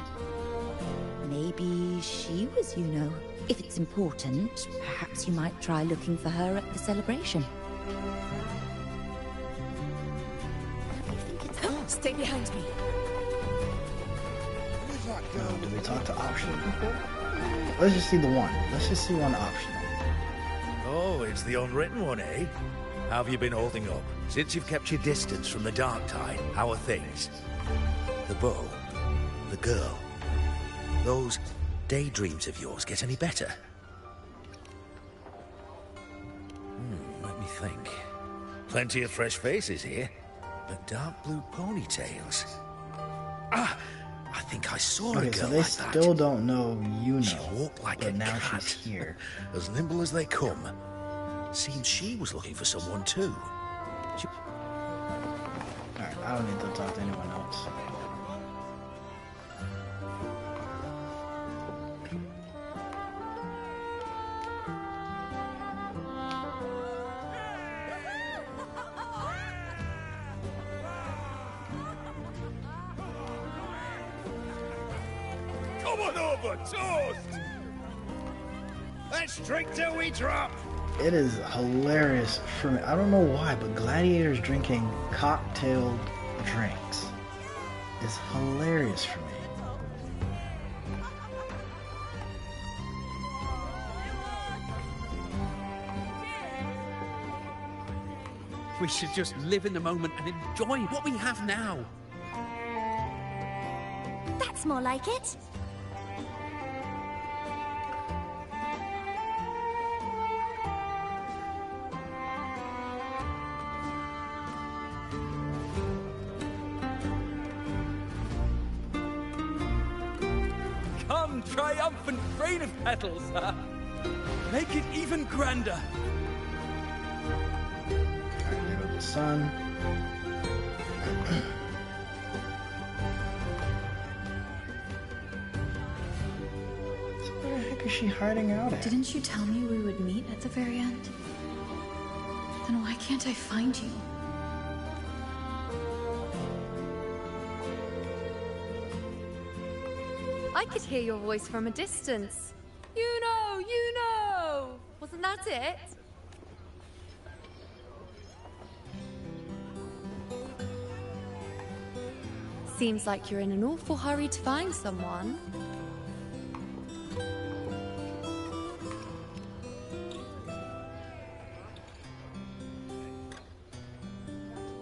Speaker 7: Maybe she was Yuno. If it's important, perhaps you might try looking for her at the celebration.
Speaker 9: Stay behind me.
Speaker 1: Did we talk to optional people? Let's just see the one. Let's just see one optional.
Speaker 8: Oh, it's the Unwritten One, eh? How have you been holding up? Since you've kept your distance from the Dark Tide, how are things? The bow, the girl, those daydreams of yours get any better? Let me think. Plenty of fresh faces here, but dark blue ponytails. Ah! I think I saw a girl
Speaker 1: so they
Speaker 8: like that.
Speaker 1: still don't know Yuno,
Speaker 8: She walked like
Speaker 1: but
Speaker 8: a
Speaker 1: now
Speaker 8: cat.
Speaker 1: she's here.
Speaker 8: As nimble as they come. Seems she was looking for someone too.
Speaker 1: Alright, I don't need to talk to anyone else.
Speaker 8: Come on over, toast! Let's drink till we drop!
Speaker 1: It is hilarious for me. I don't know why, but gladiators drinking cocktailed drinks is hilarious for me.
Speaker 4: We should just live in the moment and enjoy what we have now.
Speaker 5: That's more like it.
Speaker 3: Come triumphant rain of petals, huh? Make it even grander.
Speaker 1: There goes the sun. So where the heck is she hiding out at?
Speaker 6: Didn't you tell me we would meet at the very end? Then why can't I find you?
Speaker 10: I could hear your voice from a distance. You know! Wasn't that it? Seems like you're in an awful hurry to find someone.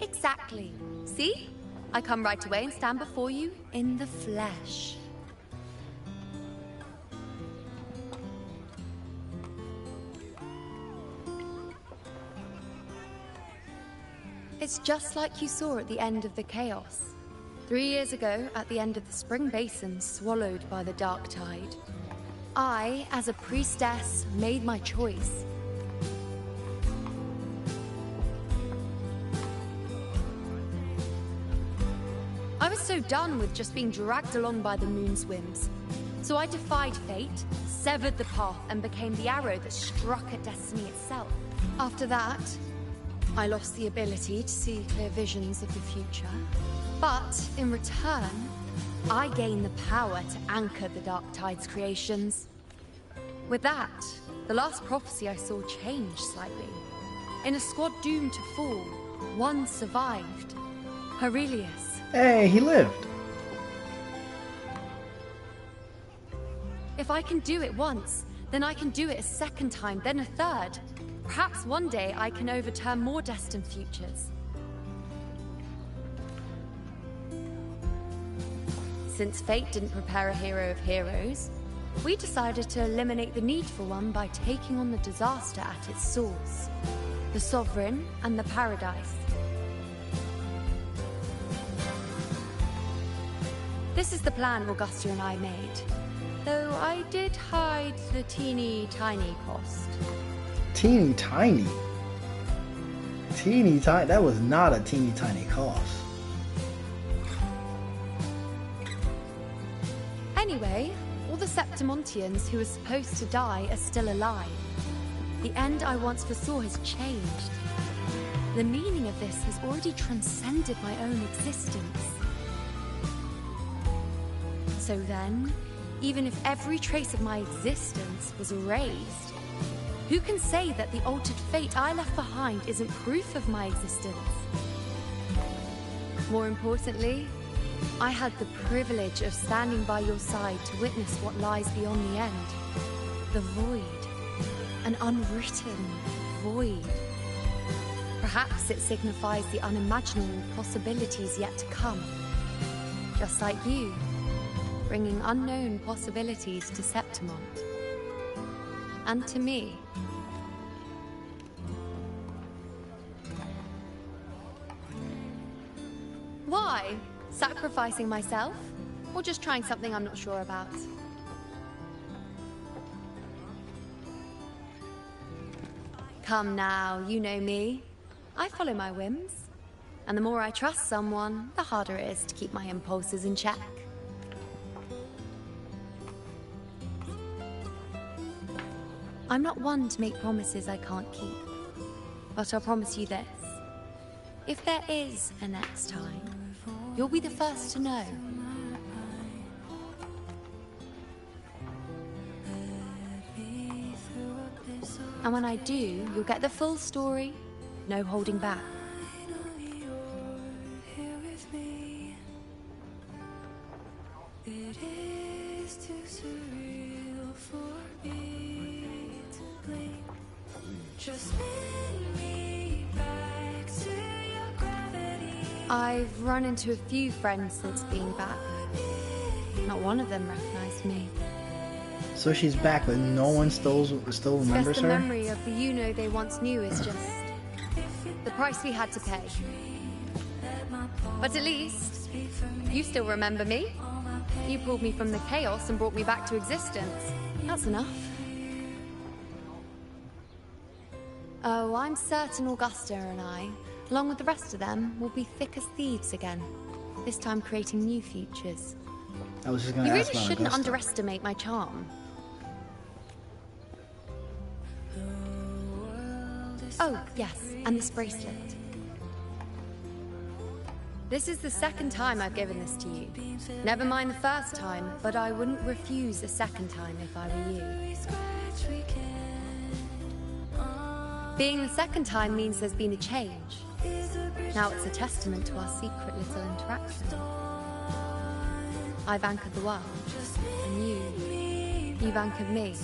Speaker 10: Exactly. See? I come right away and stand before you in the flesh. It's just like you saw at the end of the chaos. 3 years ago, at the end of the spring basin swallowed by the dark tide. I, as a priestess, made my choice. I was so done with just being dragged along by the moon's whims. So I defied fate, severed the path, and became the arrow that struck at destiny itself. After that, I lost the ability to see clear visions of the future. But in return, I gained the power to anchor the Dark Tide's creations. With that, the last prophecy I saw changed slightly. In a squad doomed to fall, one survived. Aurelius.
Speaker 1: Hey, he lived.
Speaker 10: If I can do it once, then I can do it a second time, then a third. Perhaps one day I can overturn more destined futures. Since fate didn't prepare a hero of heroes, we decided to eliminate the need for one by taking on the disaster at its source. The Sovereign and the Paradise. This is the plan Augusta and I made. Though I did hide the teeny tiny cost.
Speaker 1: Teeny tiny? Teeny tiny? That was not a teeny tiny cost.
Speaker 10: Anyway, all the Septimontians who were supposed to die are still alive. The end I once foresaw has changed. The meaning of this has already transcended my own existence. So then, even if every trace of my existence was erased, who can say that the altered fate I left behind isn't proof of my existence? More importantly, I had the privilege of standing by your side to witness what lies beyond the end. The void. An unwritten void. Perhaps it signifies the unimaginable possibilities yet to come. Just like you, bringing unknown possibilities to Septimont. And to me. Why? Sacrificing myself? Or just trying something I'm not sure about? Come now, you know me. I follow my whims. And the more I trust someone, the harder it is to keep my impulses in check. I'm not one to make promises I can't keep. But I'll promise you this. If there is a next time, you'll be the first to know. And when I do, you'll get the full story, no holding back. I've run into a few friends since being back. Not one of them recognized me.
Speaker 1: So she's back, but no one still remembers
Speaker 10: Guess the
Speaker 1: her?
Speaker 10: memory of the you-know they once knew is just the price we had to pay. But at least, you still remember me. You pulled me from the chaos and brought me back to existence. That's enough. Oh, I'm certain Augusta and I, along with the rest of them, will be thick as thieves again. This time creating new futures.
Speaker 1: I was just gonna
Speaker 10: You
Speaker 1: ask
Speaker 10: really
Speaker 1: about
Speaker 10: shouldn't
Speaker 1: Augusta.
Speaker 10: underestimate my charm. Oh, yes, and this bracelet. This is the second time I've given this to you. Never mind the first time, but I wouldn't refuse a second time if I were you. Being the second time means there's been a change. Now it's a testament to our secret little interaction. I've anchored the world, and you've anchored me.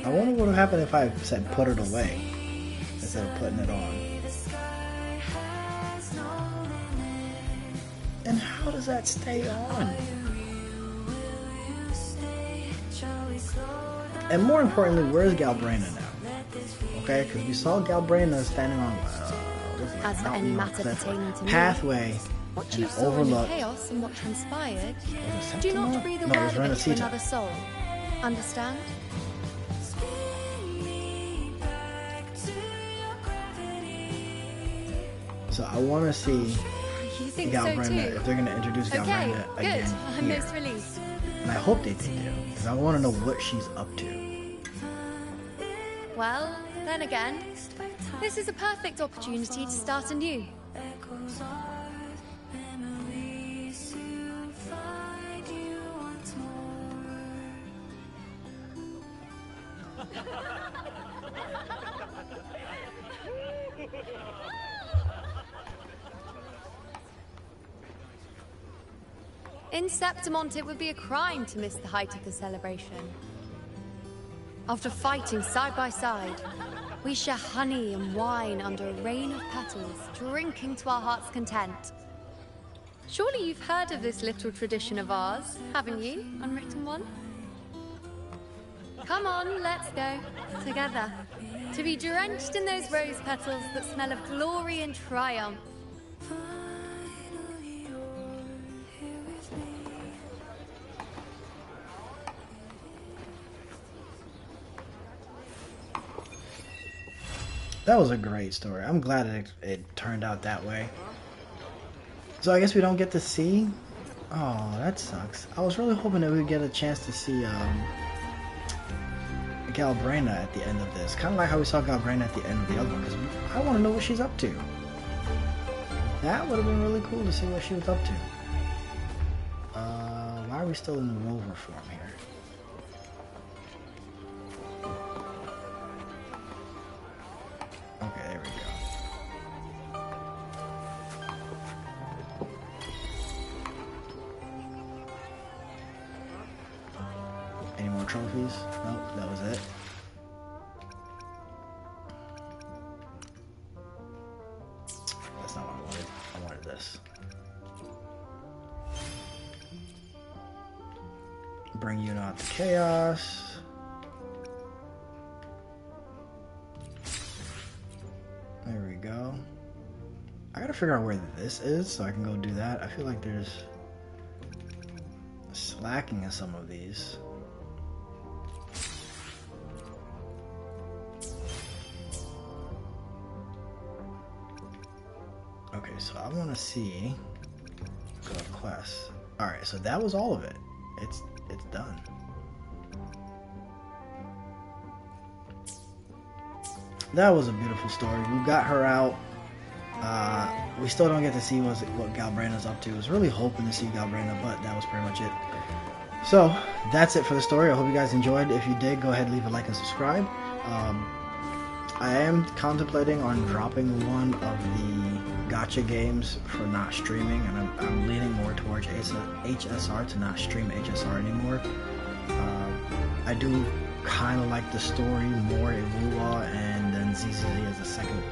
Speaker 1: I wonder what would happen if I said put it away instead of putting it on. And how does that stay on? And more importantly, where's Galbraina now? Okay, because we saw Galbraina standing on
Speaker 10: As for any matter pertaining to me,
Speaker 1: pathway
Speaker 10: what
Speaker 1: and
Speaker 10: you
Speaker 1: it
Speaker 10: saw in the
Speaker 1: overlooked.
Speaker 10: chaos and what transpired,
Speaker 1: it
Speaker 10: do
Speaker 1: Septima?
Speaker 10: not breathe a
Speaker 1: No, it was
Speaker 10: word of it to
Speaker 1: Renacita.
Speaker 10: another soul. Understand?
Speaker 1: So I want to see
Speaker 10: You think so
Speaker 1: Galbraina,
Speaker 10: too?
Speaker 1: if they're going to introduce
Speaker 10: Okay,
Speaker 1: Galbraina
Speaker 10: good.
Speaker 1: again
Speaker 10: I'm
Speaker 1: here.
Speaker 10: most relieved.
Speaker 1: And I hope they do, because I want to know what she's up to.
Speaker 10: Well, then again, this is a perfect opportunity to start anew. In Septimont, it would be a crime to miss the height of the celebration. After fighting side by side, we share honey and wine under a rain of petals, drinking to our heart's content. Surely you've heard of this little tradition of ours, haven't you, Unwritten One? Come on, let's go. Together. To be drenched in those rose petals that smell of glory and triumph.
Speaker 1: That was a great story. I'm glad it turned out that way. So I guess we don't get to see. Oh, that sucks. I was really hoping that we'd get a chance to see Galbraina at the end of this. Kind of like how we saw Galbraina at the end of the other one, because I want to know what she's up to. That would have been really cool to see what she was up to. Why are we still in the rover form here? Okay, there we go. Any more trophies? Nope, that was it. That's not what I wanted. I wanted this. Bring you out to chaos. There we go. I gotta figure out where this is so I can go do that. I feel like there's slacking in some of these. Okay, so I want to see go to quests. All right, so that was all of it. It's done. That was a beautiful story. We got her out. We still don't get to see what Galbraina's up to. I was really hoping to see Galbraina, but that was pretty much it. So, that's it for the story. I hope you guys enjoyed. If you did, go ahead and leave a like and subscribe. I am contemplating on dropping one of the gacha games for not streaming, and I'm leaning more towards HSR to not stream HSR anymore. I do kind of like the story more in Wuwa, and then ZZ as a second,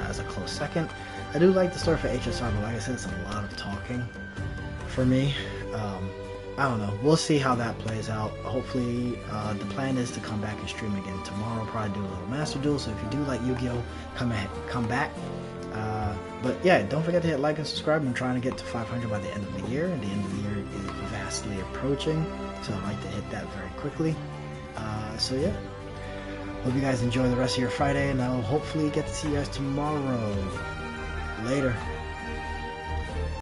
Speaker 1: as a close second. I do like the story for HSR, but like I said, it's a lot of talking for me, I don't know. We'll see how that plays out. Hopefully, the plan is to come back and stream again tomorrow. Probably do a little Master Duel. So if you do like Yu-Gi-Oh, come back. But yeah, don't forget to hit like and subscribe. I'm trying to get to 500 by the end of the year, and the end of the year is vastly approaching. So I'd like to hit that very quickly. So yeah, hope you guys enjoy the rest of your Friday, and I'll hopefully get to see you guys tomorrow. Later.